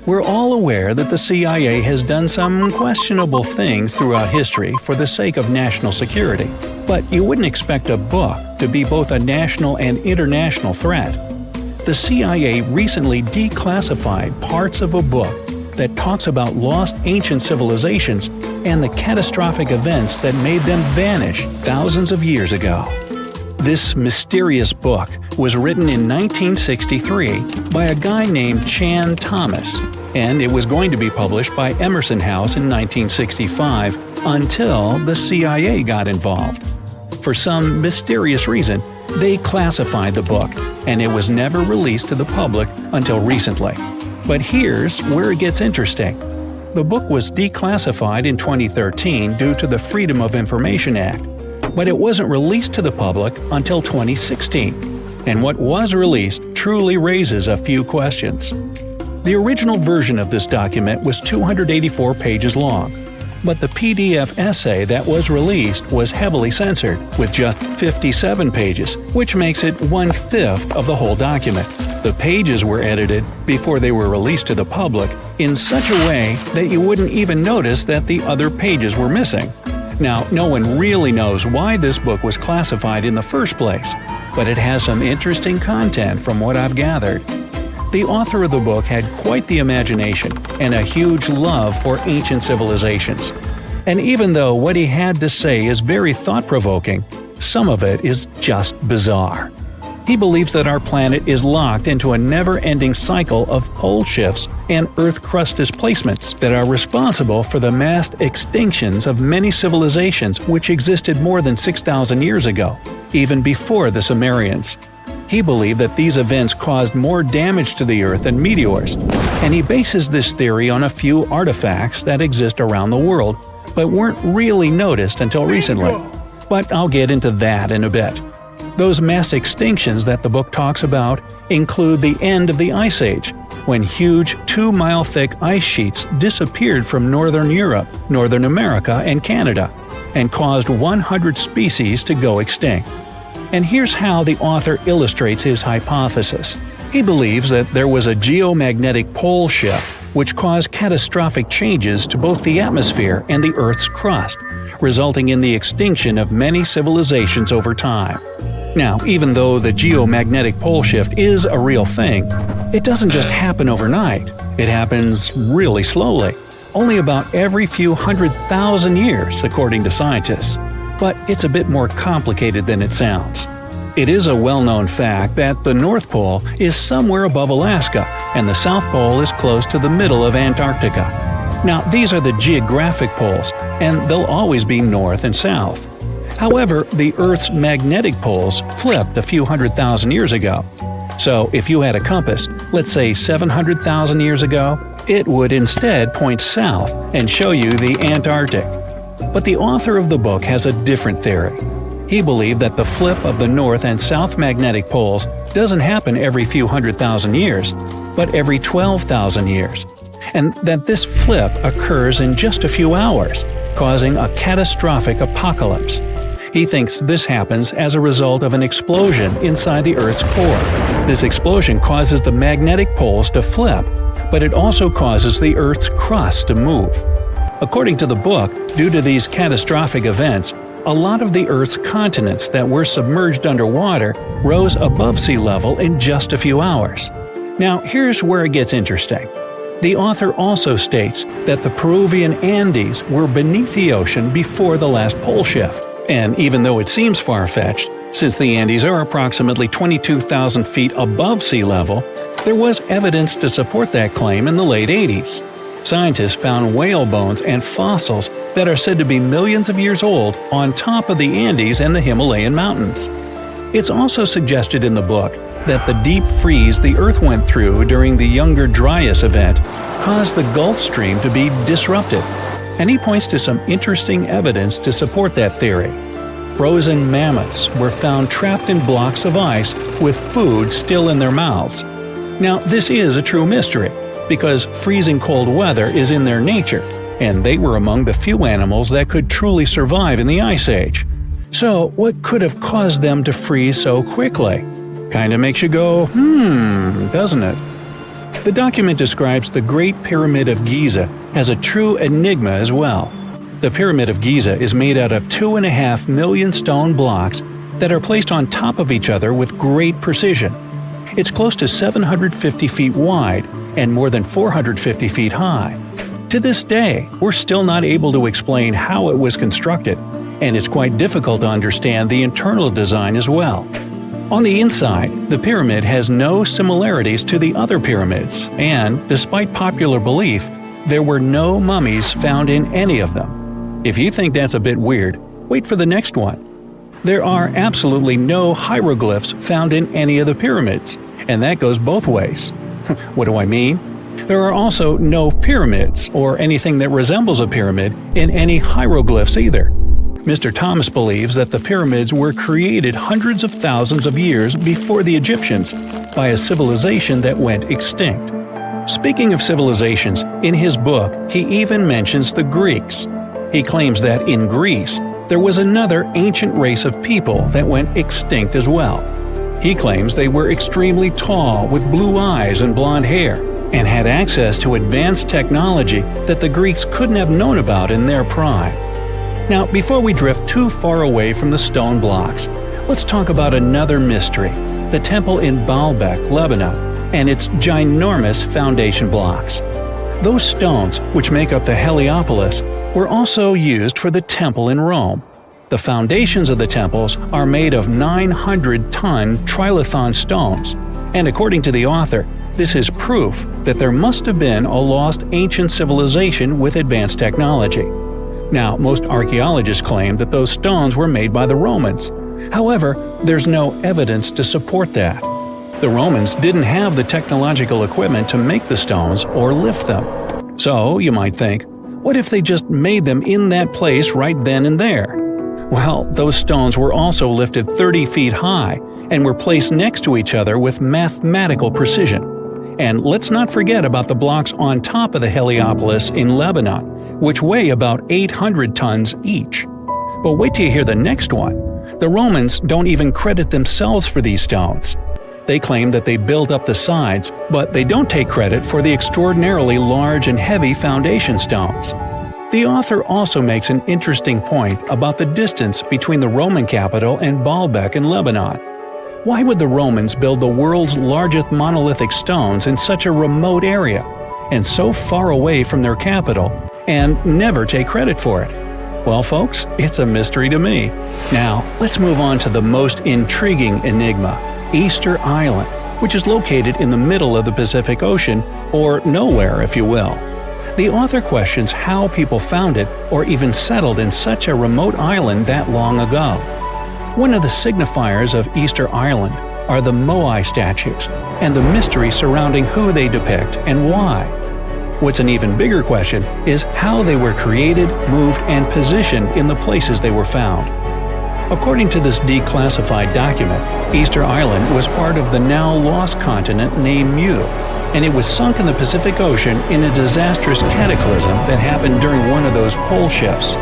We're all aware that the CIA has done some questionable things throughout history for the sake of national security, but you wouldn't expect a book to be both a national and international threat. The CIA recently declassified parts of a book that talks about lost ancient civilizations and the catastrophic events that made them vanish thousands of years ago. This mysterious book was written in 1963 by a guy named Chan Thomas, and it was going to be published by Emerson House in 1965 until the CIA got involved. For some mysterious reason, they classified the book, and it was never released to the public until recently. But here's where it gets interesting. The book was declassified in 2013 due to the Freedom of Information Act, but it wasn't released to the public until 2016. And what was released truly raises a few questions. The original version of this document was 284 pages long, but the PDF essay that was released was heavily censored, with just 57 pages, which makes it 1/5 of the whole document. The pages were edited before they were released to the public in such a way that you wouldn't even notice that the other pages were missing. Now, no one really knows why this book was classified in the first place, but it has some interesting content from what I've gathered. The author of the book had quite the imagination and a huge love for ancient civilizations. And even though what he had to say is very thought-provoking, some of it is just bizarre. He believes that our planet is locked into a never-ending cycle of pole shifts and Earth crust displacements that are responsible for the mass extinctions of many civilizations which existed more than 6,000 years ago, even before the Sumerians. He believed that these events caused more damage to the Earth than meteors, and he bases this theory on a few artifacts that exist around the world, but weren't really noticed until recently. But I'll get into that in a bit. Those mass extinctions that the book talks about include the end of the Ice Age, when huge 2-mile-thick ice sheets disappeared from northern Europe, Northern America, and Canada, and caused 100 species to go extinct. And here's how the author illustrates his hypothesis. He believes that there was a geomagnetic pole shift which caused catastrophic changes to both the atmosphere and the Earth's crust, resulting in the extinction of many civilizations over time. Now, even though the geomagnetic pole shift is a real thing, it doesn't just happen overnight. It happens really slowly, only about every few 100,000 years, according to scientists. But it's a bit more complicated than it sounds. It is a well-known fact that the North Pole is somewhere above Alaska, and the South Pole is close to the middle of Antarctica. Now, these are the geographic poles, and they'll always be north and south. However, the Earth's magnetic poles flipped a few 100,000 years ago. So, if you had a compass, let's say 700,000 years ago, it would instead point south and show you the Antarctic. But the author of the book has a different theory. He believed that the flip of the north and south magnetic poles doesn't happen every few 100,000 years, but every 12,000 years, and that this flip occurs in just a few hours, causing a catastrophic apocalypse. He thinks this happens as a result of an explosion inside the Earth's core. This explosion causes the magnetic poles to flip, but it also causes the Earth's crust to move. According to the book, due to these catastrophic events, a lot of the Earth's continents that were submerged underwater rose above sea level in just a few hours. Now, here's where it gets interesting. The author also states that the Peruvian Andes were beneath the ocean before the last pole shift. And even though it seems far-fetched, since the Andes are approximately 22,000 feet above sea level, there was evidence to support that claim in the late 80s. Scientists found whale bones and fossils that are said to be millions of years old on top of the Andes and the Himalayan mountains. It's also suggested in the book that the deep freeze the Earth went through during the Younger Dryas event caused the Gulf Stream to be disrupted, and he points to some interesting evidence to support that theory. frozen mammoths were found trapped in blocks of ice with food still in their mouths. Now, this is a true mystery, because freezing cold weather is in their nature, and they were among the few animals that could truly survive in the Ice Age. So, what could have caused them to freeze so quickly? Kinda makes you go, doesn't it? The document describes the Great Pyramid of Giza as a true enigma as well. The Pyramid of Giza is made out of 2.5 million stone blocks that are placed on top of each other with great precision. It's close to 750 feet wide and more than 450 feet high. To this day, we're still not able to explain how it was constructed, and it's quite difficult to understand the internal design as well. On the inside, the pyramid has no similarities to the other pyramids, and, despite popular belief, there were no mummies found in any of them. If you think that's a bit weird, wait for the next one. There are absolutely no hieroglyphs found in any of the pyramids, and that goes both ways. What do I mean? There are also no pyramids, or anything that resembles a pyramid, in any hieroglyphs either. Mr. Thomas believes that the pyramids were created hundreds of thousands of years before the Egyptians by a civilization that went extinct. Speaking of civilizations, in his book he even mentions the Greeks. He claims that in Greece, there was another ancient race of people that went extinct as well. He claims they were extremely tall with blue eyes and blonde hair, and had access to advanced technology that the Greeks couldn't have known about in their prime. Now, before we drift too far away from the stone blocks, let's talk about another mystery, the temple in Baalbek, Lebanon, and its ginormous foundation blocks. Those stones, which make up the Heliopolis, were also used for the temple in Rome. The foundations of the temples are made of 900-ton trilithon stones, and according to the author, this is proof that there must have been a lost ancient civilization with advanced technology. Now, most archaeologists claim that those stones were made by the Romans. However, there's no evidence to support that. The Romans didn't have the technological equipment to make the stones or lift them. So, you might think, what if they just made them in that place right then and there? Well, those stones were also lifted 30 feet high and were placed next to each other with mathematical precision. And let's not forget about the blocks on top of the Heliopolis in Lebanon, which weigh about 800 tons each. But wait till you hear the next one. The Romans don't even credit themselves for these stones. They claim that they built up the sides, but they don't take credit for the extraordinarily large and heavy foundation stones. The author also makes an interesting point about the distance between the Roman capital and Baalbek in Lebanon. Why would the Romans build the world's largest monolithic stones in such a remote area, and so far away from their capital, and never take credit for it? Well, folks, it's a mystery to me. Now, let's move on to the most intriguing enigma, Easter Island, which is located in the middle of the Pacific Ocean, or nowhere, if you will. The author questions how people found it or even settled in such a remote island that long ago. One of the signifiers of Easter Island are the Moai statues, and the mystery surrounding who they depict and why. What's an even bigger question is how they were created, moved, and positioned in the places they were found. According to this declassified document, Easter Island was part of the now lost continent named Mu, and it was sunk in the Pacific Ocean in a disastrous cataclysm that happened during one of those pole shifts.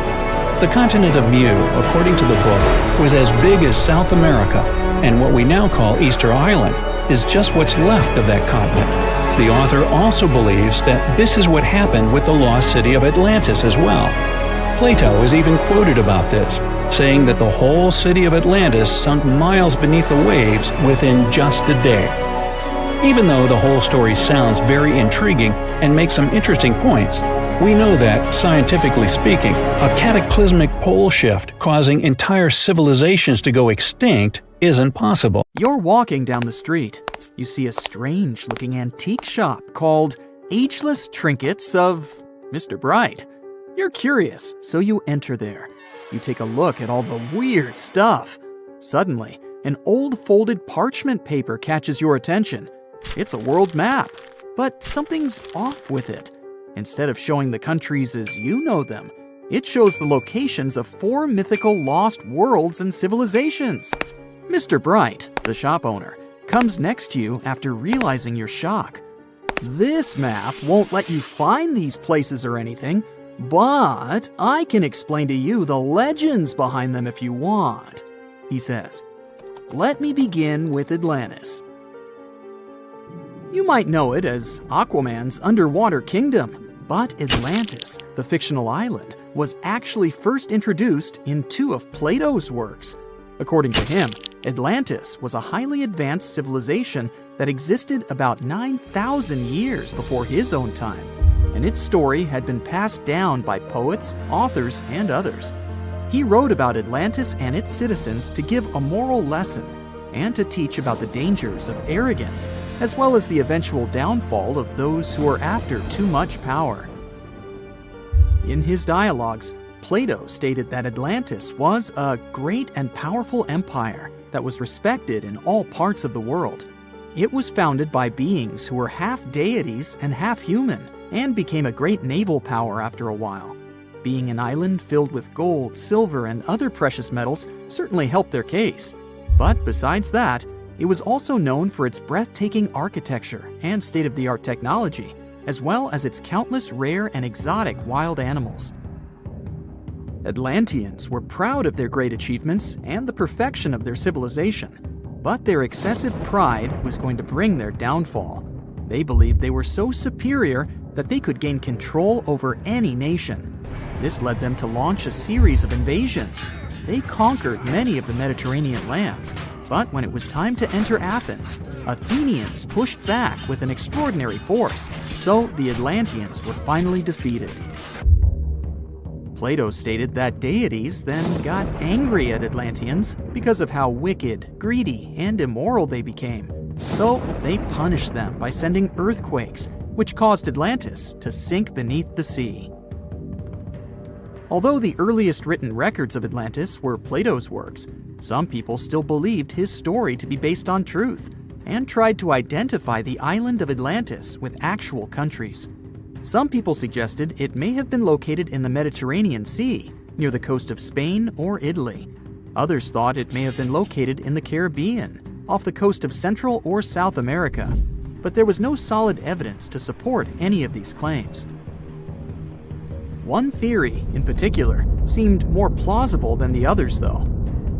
The continent of Mu, according to the book, was as big as South America, and what we now call Easter Island is just what's left of that continent. The author also believes that this is what happened with the lost city of Atlantis as well. Plato is even quoted about this, saying that the whole city of Atlantis sunk miles beneath the waves within just a day. Even though the whole story sounds very intriguing and makes some interesting points, we know that, scientifically speaking, a cataclysmic pole shift causing entire civilizations to go extinct isn't possible. You're walking down the street. You see a strange-looking antique shop called Ageless Trinkets of Mr. Bright. You're curious, so you enter there. You take a look at all the weird stuff. Suddenly, an old folded parchment paper catches your attention. It's a world map, but something's off with it. Instead of showing the countries as you know them, It shows the locations of 4 mythical lost worlds and civilizations. Mr. Bright, the shop owner, comes next to you after realizing your shock. This map won't let you find these places or anything, but I can explain to you the legends behind them if you want, he says. Let me begin with Atlantis. You might know it as Aquaman's underwater kingdom, but Atlantis, the fictional island, was actually first introduced in 2 of Plato's works. According to him, Atlantis was a highly advanced civilization that existed about 9,000 years before his own time, and its story had been passed down by poets, authors, and others. He wrote about Atlantis and its citizens to give a moral lesson and to teach about the dangers of arrogance, as well as the eventual downfall of those who are after too much power. In his dialogues, Plato stated that Atlantis was a great and powerful empire that was respected in all parts of the world. It was founded by beings who were half deities and half human, and became a great naval power after a while. Being an island filled with gold, silver, and other precious metals certainly helped their case. But besides that, it was also known for its breathtaking architecture and state-of-the-art technology, as well as its countless rare and exotic wild animals. Atlanteans were proud of their great achievements and the perfection of their civilization, but their excessive pride was going to bring their downfall. They believed they were so superior that they could gain control over any nation. This led them to launch a series of invasions. They conquered many of the Mediterranean lands, but when it was time to enter Athens, Athenians pushed back with an extraordinary force, so the Atlanteans were finally defeated. Plato stated that deities then got angry at Atlanteans because of how wicked, greedy, and immoral they became. So they punished them by sending earthquakes, which caused Atlantis to sink beneath the sea. Although the earliest written records of Atlantis were Plato's works, some people still believed his story to be based on truth and tried to identify the island of Atlantis with actual countries. Some people suggested it may have been located in the Mediterranean Sea, near the coast of Spain or Italy. Others thought it may have been located in the Caribbean, off the coast of Central or South America, but there was no solid evidence to support any of these claims. One theory, in particular, seemed more plausible than the others, though.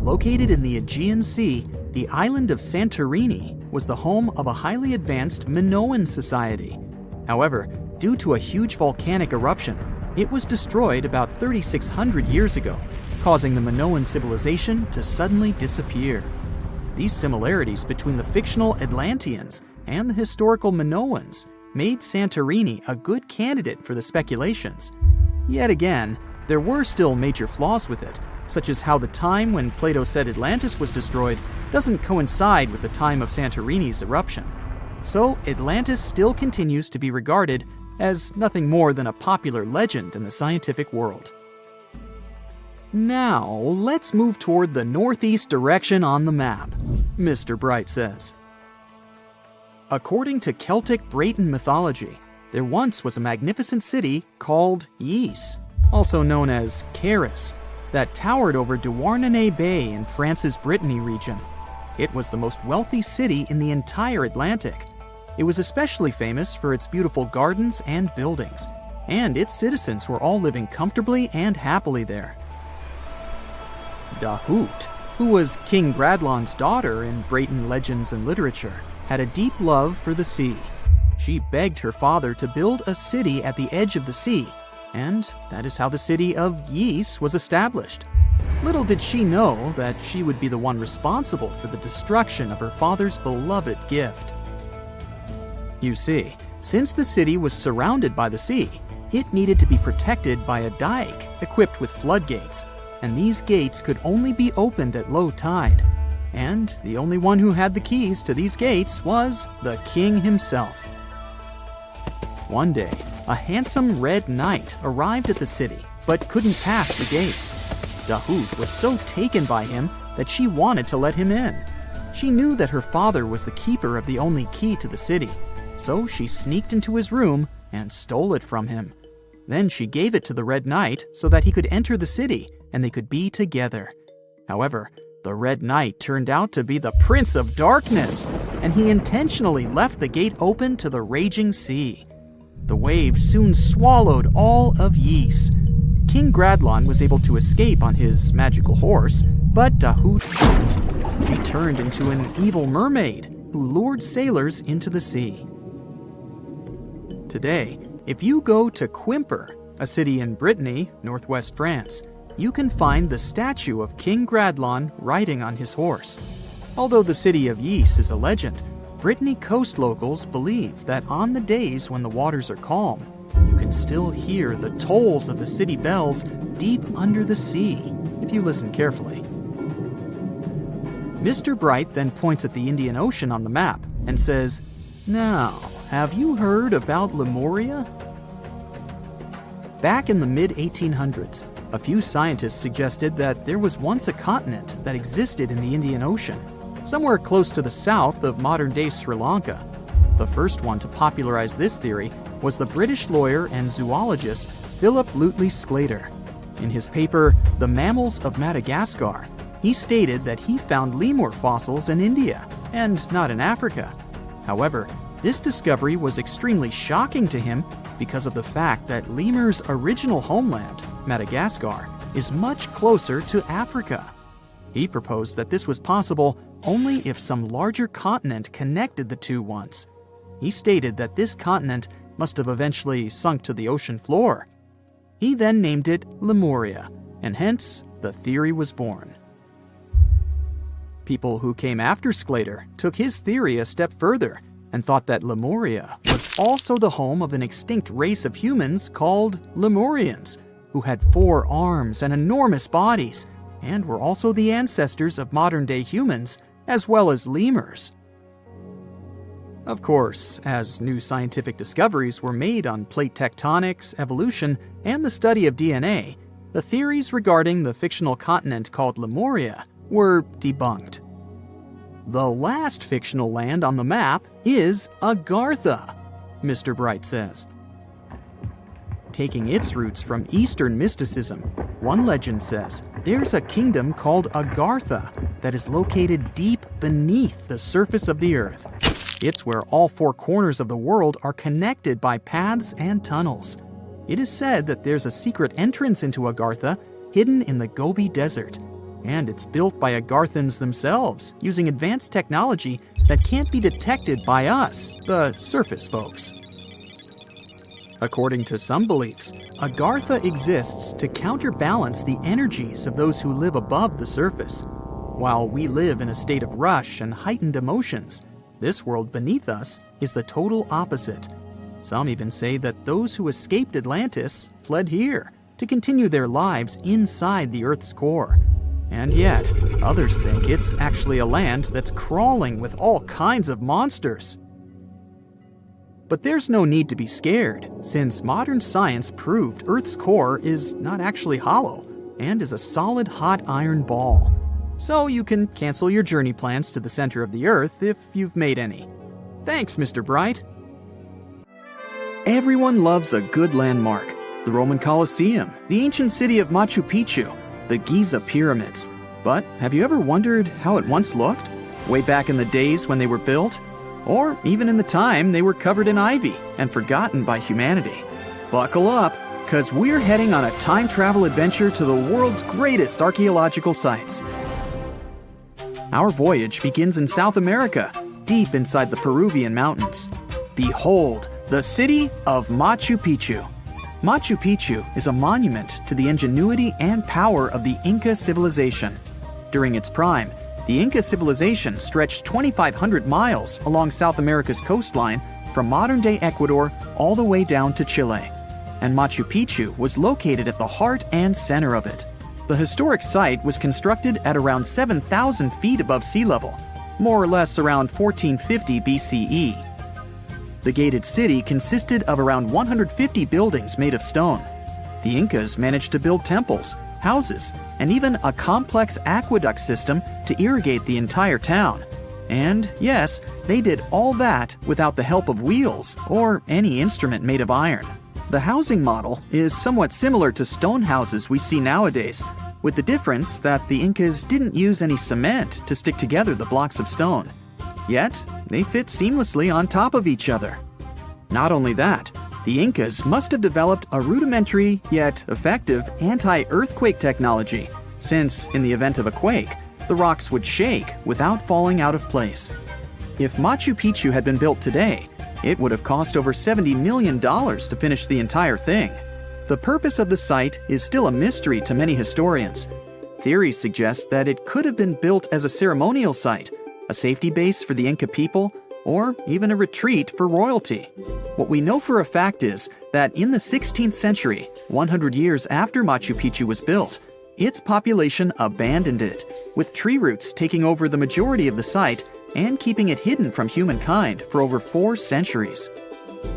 Located in the Aegean Sea, the island of Santorini was the home of a highly advanced Minoan society. However, due to a huge volcanic eruption, it was destroyed about 3,600 years ago, causing the Minoan civilization to suddenly disappear. These similarities between the fictional Atlanteans and the historical Minoans made Santorini a good candidate for the speculations. Yet again, there were still major flaws with it, such as how the time when Plato said Atlantis was destroyed doesn't coincide with the time of Santorini's eruption. So Atlantis still continues to be regarded as nothing more than a popular legend in the scientific world. Now, let's move toward the northeast direction on the map, Mr. Bright says. According to Celtic Breton mythology, there once was a magnificent city called Ys, also known as Caris, that towered over Douarnenez Bay in France's Brittany region. It was the most wealthy city in the entire Atlantic. It was especially famous for its beautiful gardens and buildings, and its citizens were all living comfortably and happily there. Dahut, who was King Bradlon's daughter in Breton legends and literature, had a deep love for the sea. She begged her father to build a city at the edge of the sea, and that is how the city of Ys was established. Little did she know that she would be the one responsible for the destruction of her father's beloved gift. You see, since the city was surrounded by the sea, it needed to be protected by a dike equipped with floodgates, and these gates could only be opened at low tide. And the only one who had the keys to these gates was the king himself. One day, a handsome red knight arrived at the city, but couldn't pass the gates. Dahut was so taken by him that she wanted to let him in. She knew that her father was the keeper of the only key to the city, so she sneaked into his room and stole it from him. Then she gave it to the Red Knight so that he could enter the city and they could be together. However, the Red Knight turned out to be the Prince of Darkness, and he intentionally left the gate open to the raging sea. The waves soon swallowed all of Ys. King Gradlon was able to escape on his magical horse, but Dahut couldn't. She turned into an evil mermaid who lured sailors into the sea. Today, if you go to Quimper, a city in Brittany, northwest France, you can find the statue of King Gradlon riding on his horse. Although the city of Ys is a legend, Brittany coast locals believe that on the days when the waters are calm, you can still hear the tolls of the city bells deep under the sea, if you listen carefully. Mr. Bright then points at the Indian Ocean on the map and says, "Now, have you heard about Lemuria?" Back in the mid-1800s, a few scientists suggested that there was once a continent that existed in the Indian Ocean, somewhere close to the south of modern-day Sri Lanka. The first one to popularize this theory was the British lawyer and zoologist Philip Lutley Sclater. In his paper, The Mammals of Madagascar, he stated that he found lemur fossils in India, and not in Africa. However, this discovery was extremely shocking to him because of the fact that lemurs' original homeland, Madagascar, is much closer to Africa. He proposed that this was possible only if some larger continent connected the two once. He stated that this continent must have eventually sunk to the ocean floor. He then named it Lemuria, and hence the theory was born. People who came after Sclater took his theory a step further and thought that Lemuria was also the home of an extinct race of humans called Lemurians, who had 4 arms and enormous bodies, and were also the ancestors of modern-day humans, as well as lemurs. Of course, as new scientific discoveries were made on plate tectonics, evolution, and the study of DNA, the theories regarding the fictional continent called Lemuria were debunked. The last fictional land on the map is Agartha, Mr. Bright says. Taking its roots from Eastern mysticism, one legend says there's a kingdom called Agartha that is located deep beneath the surface of the earth. It's where all 4 corners of the world are connected by paths and tunnels. It is said that there's a secret entrance into Agartha hidden in the Gobi Desert, and it's built by Agarthans themselves using advanced technology that can't be detected by us, the surface folks. According to some beliefs, Agartha exists to counterbalance the energies of those who live above the surface. While we live in a state of rush and heightened emotions, this world beneath us is the total opposite. Some even say that those who escaped Atlantis fled here to continue their lives inside the Earth's core. And yet, others think it's actually a land that's crawling with all kinds of monsters. But there's no need to be scared, since modern science proved Earth's core is not actually hollow and is a solid hot iron ball. So you can cancel your journey plans to the center of the Earth if you've made any. Thanks, Mr. Bright. Everyone loves a good landmark. The Roman Colosseum, the ancient city of Machu Picchu, the Giza pyramids. But have you ever wondered how it once looked? Way back in the days when they were built? Or even in the time they were covered in ivy and forgotten by humanity? Buckle up, because we're heading on a time travel adventure to the world's greatest archaeological sites. Our voyage begins in South America, deep inside the Peruvian mountains. Behold, the city of Machu Picchu. Machu Picchu is a monument to the ingenuity and power of the Inca civilization. During its prime, the Inca civilization stretched 2,500 miles along South America's coastline from modern-day Ecuador all the way down to Chile. And Machu Picchu was located at the heart and center of it. The historic site was constructed at around 7,000 feet above sea level, more or less around 1450 BCE. The gated city consisted of around 150 buildings made of stone. The Incas managed to build temples, houses, and even a complex aqueduct system to irrigate the entire town. And yes, they did all that without the help of wheels or any instrument made of iron. The housing model is somewhat similar to stone houses we see nowadays, with the difference that the Incas didn't use any cement to stick together the blocks of stone. Yet, they fit seamlessly on top of each other. Not only that, the Incas must have developed a rudimentary yet effective anti-earthquake technology, since, in the event of a quake, the rocks would shake without falling out of place. If Machu Picchu had been built today, it would have cost over $70 million to finish the entire thing. The purpose of the site is still a mystery to many historians. Theories suggest that it could have been built as a ceremonial site, a safety base for the Inca people, or even a retreat for royalty. What we know for a fact is that in the 16th century, 100 years after Machu Picchu was built, its population abandoned it, with tree roots taking over the majority of the site and keeping it hidden from humankind for over 4 centuries.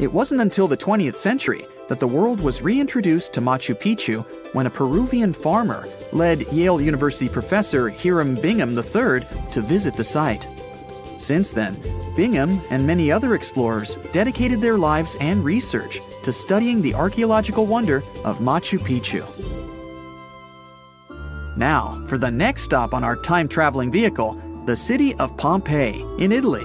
It wasn't until the 20th century that the world was reintroduced to Machu Picchu when a Peruvian farmer led Yale University professor Hiram Bingham III to visit the site. Since then, Bingham and many other explorers dedicated their lives and research to studying the archaeological wonder of Machu Picchu. Now, for the next stop on our time-traveling vehicle, the city of Pompeii in Italy.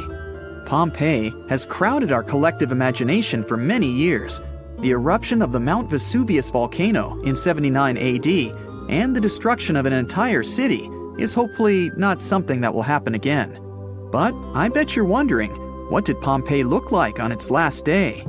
Pompeii has crowded our collective imagination for many years. The eruption of the Mount Vesuvius volcano in 79 AD and the destruction of an entire city is hopefully not something that will happen again. But I bet you're wondering, what did Pompeii look like on its last day?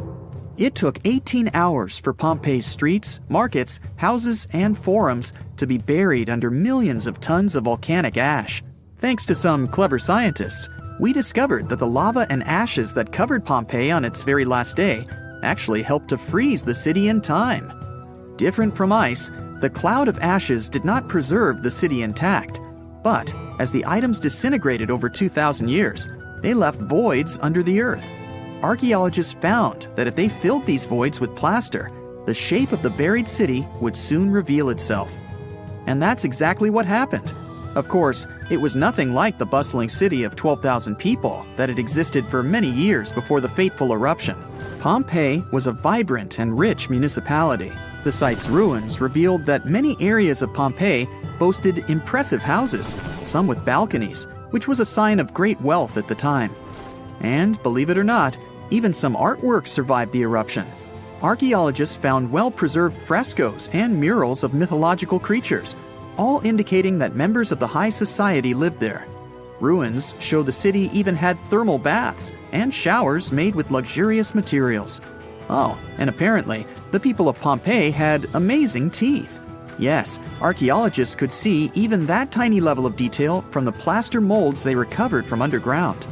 It took 18 hours for Pompeii's streets, markets, houses, and forums to be buried under millions of tons of volcanic ash. Thanks to some clever scientists, we discovered that the lava and ashes that covered Pompeii on its very last day actually helped to freeze the city in time. Different from ice, the cloud of ashes did not preserve the city intact, but as the items disintegrated over 2,000 years, they left voids under the earth. Archaeologists found that if they filled these voids with plaster, the shape of the buried city would soon reveal itself. And that's exactly what happened. Of course, it was nothing like the bustling city of 12,000 people that had existed for many years before the fateful eruption. Pompeii was a vibrant and rich municipality. The site's ruins revealed that many areas of Pompeii boasted impressive houses, some with balconies, which was a sign of great wealth at the time. And, believe it or not, even some artwork survived the eruption. Archaeologists found well-preserved frescoes and murals of mythological creatures, all indicating that members of the high society lived there. Ruins show the city even had thermal baths and showers made with luxurious materials. Oh, and apparently, the people of Pompeii had amazing teeth. Yes, archaeologists could see even that tiny level of detail from the plaster molds they recovered from underground.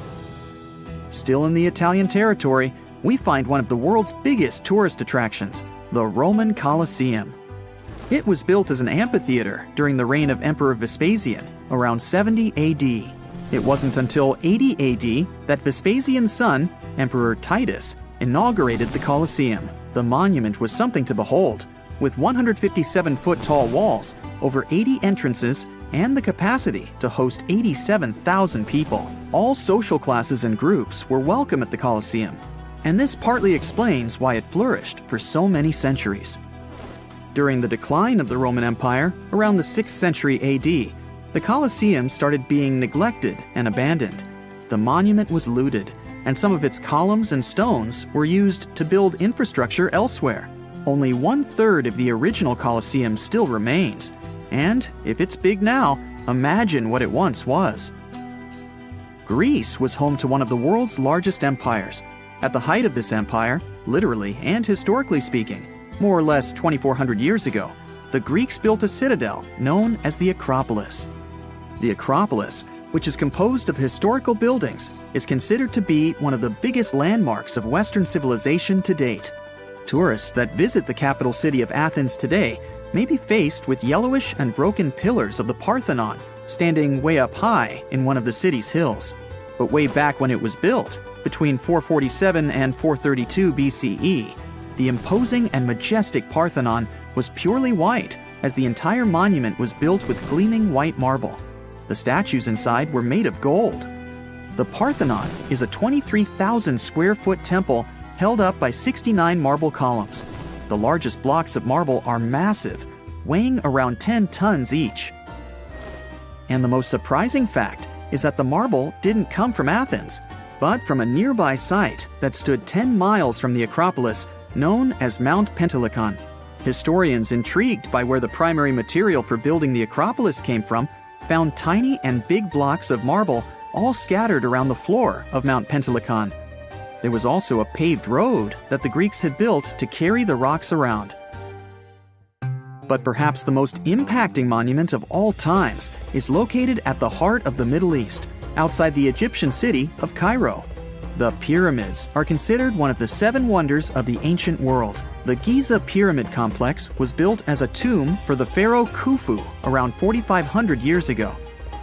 Still in the Italian territory, we find one of the world's biggest tourist attractions, the Roman Colosseum. It was built as an amphitheater during the reign of Emperor Vespasian, around 70 AD. It wasn't until 80 AD that Vespasian's son, Emperor Titus, inaugurated the Colosseum. The monument was something to behold, with 157-foot-tall walls, over 80 entrances, and the capacity to host 87,000 people. All social classes and groups were welcome at the Colosseum, and this partly explains why it flourished for so many centuries. During the decline of the Roman Empire, around the 6th century AD, the Colosseum started being neglected and abandoned. The monument was looted, and some of its columns and stones were used to build infrastructure elsewhere. Only 1/3 of the original Colosseum still remains, and if it's big now, imagine what it once was. Greece was home to one of the world's largest empires. At the height of this empire, literally and historically speaking, more or less 2,400 years ago, the Greeks built a citadel known as the Acropolis. The Acropolis, which is composed of historical buildings, is considered to be one of the biggest landmarks of Western civilization to date. Tourists that visit the capital city of Athens today may be faced with yellowish and broken pillars of the Parthenon standing way up high in one of the city's hills. But way back when it was built, between 447 and 432 BCE, the imposing and majestic Parthenon was purely white, as the entire monument was built with gleaming white marble. The statues inside were made of gold. The Parthenon is a 23,000 square foot temple held up by 69 marble columns. The largest blocks of marble are massive, weighing around 10 tons each. And the most surprising fact is that the marble didn't come from Athens, but from a nearby site that stood 10 miles from the Acropolis, known as Mount Pentelicon. Historians intrigued by where the primary material for building the Acropolis came from found tiny and big blocks of marble all scattered around the floor of Mount Pentelicon. There was also a paved road that the Greeks had built to carry the rocks around. But perhaps the most impacting monument of all times is located at the heart of the Middle East, outside the Egyptian city of Cairo. The pyramids are considered one of the 7 wonders of the ancient world. The Giza Pyramid Complex was built as a tomb for the pharaoh Khufu around 4,500 years ago.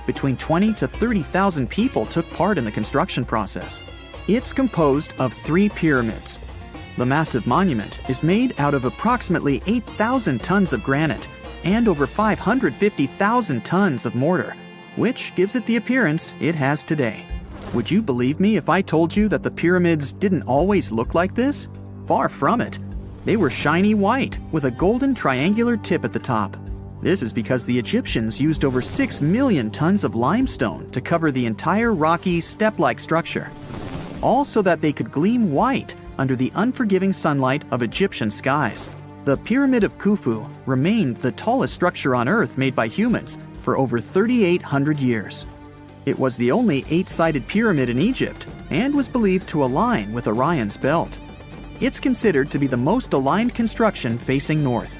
Between 20 to 30,000 people took part in the construction process. It's composed of 3 pyramids. The massive monument is made out of approximately 8,000 tons of granite and over 550,000 tons of mortar, which gives it the appearance it has today. Would you believe me if I told you that the pyramids didn't always look like this? Far from it. They were shiny white with a golden triangular tip at the top. This is because the Egyptians used over 6 million tons of limestone to cover the entire rocky, step-like structure, all so that they could gleam white under the unforgiving sunlight of Egyptian skies. The Pyramid of Khufu remained the tallest structure on Earth made by humans for over 3,800 years. It was the only 8-sided pyramid in Egypt and was believed to align with Orion's belt. It's considered to be the most aligned construction facing north.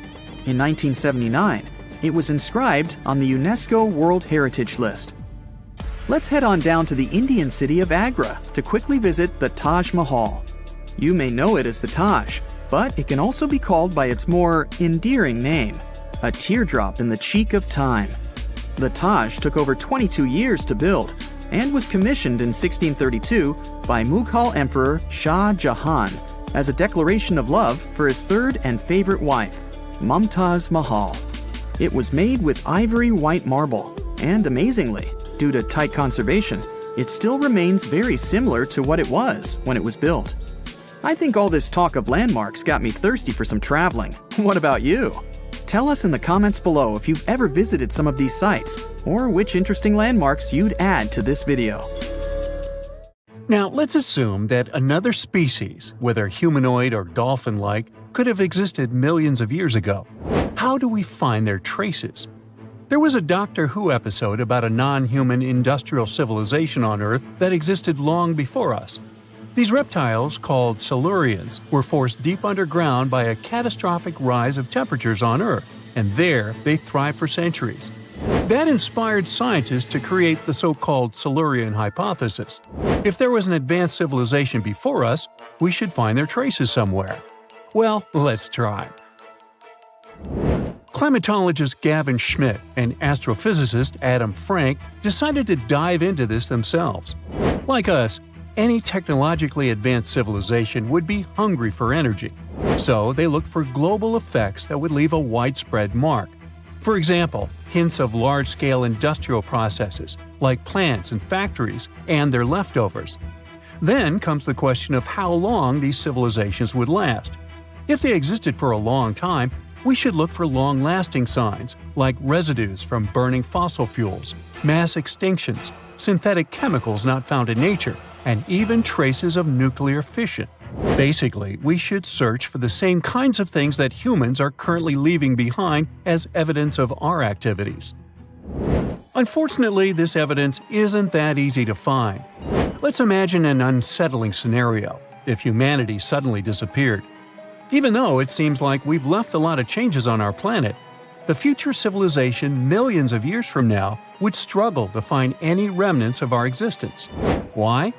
In 1979, it was inscribed on the UNESCO World Heritage List. Let's head on down to the Indian city of Agra to quickly visit the Taj Mahal. You may know it as the Taj, but it can also be called by its more endearing name, a teardrop in the cheek of time. The Taj took over 22 years to build and was commissioned in 1632 by Mughal Emperor Shah Jahan as a declaration of love for his third and favorite wife, Mumtaz Mahal. It was made with ivory white marble, and amazingly, due to tight conservation, it still remains very similar to what it was when it was built. I think all this talk of landmarks got me thirsty for some traveling. What about you? Tell us in the comments below if you've ever visited some of these sites, or which interesting landmarks you'd add to this video. Now, let's assume that another species, whether humanoid or dolphin-like, could have existed millions of years ago. How do we find their traces? There was a Doctor Who episode about a non-human industrial civilization on Earth that existed long before us. These reptiles, called Silurians, were forced deep underground by a catastrophic rise of temperatures on Earth, and there they thrived for centuries. That inspired scientists to create the so-called Silurian hypothesis. If there was an advanced civilization before us, we should find their traces somewhere. Well, let's try. Climatologist Gavin Schmidt and astrophysicist Adam Frank decided to dive into this themselves. Like us, any technologically advanced civilization would be hungry for energy, so they looked for global effects that would leave a widespread mark. For example, hints of large-scale industrial processes, like plants and factories, and their leftovers. Then comes the question of how long these civilizations would last. If they existed for a long time, we should look for long-lasting signs, like residues from burning fossil fuels, mass extinctions, synthetic chemicals not found in nature, and even traces of nuclear fission. Basically, we should search for the same kinds of things that humans are currently leaving behind as evidence of our activities. Unfortunately, this evidence isn't that easy to find. Let's imagine an unsettling scenario if humanity suddenly disappeared. Even though it seems like we've left a lot of changes on our planet, the future civilization millions of years from now would struggle to find any remnants of our existence. Why?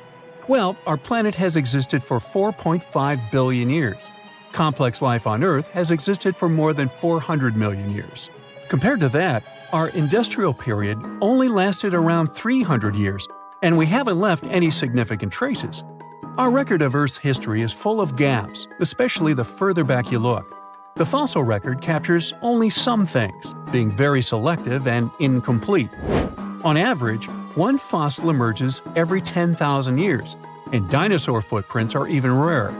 Well, our planet has existed for 4.5 billion years. Complex life on Earth has existed for more than 400 million years. Compared to that, our industrial period only lasted around 300 years, and we haven't left any significant traces. Our record of Earth's history is full of gaps, especially the further back you look. The fossil record captures only some things, being very selective and incomplete. On average, one fossil emerges every 10,000 years, and dinosaur footprints are even rarer.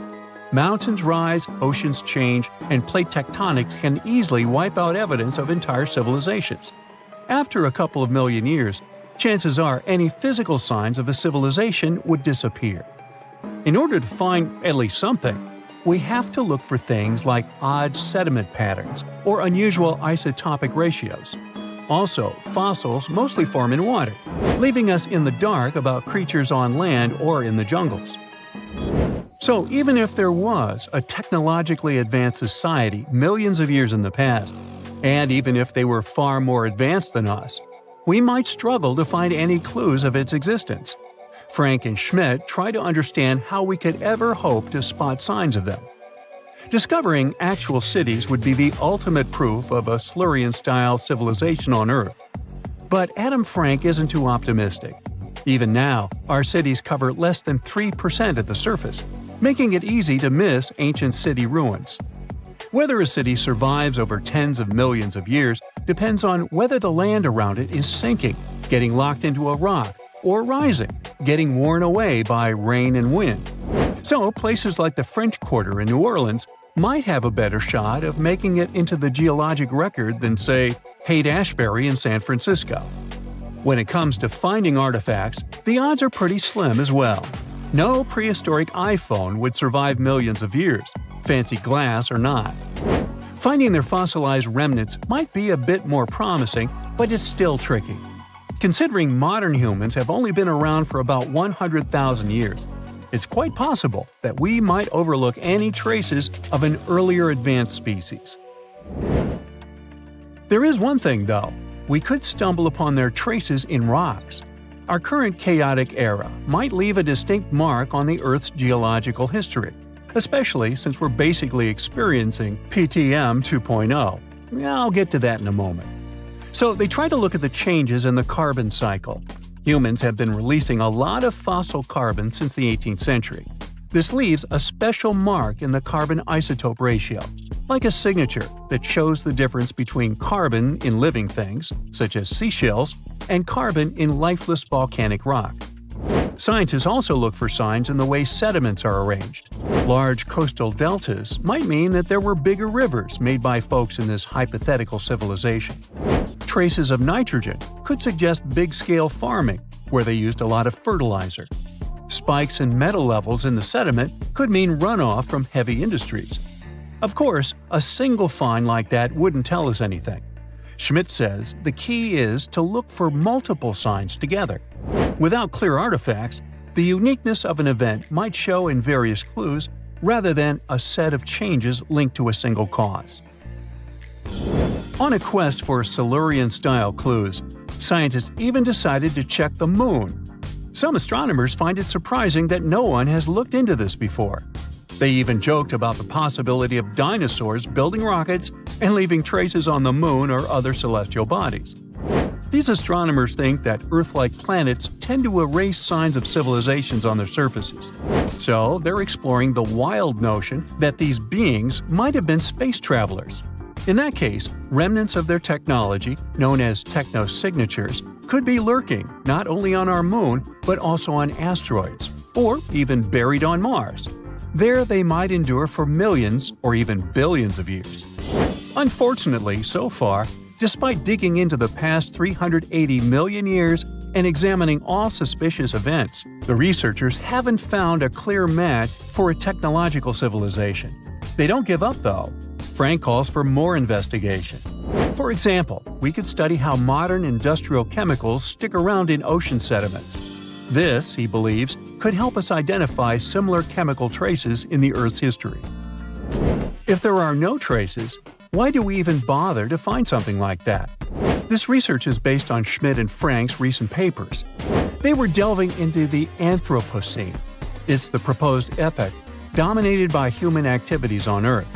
Mountains rise, oceans change, and plate tectonics can easily wipe out evidence of entire civilizations. After a couple of million years, chances are any physical signs of a civilization would disappear. In order to find at least something, we have to look for things like odd sediment patterns or unusual isotopic ratios. Also, fossils mostly form in water, leaving us in the dark about creatures on land or in the jungles. So even if there was a technologically advanced society millions of years in the past, and even if they were far more advanced than us, we might struggle to find any clues of its existence. Frank and Schmidt try to understand how we could ever hope to spot signs of them. Discovering actual cities would be the ultimate proof of a Silurian-style civilization on Earth. But Adam Frank isn't too optimistic. Even now, our cities cover less than 3% of the surface, making it easy to miss ancient city ruins. Whether a city survives over tens of millions of years depends on whether the land around it is sinking, getting locked into a rock, or rising, getting worn away by rain and wind. So places like the French Quarter in New Orleans might have a better shot of making it into the geologic record than, say, Haight-Ashbury in San Francisco. When it comes to finding artifacts, the odds are pretty slim as well. No prehistoric iPhone would survive millions of years, fancy glass or not. Finding their fossilized remnants might be a bit more promising, but it's still tricky. Considering modern humans have only been around for about 100,000 years, it's quite possible that we might overlook any traces of an earlier advanced species. There is one thing, though. We could stumble upon their traces in rocks. Our current chaotic era might leave a distinct mark on the Earth's geological history, especially since we're basically experiencing PTM 2.0. I'll get to that in a moment. So they try to look at the changes in the carbon cycle. Humans have been releasing a lot of fossil carbon since the 18th century. This leaves a special mark in the carbon isotope ratio, like a signature that shows the difference between carbon in living things, such as seashells, and carbon in lifeless volcanic rock. Scientists also look for signs in the way sediments are arranged. Large coastal deltas might mean that there were bigger rivers made by folks in this hypothetical civilization. Traces of nitrogen could suggest big-scale farming, where they used a lot of fertilizer. Spikes in metal levels in the sediment could mean runoff from heavy industries. Of course, a single find like that wouldn't tell us anything. Schmidt says the key is to look for multiple signs together. Without clear artifacts, the uniqueness of an event might show in various clues rather than a set of changes linked to a single cause. On a quest for Silurian-style clues, scientists even decided to check the Moon. Some astronomers find it surprising that no one has looked into this before. They even joked about the possibility of dinosaurs building rockets and leaving traces on the Moon or other celestial bodies. These astronomers think that Earth-like planets tend to erase signs of civilizations on their surfaces. So they're exploring the wild notion that these beings might have been space travelers. In that case, remnants of their technology, known as technosignatures, could be lurking not only on our Moon, but also on asteroids, or even buried on Mars. There they might endure for millions or even billions of years. Unfortunately, so far, despite digging into the past 380 million years and examining all suspicious events, the researchers haven't found a clear match for a technological civilization. They don't give up, though. Frank calls for more investigation. For example, we could study how modern industrial chemicals stick around in ocean sediments. This, he believes, could help us identify similar chemical traces in the Earth's history. If there are no traces, why do we even bother to find something like that? This research is based on Schmidt and Frank's recent papers. They were delving into the Anthropocene. It's the proposed epoch dominated by human activities on Earth.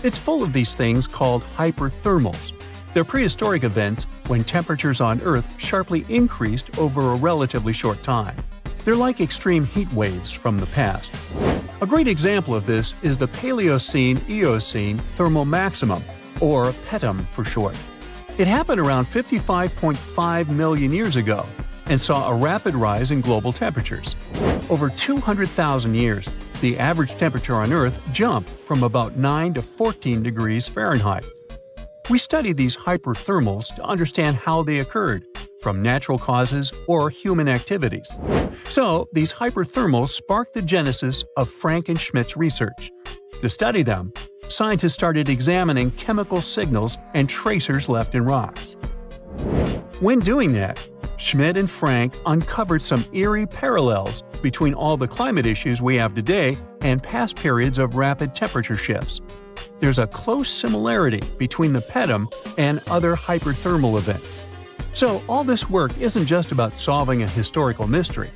It's full of these things called hyperthermals. They're prehistoric events when temperatures on Earth sharply increased over a relatively short time. They're like extreme heat waves from the past. A great example of this is the Paleocene-Eocene thermal maximum, or PETM for short. It happened around 55.5 million years ago and saw a rapid rise in global temperatures. Over 200,000 years, the average temperature on Earth jumped from about 9 to 14 degrees Fahrenheit. We studied these hyperthermals to understand how they occurred, from natural causes or human activities. So, these hyperthermals sparked the genesis of Frank and Schmidt's research. To study them, scientists started examining chemical signals and tracers left in rocks. When doing that, Schmidt and Frank uncovered some eerie parallels between all the climate issues we have today and past periods of rapid temperature shifts. There's a close similarity between the PETM and other hyperthermal events. So all this work isn't just about solving a historical mystery.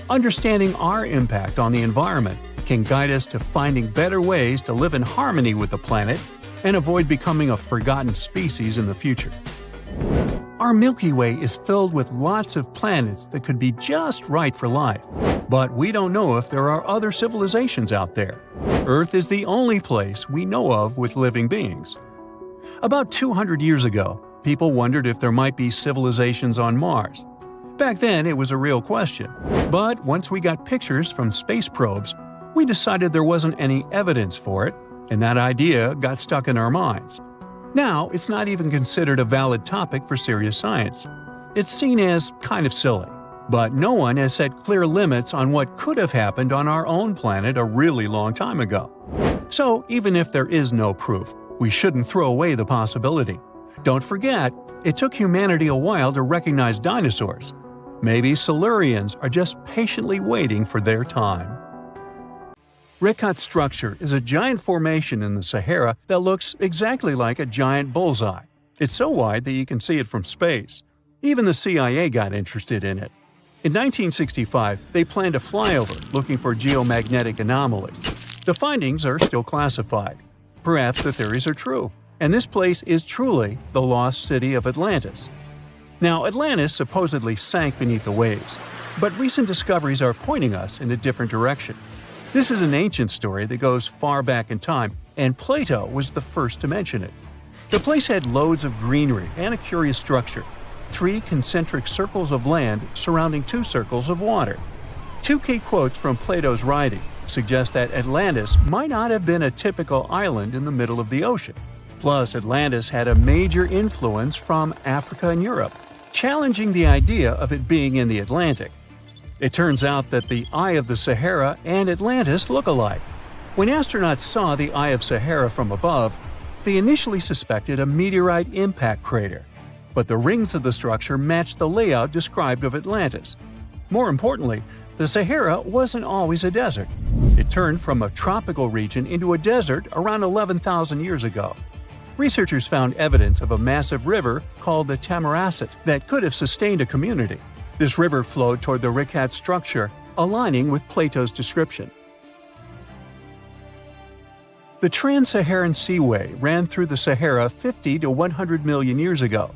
Understanding our impact on the environment can guide us to finding better ways to live in harmony with the planet and avoid becoming a forgotten species in the future. Our Milky Way is filled with lots of planets that could be just right for life, but we don't know if there are other civilizations out there. Earth is the only place we know of with living beings. About 200 years ago, people wondered if there might be civilizations on Mars. Back then, it was a real question. But once we got pictures from space probes, we decided there wasn't any evidence for it, and that idea got stuck in our minds. Now, it's not even considered a valid topic for serious science. It's seen as kind of silly. But no one has set clear limits on what could have happened on our own planet a really long time ago. So, even if there is no proof, we shouldn't throw away the possibility. Don't forget, it took humanity a while to recognize dinosaurs. Maybe Silurians are just patiently waiting for their time. Rikat structure is a giant formation in the Sahara that looks exactly like a giant bullseye. It's so wide that you can see it from space. Even the CIA got interested in it. In 1965, they planned a flyover looking for geomagnetic anomalies. The findings are still classified. Perhaps the theories are true, and this place is truly the lost city of Atlantis. Now, Atlantis supposedly sank beneath the waves, but recent discoveries are pointing us in a different direction. This is an ancient story that goes far back in time, and Plato was the first to mention it. The place had loads of greenery and a curious structure: 3 concentric circles of land surrounding 2 circles of water. 2 key quotes from Plato's writing suggest that Atlantis might not have been a typical island in the middle of the ocean. Plus, Atlantis had a major influence from Africa and Europe, challenging the idea of it being in the Atlantic. It turns out that the Eye of the Sahara and Atlantis look alike. When astronauts saw the Eye of Sahara from above, they initially suspected a meteorite impact crater, but the rings of the structure matched the layout described of Atlantis. More importantly, the Sahara wasn't always a desert. It turned from a tropical region into a desert around 11,000 years ago. Researchers found evidence of a massive river called the Tamaracet that could have sustained a community. This river flowed toward the Rikat structure, aligning with Plato's description. The Trans-Saharan Seaway ran through the Sahara 50 to 100 million years ago.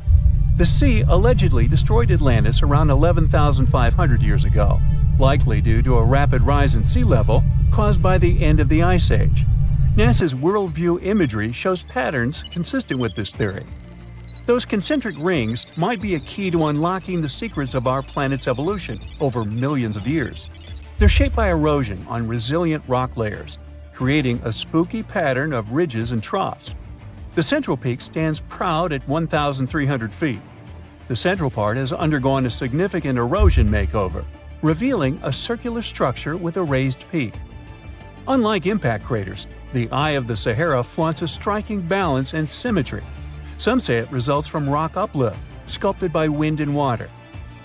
The sea allegedly destroyed Atlantis around 11,500 years ago, likely due to a rapid rise in sea level caused by the end of the Ice Age. NASA's worldview imagery shows patterns consistent with this theory. Those concentric rings might be a key to unlocking the secrets of our planet's evolution over millions of years. They're shaped by erosion on resilient rock layers, creating a spooky pattern of ridges and troughs. The central peak stands proud at 1,300 feet. The central part has undergone a significant erosion makeover, revealing a circular structure with a raised peak. Unlike impact craters, the Eye of the Sahara flaunts a striking balance and symmetry. Some say it results from rock uplift, sculpted by wind and water.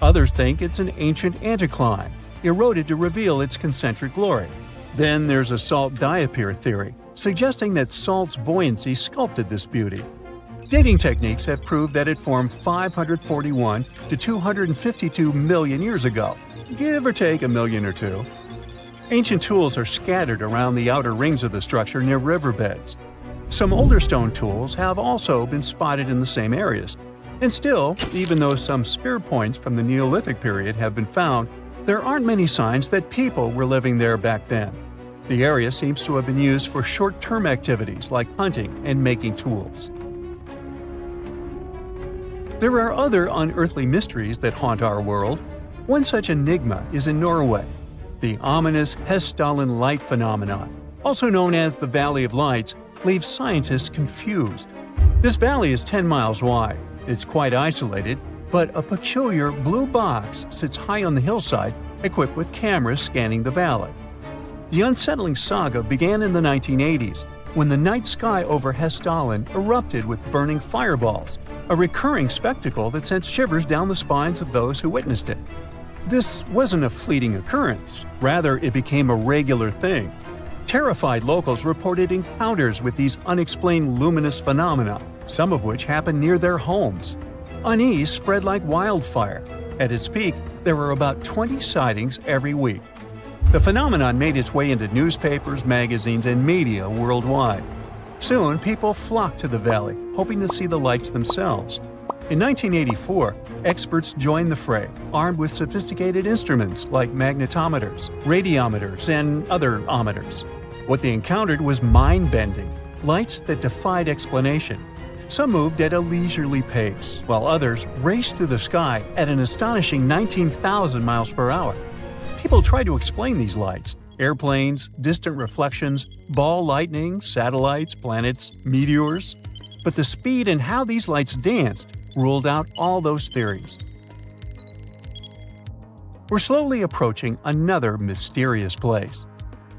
Others think it's an ancient anticline, eroded to reveal its concentric glory. Then there's a salt diapir theory, suggesting that salt's buoyancy sculpted this beauty. Dating techniques have proved that it formed 541 to 252 million years ago, give or take a million or two. Ancient tools are scattered around the outer rings of the structure near riverbeds. Some older stone tools have also been spotted in the same areas. And still, even though some spear points from the Neolithic period have been found, there aren't many signs that people were living there back then. The area seems to have been used for short-term activities like hunting and making tools. There are other unearthly mysteries that haunt our world. One such enigma is in Norway. The ominous Hessdalen light phenomenon, also known as the Valley of Lights, leaves scientists confused. This valley is 10 miles wide. It's quite isolated, but a peculiar blue box sits high on the hillside, equipped with cameras scanning the valley. The unsettling saga began in the 1980s, when the night sky over Hessdalen erupted with burning fireballs, a recurring spectacle that sent shivers down the spines of those who witnessed it. This wasn't a fleeting occurrence, rather it became a regular thing. Terrified locals reported encounters with these unexplained luminous phenomena, some of which happened near their homes. Unease spread like wildfire. At its peak, there were about 20 sightings every week. The phenomenon made its way into newspapers, magazines, and media worldwide. Soon, people flocked to the valley, hoping to see the lights themselves. In 1984, experts joined the fray, armed with sophisticated instruments like magnetometers, radiometers, and other ometers. What they encountered was mind-bending, lights that defied explanation. Some moved at a leisurely pace, while others raced through the sky at an astonishing 19,000 miles per hour. People tried to explain these lights: airplanes, distant reflections, ball lightning, satellites, planets, meteors. But the speed and how these lights danced ruled out all those theories. We're slowly approaching another mysterious place.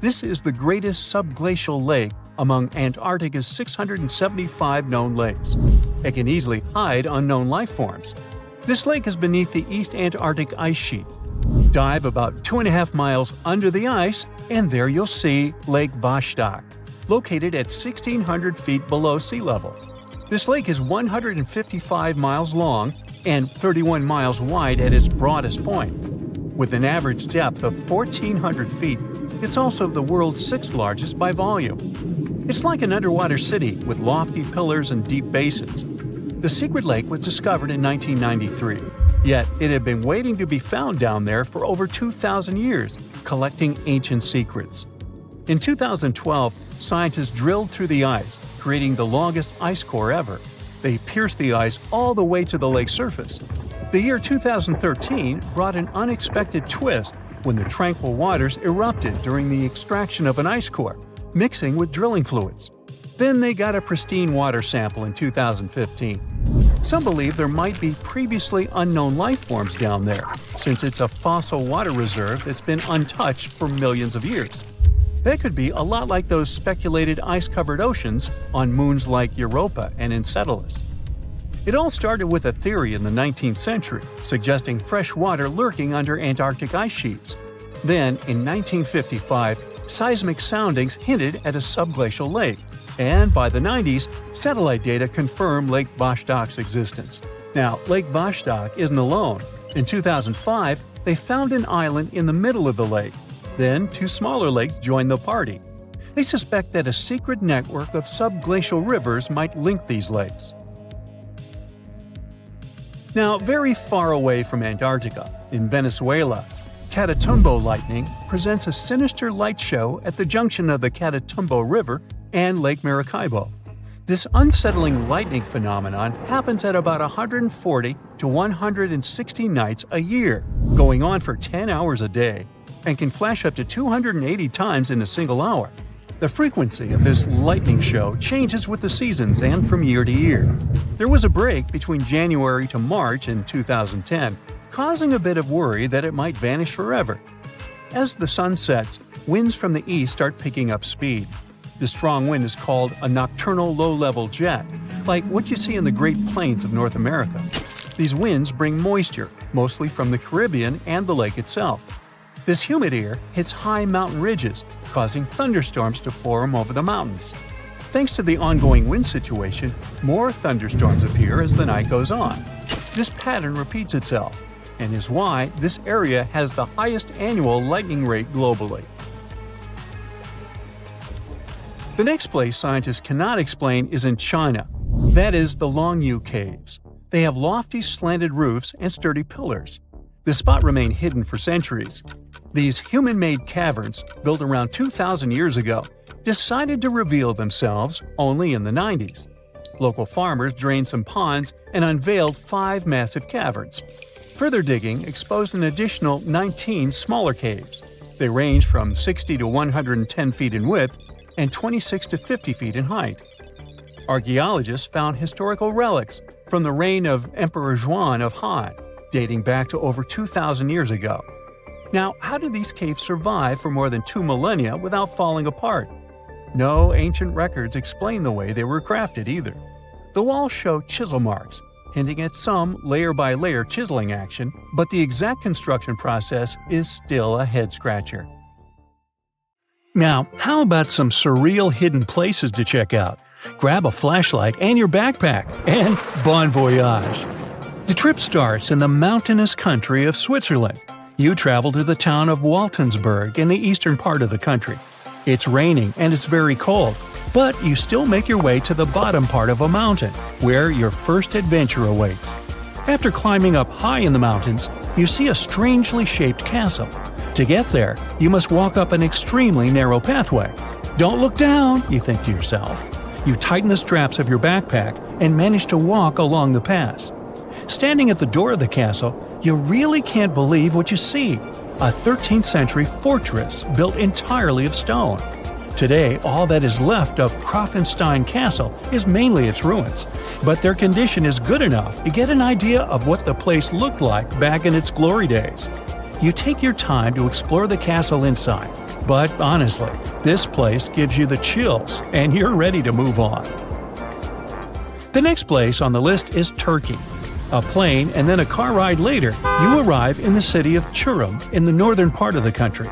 This is the greatest subglacial lake among Antarctica's 675 known lakes. It can easily hide unknown life forms. This lake is beneath the East Antarctic ice sheet. Dive about 2.5 miles under the ice, and there you'll see Lake Vostok, located at 1,600 feet below sea level. This lake is 155 miles long and 31 miles wide at its broadest point. With an average depth of 1,400 feet, it's also the world's sixth largest by volume. It's like an underwater city with lofty pillars and deep basins. The secret lake was discovered in 1993, yet it had been waiting to be found down there for over 2,000 years, collecting ancient secrets. In 2012, scientists drilled through the ice, creating the longest ice core ever. They pierced the ice all the way to the lake's surface. The year 2013 brought an unexpected twist when the tranquil waters erupted during the extraction of an ice core, mixing with drilling fluids. Then they got a pristine water sample in 2015. Some believe there might be previously unknown life forms down there, since it's a fossil water reserve that's been untouched for millions of years. That could be a lot like those speculated ice-covered oceans on moons like Europa and Enceladus. It all started with a theory in the 19th century, suggesting fresh water lurking under Antarctic ice sheets. Then, in 1955, seismic soundings hinted at a subglacial lake, and by the 90s, satellite data confirmed Lake Vostok's existence. Now, Lake Vostok isn't alone. In 2005, they found an island in the middle of the lake. Then, two smaller lakes joined the party. They suspect that a secret network of subglacial rivers might link these lakes. Now, very far away from Antarctica, in Venezuela, Catatumbo lightning presents a sinister light show at the junction of the Catatumbo River and Lake Maracaibo. This unsettling lightning phenomenon happens at about 140 to 160 nights a year, going on for 10 hours a day, and can flash up to 280 times in a single hour. The frequency of this lightning show changes with the seasons and from year to year. There was a break between January to March in 2010, causing a bit of worry that it might vanish forever. As the sun sets, winds from the east start picking up speed. This strong wind is called a nocturnal low-level jet, like what you see in the Great Plains of North America. These winds bring moisture, mostly from the Caribbean and the lake itself. This humid air hits high mountain ridges, causing thunderstorms to form over the mountains. Thanks to the ongoing wind situation, more thunderstorms appear as the night goes on. This pattern repeats itself, and is why this area has the highest annual lightning rate globally. The next place scientists cannot explain is in China. That is the Longyu Caves. They have lofty slanted roofs and sturdy pillars. The spot remained hidden for centuries. These human-made caverns, built around 2,000 years ago, decided to reveal themselves only in the 90s. Local farmers drained some ponds and unveiled 5 massive caverns. Further digging exposed an additional 19 smaller caves. They range from 60 to 110 feet in width and 26 to 50 feet in height. Archaeologists found historical relics from the reign of Emperor Juan of Han, dating back to over 2,000 years ago. Now, how did these caves survive for more than 2 millennia without falling apart? No ancient records explain the way they were crafted either. The walls show chisel marks, hinting at some layer-by-layer chiseling action, but the exact construction process is still a head-scratcher. Now, how about some surreal hidden places to check out? Grab a flashlight and your backpack, and bon voyage! The trip starts in the mountainous country of Switzerland. You travel to the town of Waltensburg in the eastern part of the country. It's raining and it's very cold, but you still make your way to the bottom part of a mountain, where your first adventure awaits. After climbing up high in the mountains, you see a strangely shaped castle. To get there, you must walk up an extremely narrow pathway. Don't look down, you think to yourself. You tighten the straps of your backpack and manage to walk along the pass. Standing at the door of the castle, you really can't believe what you see. A 13th century fortress built entirely of stone. Today, all that is left of Krafenstein Castle is mainly its ruins, but their condition is good enough to get an idea of what the place looked like back in its glory days. You take your time to explore the castle inside, but honestly, this place gives you the chills and you're ready to move on. The next place on the list is Turkey. A plane and then a car ride later, you arrive in the city of Çorum in the northern part of the country.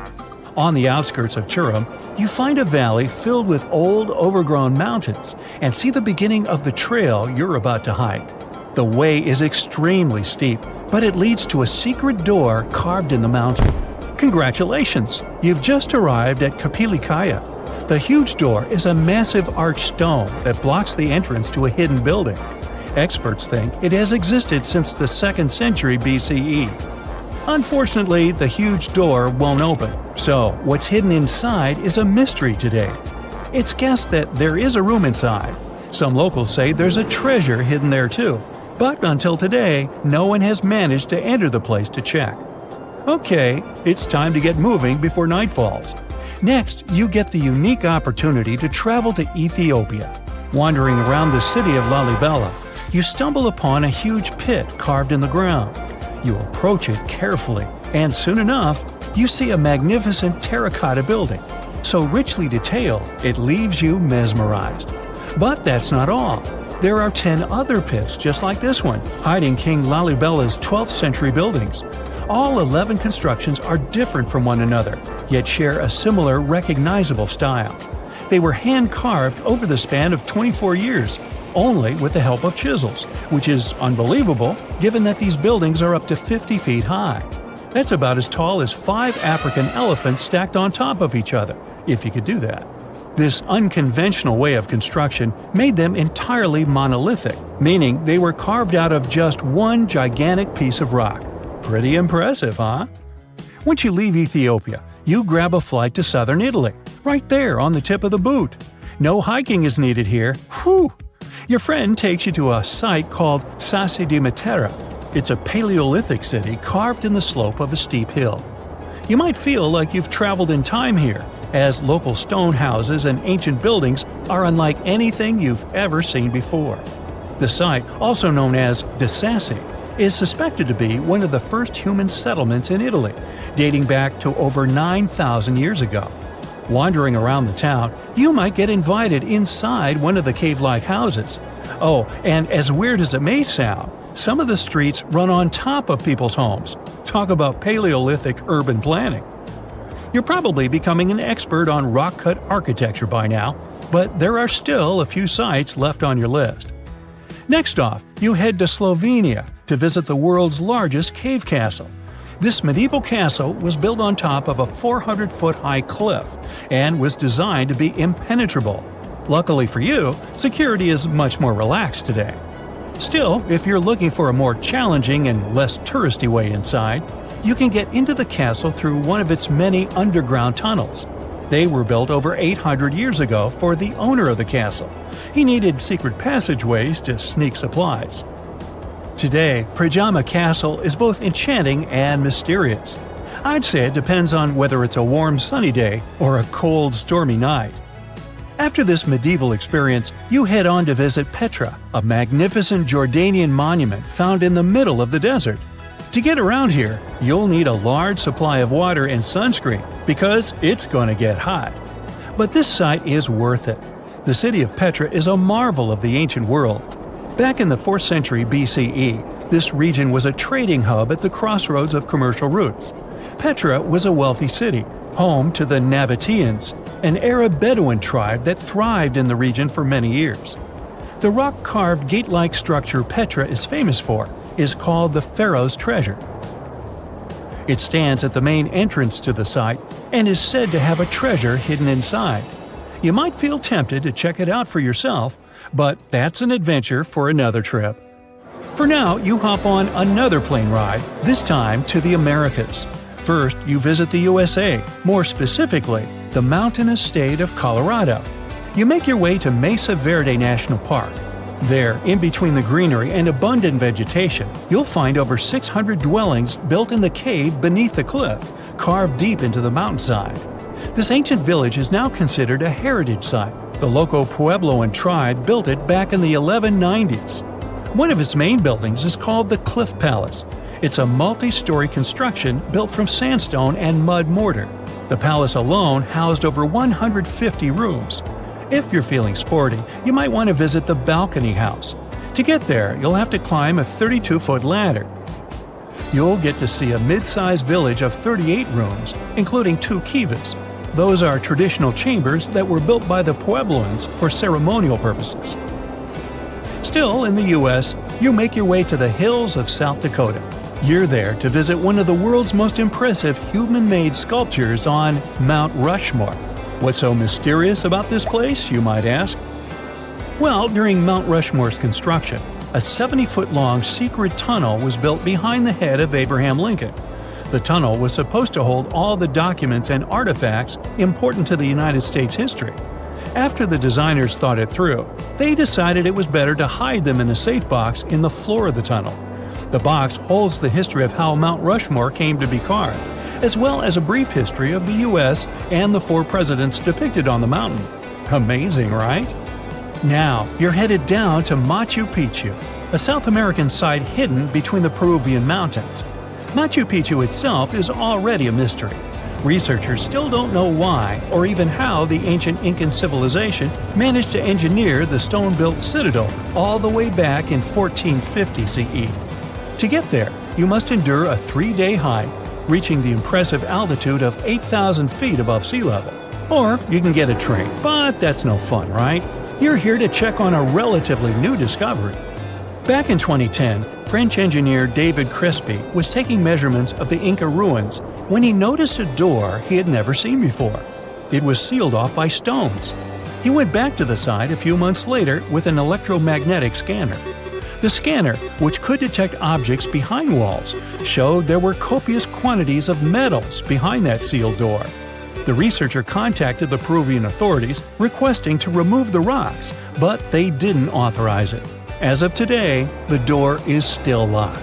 On the outskirts of Çorum, you find a valley filled with old, overgrown mountains and see the beginning of the trail you're about to hike. The way is extremely steep, but it leads to a secret door carved in the mountain. Congratulations! You've just arrived at Kapilikaya. The huge door is a massive arched stone that blocks the entrance to a hidden building. Experts think it has existed since the 2nd century BCE. Unfortunately, the huge door won't open, so what's hidden inside is a mystery today. It's guessed that there is a room inside. Some locals say there's a treasure hidden there too, but until today, no one has managed to enter the place to check. Okay, it's time to get moving before night falls. Next, you get the unique opportunity to travel to Ethiopia. Wandering around the city of Lalibela, you stumble upon a huge pit carved in the ground. You approach it carefully, and soon enough, you see a magnificent terracotta building, so richly detailed it leaves you mesmerized. But that's not all. There are 10 other pits just like this one, hiding King Lalibela's 12th century buildings. All 11 constructions are different from one another, yet share a similar recognizable style. They were hand-carved over the span of 24 years, only with the help of chisels, which is unbelievable given that these buildings are up to 50 feet high. That's about as tall as 5 African elephants stacked on top of each other, if you could do that. This unconventional way of construction made them entirely monolithic, meaning they were carved out of just one gigantic piece of rock. Pretty impressive, huh? Once you leave Ethiopia, you grab a flight to southern Italy, right there on the tip of the boot. No hiking is needed here. Whew! Your friend takes you to a site called Sassi di Matera. It's a Paleolithic city carved in the slope of a steep hill. You might feel like you've traveled in time here, as local stone houses and ancient buildings are unlike anything you've ever seen before. The site, also known as De Sassi, is suspected to be one of the first human settlements in Italy, dating back to over 9,000 years ago. Wandering around the town, you might get invited inside one of the cave-like houses. Oh, and as weird as it may sound, some of the streets run on top of people's homes. Talk about Paleolithic urban planning. You're probably becoming an expert on rock-cut architecture by now, but there are still a few sites left on your list. Next off, you head to Slovenia to visit the world's largest cave castle. This medieval castle was built on top of a 400-foot-high cliff and was designed to be impenetrable. Luckily for you, security is much more relaxed today. Still, if you're looking for a more challenging and less touristy way inside, you can get into the castle through one of its many underground tunnels. They were built over 800 years ago for the owner of the castle. He needed secret passageways to sneak supplies. Today, Prijama Castle is both enchanting and mysterious. I'd say it depends on whether it's a warm sunny day or a cold stormy night. After this medieval experience, you head on to visit Petra, a magnificent Jordanian monument found in the middle of the desert. To get around here, you'll need a large supply of water and sunscreen because it's going to get hot. But this site is worth it. The city of Petra is a marvel of the ancient world. Back in the 4th century BCE, this region was a trading hub at the crossroads of commercial routes. Petra was a wealthy city, home to the Nabateans, an Arab Bedouin tribe that thrived in the region for many years. The rock-carved gate-like structure Petra is famous for is called the Pharaoh's Treasure. It stands at the main entrance to the site and is said to have a treasure hidden inside. You might feel tempted to check it out for yourself, but that's an adventure for another trip. For now, you hop on another plane ride, this time to the Americas. First, you visit the USA, more specifically, the mountainous state of Colorado. You make your way to Mesa Verde National Park. There, in between the greenery and abundant vegetation, you'll find over 600 dwellings built in the cave beneath the cliff, carved deep into the mountainside. This ancient village is now considered a heritage site. The local Puebloan tribe built it back in the 1190s. One of its main buildings is called the Cliff Palace. It's a multi-story construction built from sandstone and mud mortar. The palace alone housed over 150 rooms. If you're feeling sporty, you might want to visit the balcony house. To get there, you'll have to climb a 32-foot ladder. You'll get to see a mid-sized village of 38 rooms, including 2 kivas. Those are traditional chambers that were built by the Puebloans for ceremonial purposes. Still in the U.S., you make your way to the hills of South Dakota. You're there to visit one of the world's most impressive human-made sculptures on Mount Rushmore. What's so mysterious about this place, you might ask? Well, during Mount Rushmore's construction, a 70-foot-long secret tunnel was built behind the head of Abraham Lincoln. The tunnel was supposed to hold all the documents and artifacts important to the United States history. After the designers thought it through, they decided it was better to hide them in a safe box in the floor of the tunnel. The box holds the history of how Mount Rushmore came to be carved, as well as a brief history of the U.S. and the 4 presidents depicted on the mountain. Amazing, right? Now, you're headed down to Machu Picchu, a South American site hidden between the Peruvian mountains. Machu Picchu itself is already a mystery. Researchers still don't know why or even how the ancient Incan civilization managed to engineer the stone-built citadel all the way back in 1450 CE. To get there, you must endure a 3-day hike, reaching the impressive altitude of 8,000 feet above sea level. Or you can get a train, but that's no fun, right? You're here to check on a relatively new discovery. Back in 2010, French engineer David Crespi was taking measurements of the Inca ruins when he noticed a door he had never seen before. It was sealed off by stones. He went back to the site a few months later with an electromagnetic scanner. The scanner, which could detect objects behind walls, showed there were copious quantities of metals behind that sealed door. The researcher contacted the Peruvian authorities requesting to remove the rocks, but they didn't authorize it. As of today, the door is still locked.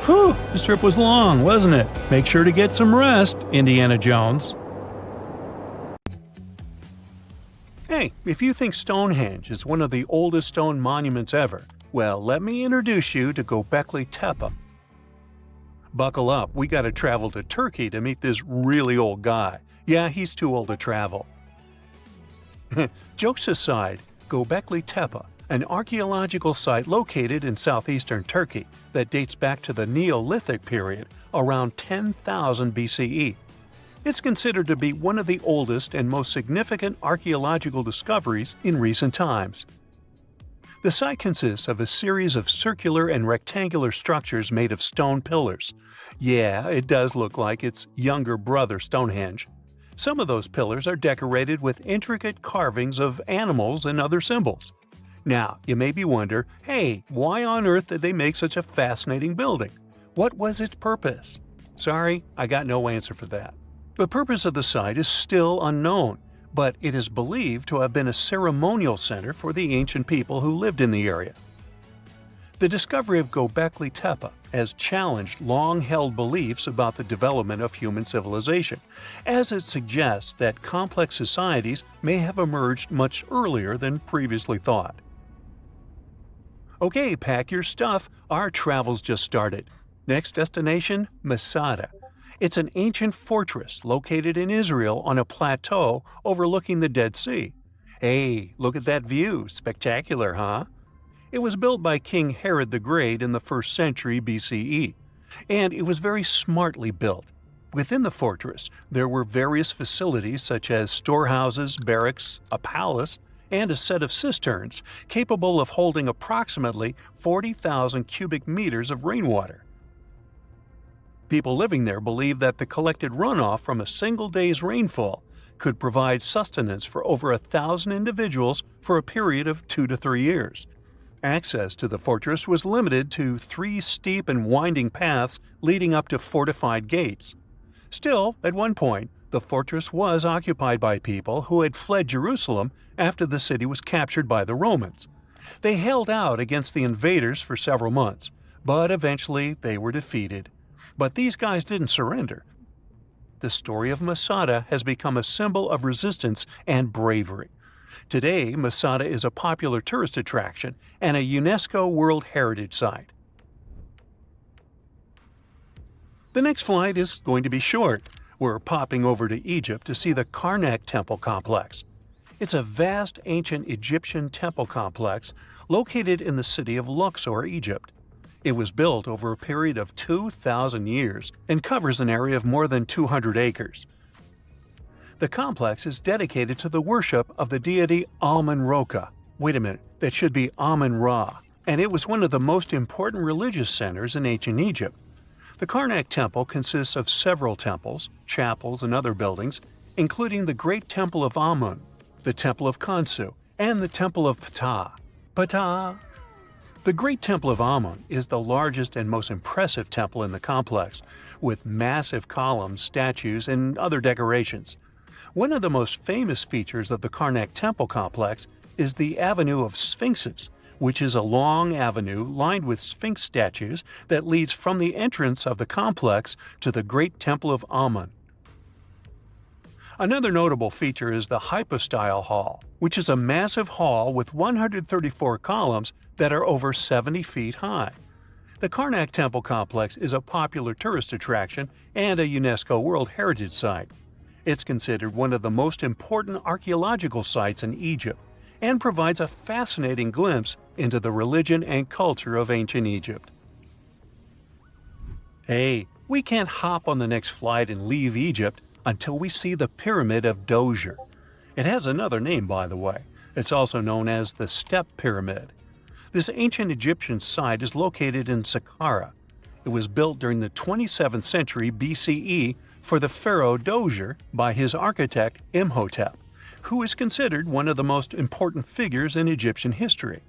Whew, this trip was long, wasn't it? Make sure to get some rest, Indiana Jones. Hey, if you think Stonehenge is one of the oldest stone monuments ever, well, let me introduce you to Göbekli Tepe. Buckle up, we gotta travel to Turkey to meet this really old guy. Yeah, he's too old to travel. Jokes aside, Göbekli Tepe, an archaeological site located in southeastern Turkey that dates back to the Neolithic period, around 10,000 BCE. It's considered to be one of the oldest and most significant archaeological discoveries in recent times. The site consists of a series of circular and rectangular structures made of stone pillars. Yeah, it does look like its younger brother Stonehenge. Some of those pillars are decorated with intricate carvings of animals and other symbols. Now, you maybe wonder, hey, why on earth did they make such a fascinating building? What was its purpose? Sorry, I got no answer for that. The purpose of the site is still unknown, but it is believed to have been a ceremonial center for the ancient people who lived in the area. The discovery of Göbekli Tepe has challenged long-held beliefs about the development of human civilization, as it suggests that complex societies may have emerged much earlier than previously thought. Okay, pack your stuff, our travels just started. Next destination, Masada. It's an ancient fortress located in Israel on a plateau overlooking the Dead Sea. Hey, look at that view, spectacular, huh? It was built by King Herod the Great in the 1st century BCE, and it was very smartly built. Within the fortress, there were various facilities such as storehouses, barracks, a palace, and a set of cisterns capable of holding approximately 40,000 cubic meters of rainwater. People living there believed that the collected runoff from a single day's rainfall could provide sustenance for over 1,000 individuals for a period of 2 to 3 years. Access to the fortress was limited to 3 steep and winding paths leading up to fortified gates. Still, at one point, the fortress was occupied by people who had fled Jerusalem after the city was captured by the Romans. They held out against the invaders for several months, but eventually they were defeated. But these guys didn't surrender. The story of Masada has become a symbol of resistance and bravery. Today, Masada is a popular tourist attraction and a UNESCO World Heritage Site. The next flight is going to be short. We're popping over to Egypt to see the Karnak Temple Complex. It's a vast ancient Egyptian temple complex located in the city of Luxor, Egypt. It was built over a period of 2,000 years and covers an area of more than 200 acres. The complex is dedicated to the worship of the deity Amun-Ra. Wait a minute, that should be Amun-Ra, and it was one of the most important religious centers in ancient Egypt. The Karnak Temple consists of several temples, chapels, and other buildings, including the Great Temple of Amun, the Temple of Khonsu, and the Temple of Ptah. Ptah! The Great Temple of Amun is the largest and most impressive temple in the complex, with massive columns, statues, and other decorations. One of the most famous features of the Karnak Temple complex is the Avenue of Sphinxes, which is a long avenue lined with Sphinx statues that leads from the entrance of the complex to the Great Temple of Amun. Another notable feature is the Hypostyle Hall, which is a massive hall with 134 columns that are over 70 feet high. The Karnak Temple complex is a popular tourist attraction and a UNESCO World Heritage Site. It's considered one of the most important archaeological sites in Egypt and provides a fascinating glimpse into the religion and culture of ancient Egypt. Hey, we can't hop on the next flight and leave Egypt until we see the Pyramid of Djoser. It has another name, by the way. It's also known as the Step Pyramid. This ancient Egyptian site is located in Saqqara. It was built during the 27th century BCE for the pharaoh Djoser by his architect Imhotep, who is considered one of the most important figures in Egyptian history.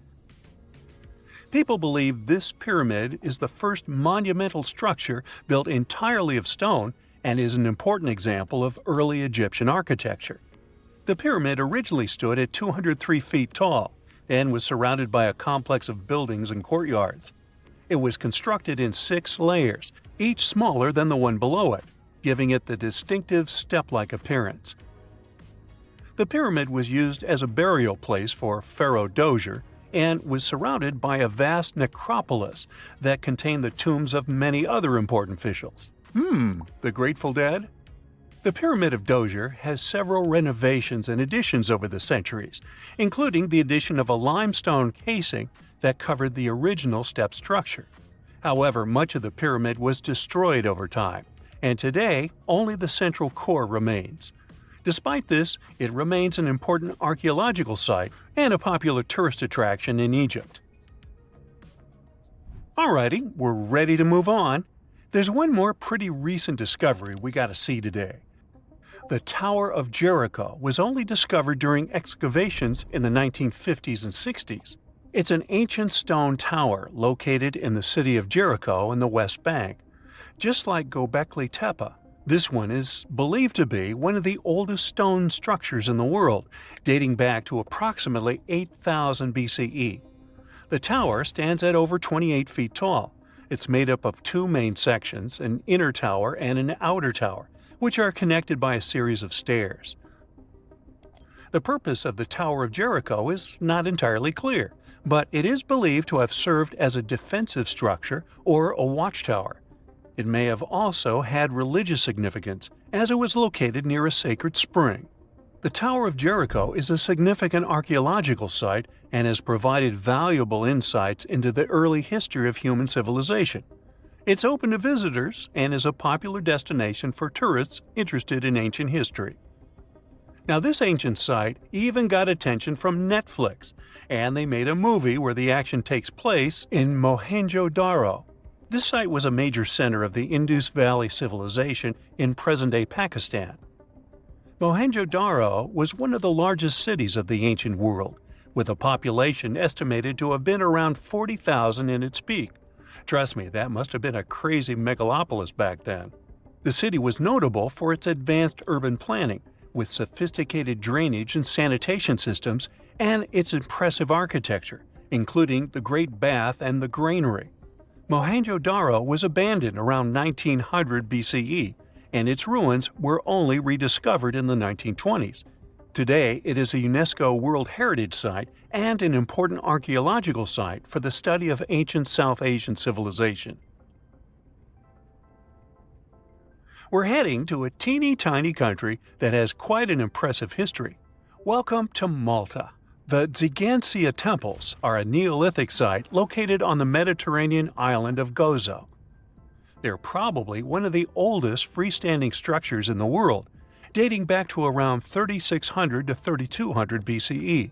People believe this pyramid is the first monumental structure built entirely of stone and is an important example of early Egyptian architecture. The pyramid originally stood at 203 feet tall and was surrounded by a complex of buildings and courtyards. It was constructed in 6 layers, each smaller than the one below it, giving it the distinctive step-like appearance. The pyramid was used as a burial place for Pharaoh Djoser and was surrounded by a vast necropolis that contained the tombs of many other important officials. The Grateful Dead? The Pyramid of Djoser has several renovations and additions over the centuries, including the addition of a limestone casing that covered the original step structure. However, much of the pyramid was destroyed over time, and today only the central core remains. Despite this, it remains an important archaeological site and a popular tourist attraction in Egypt. Alrighty, we're ready to move on. There's one more pretty recent discovery we gotta see today. The Tower of Jericho was only discovered during excavations in the 1950s and 60s. It's an ancient stone tower located in the city of Jericho in the West Bank. Just like Göbekli Tepe, this one is believed to be one of the oldest stone structures in the world, dating back to approximately 8000 BCE. The tower stands at over 28 feet tall. It's made up of two main sections, an inner tower and an outer tower, which are connected by a series of stairs. The purpose of the Tower of Jericho is not entirely clear, but it is believed to have served as a defensive structure or a watchtower. It may have also had religious significance, as it was located near a sacred spring. The Tower of Jericho is a significant archaeological site and has provided valuable insights into the early history of human civilization. It's open to visitors and is a popular destination for tourists interested in ancient history. Now, this ancient site even got attention from Netflix, and they made a movie where the action takes place in Mohenjo-Daro. This site was a major center of the Indus Valley civilization in present-day Pakistan. Mohenjo-Daro was one of the largest cities of the ancient world, with a population estimated to have been around 40,000 in its peak. Trust me, that must have been a crazy megalopolis back then. The city was notable for its advanced urban planning, with sophisticated drainage and sanitation systems, and its impressive architecture, including the Great Bath and the Granary. Mohenjo-Daro was abandoned around 1900 BCE, and its ruins were only rediscovered in the 1920s. Today, it is a UNESCO World Heritage Site and an important archaeological site for the study of ancient South Asian civilization. We're heading to a teeny-tiny country that has quite an impressive history. Welcome to Malta. The Xigantia Temples are a Neolithic site located on the Mediterranean island of Gozo. They're probably one of the oldest freestanding structures in the world, dating back to around 3600 to 3200 BCE.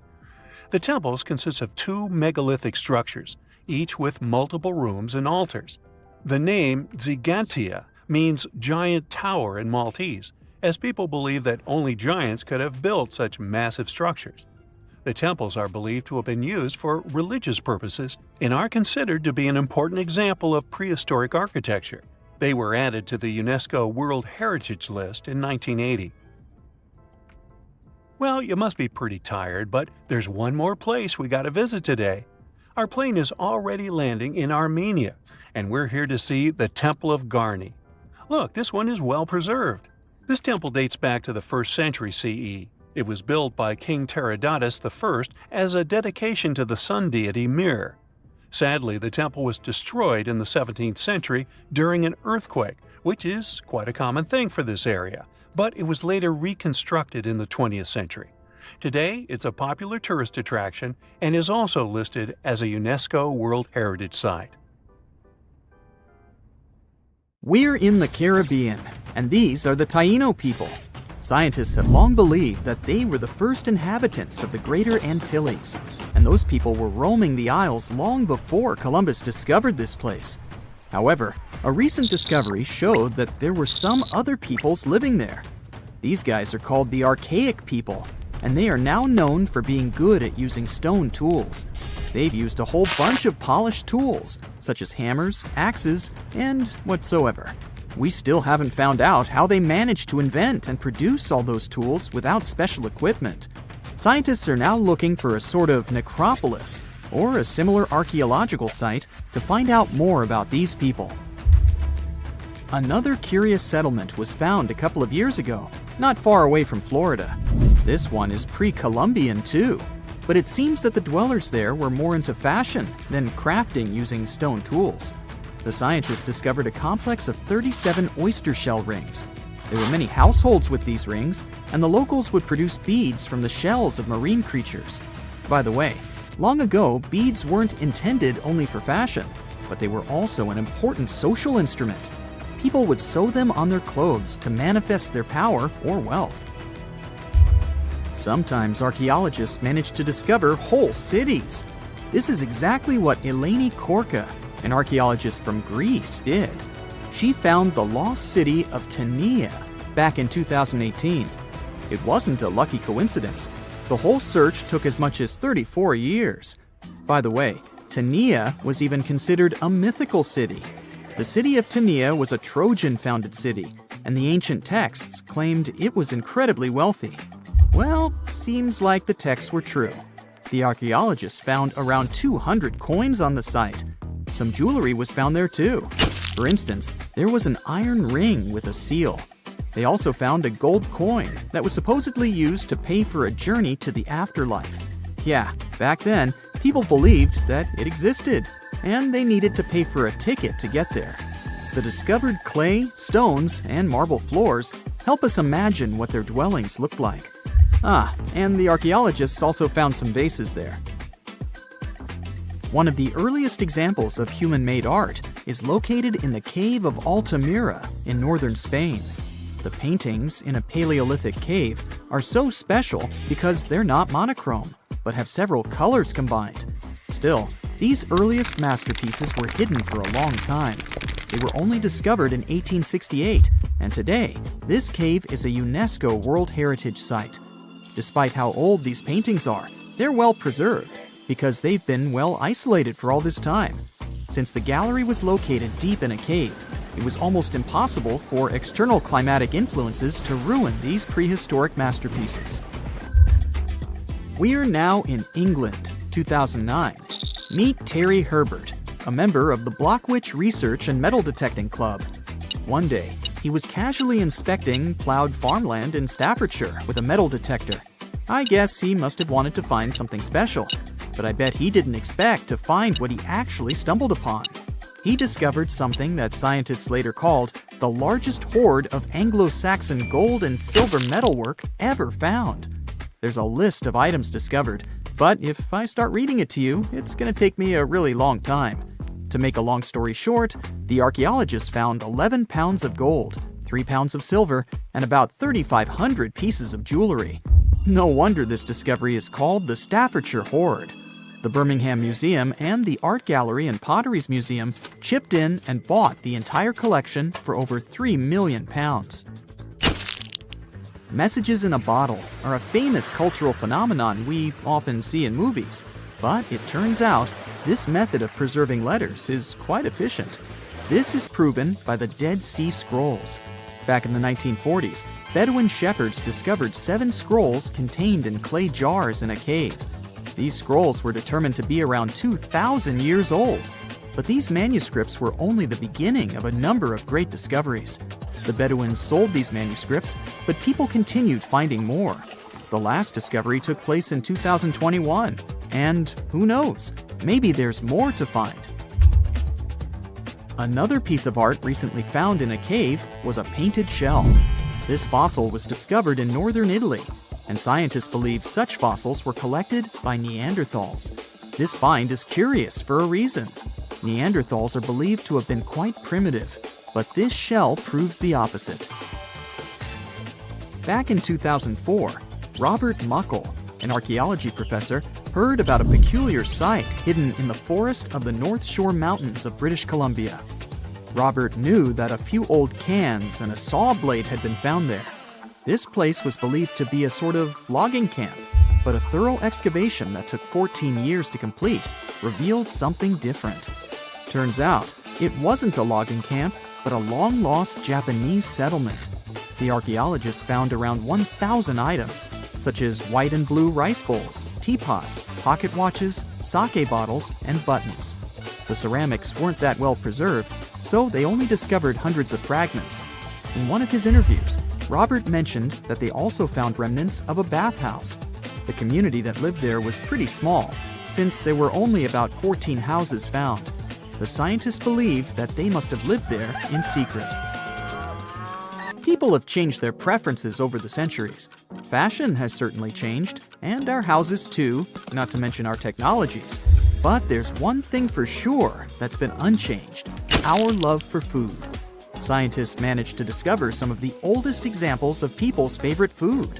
The temples consist of two megalithic structures, each with multiple rooms and altars. The name Xigantia means giant tower in Maltese, as people believe that only giants could have built such massive structures. The temples are believed to have been used for religious purposes and are considered to be an important example of prehistoric architecture. They were added to the UNESCO World Heritage List in 1980. Well, you must be pretty tired, but there's one more place we gotta visit today. Our plane is already landing in Armenia, and we're here to see the Temple of Garni. Look, this one is well preserved. This temple dates back to the 1st century CE. It was built by King Tiridates I as a dedication to the sun deity Mir. Sadly, the temple was destroyed in the 17th century during an earthquake, which is quite a common thing for this area, but it was later reconstructed in the 20th century. Today, it's a popular tourist attraction and is also listed as a UNESCO World Heritage Site. We're in the Caribbean, and these are the Taino people. Scientists have long believed that they were the first inhabitants of the Greater Antilles, and those people were roaming the Isles long before Columbus discovered this place. However, a recent discovery showed that there were some other peoples living there. These guys are called the Archaic people, and they are now known for being good at using stone tools. They've used a whole bunch of polished tools, such as hammers, axes, and whatsoever. We still haven't found out how they managed to invent and produce all those tools without special equipment. Scientists are now looking for a sort of necropolis, or a similar archaeological site, to find out more about these people. Another curious settlement was found a couple of years ago, not far away from Florida. This one is pre-Columbian too, but it seems that the dwellers there were more into fashion than crafting using stone tools. The scientists discovered a complex of 37 oyster shell rings. There were many households with these rings, and the locals would produce beads from the shells of marine creatures. By the way, long ago, beads weren't intended only for fashion, but they were also an important social instrument. People would sew them on their clothes to manifest their power or wealth. Sometimes archaeologists manage to discover whole cities. This is exactly what Eleni Korka, an archaeologist from Greece, did. She found the lost city of Tania back in 2018. It wasn't a lucky coincidence. The whole search took as much as 34 years. By the way, Tania was even considered a mythical city. The city of Tania was a Trojan-founded city, and the ancient texts claimed it was incredibly wealthy. Well, seems like the texts were true. The archaeologists found around 200 coins on the site. Some jewelry was found there too. For instance, there was an iron ring with a seal. They also found a gold coin that was supposedly used to pay for a journey to the afterlife. Yeah, back then, people believed that it existed, and they needed to pay for a ticket to get there. The discovered clay, stones, and marble floors help us imagine what their dwellings looked like. And the archaeologists also found some vases there. One of the earliest examples of human-made art is located in the cave of Altamira in northern Spain. The paintings in a Paleolithic cave are so special because they're not monochrome, but have several colors combined. Still, these earliest masterpieces were hidden for a long time. They were only discovered in 1868, and today, this cave is a UNESCO World Heritage Site. Despite how old these paintings are, they're well preserved because they've been well isolated for all this time. Since the gallery was located deep in a cave, it was almost impossible for external climatic influences to ruin these prehistoric masterpieces. We're now in England, 2009. Meet Terry Herbert, a member of the Blockwitch Research and Metal Detecting Club. One day, he was casually inspecting plowed farmland in Staffordshire with a metal detector. I guess he must have wanted to find something special, but I bet he didn't expect to find what he actually stumbled upon. He discovered something that scientists later called the largest hoard of Anglo-Saxon gold and silver metalwork ever found. There's a list of items discovered, but if I start reading it to you, it's going to take me a really long time. To make a long story short, the archaeologists found 11 pounds of gold, 3 pounds of silver, and about 3,500 pieces of jewelry. No wonder this discovery is called the Staffordshire Hoard. The Birmingham Museum and the Art Gallery and Potteries Museum chipped in and bought the entire collection for over £3 million. Messages in a bottle are a famous cultural phenomenon we often see in movies, but it turns out this method of preserving letters is quite efficient. This is proven by the Dead Sea Scrolls. Back in the 1940s, Bedouin shepherds discovered 7 scrolls contained in clay jars in a cave. These scrolls were determined to be around 2,000 years old, but these manuscripts were only the beginning of a number of great discoveries. The Bedouins sold these manuscripts, but people continued finding more. The last discovery took place in 2021, and who knows, maybe there's more to find. Another piece of art recently found in a cave was a painted shell. This fossil was discovered in northern Italy, and scientists believe such fossils were collected by Neanderthals. This find is curious for a reason. Neanderthals are believed to have been quite primitive, but this shell proves the opposite. Back in 2004, Robert Muckle, an archaeology professor, heard about a peculiar site hidden in the forest of the North Shore Mountains of British Columbia. Robert knew that a few old cans and a saw blade had been found there. This place was believed to be a sort of logging camp, but a thorough excavation that took 14 years to complete revealed something different. Turns out, it wasn't a logging camp, but a long-lost Japanese settlement. The archaeologists found around 1,000 items, such as white and blue rice bowls, teapots, pocket watches, sake bottles, and buttons. The ceramics weren't that well preserved, so they only discovered hundreds of fragments. In one of his interviews, Robert mentioned that they also found remnants of a bathhouse. The community that lived there was pretty small, since there were only about 14 houses found. The scientists believe that they must have lived there in secret. People have changed their preferences over the centuries. Fashion has certainly changed, and our houses too, not to mention our technologies. But there's one thing for sure that's been unchanged: our love for food. Scientists managed to discover some of the oldest examples of people's favorite food.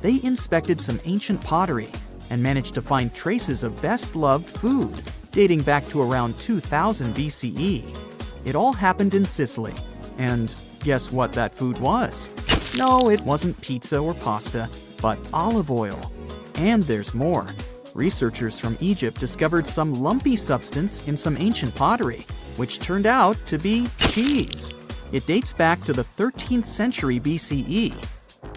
They inspected some ancient pottery and managed to find traces of best-loved food dating back to around 2000 BCE. It all happened in Sicily. And guess what that food was? No, it wasn't pizza or pasta, but olive oil. And there's more. Researchers from Egypt discovered some lumpy substance in some ancient pottery, which turned out to be cheese. It dates back to the 13th century BCE.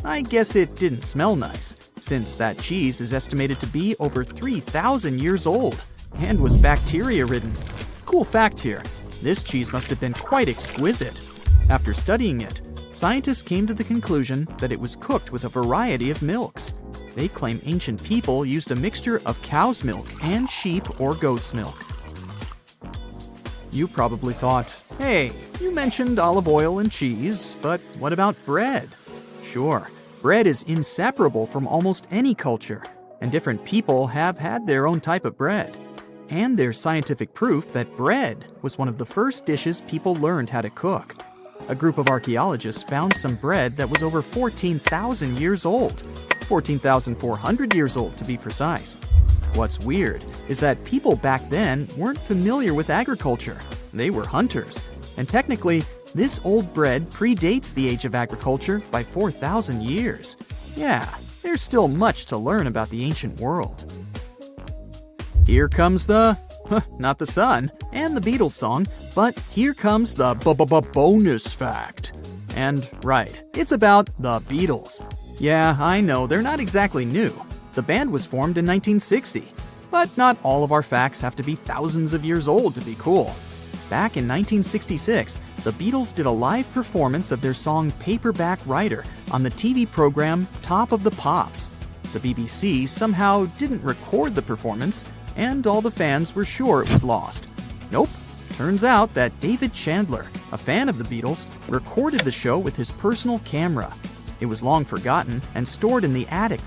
I guess it didn't smell nice, since that cheese is estimated to be over 3,000 years old and was bacteria-ridden. Cool fact here, this cheese must have been quite exquisite. After studying it, scientists came to the conclusion that it was cooked with a variety of milks. They claim ancient people used a mixture of cow's milk and sheep or goat's milk. You probably thought, hey, you mentioned olive oil and cheese, but what about bread? Sure, bread is inseparable from almost any culture, and different people have had their own type of bread. And there's scientific proof that bread was one of the first dishes people learned how to cook. A group of archaeologists found some bread that was over 14,000 years old. 14,400 years old to be precise. What's weird is that people back then weren't familiar with agriculture. They were hunters. And technically, this old bread predates the age of agriculture by 4,000 years. Yeah, there's still much to learn about the ancient world. Here comes the, not the sun, and the Beatles song, but here comes the bonus fact. And right, it's about the Beatles. Yeah, I know, they're not exactly new. The band was formed in 1960. But not all of our facts have to be thousands of years old to be cool. Back in 1966, the Beatles did a live performance of their song Paperback Writer on the TV program Top of the Pops. The BBC somehow didn't record the performance, and all the fans were sure it was lost. Nope. Turns out that David Chandler, a fan of the Beatles, recorded the show with his personal camera. It was long forgotten and stored in the attic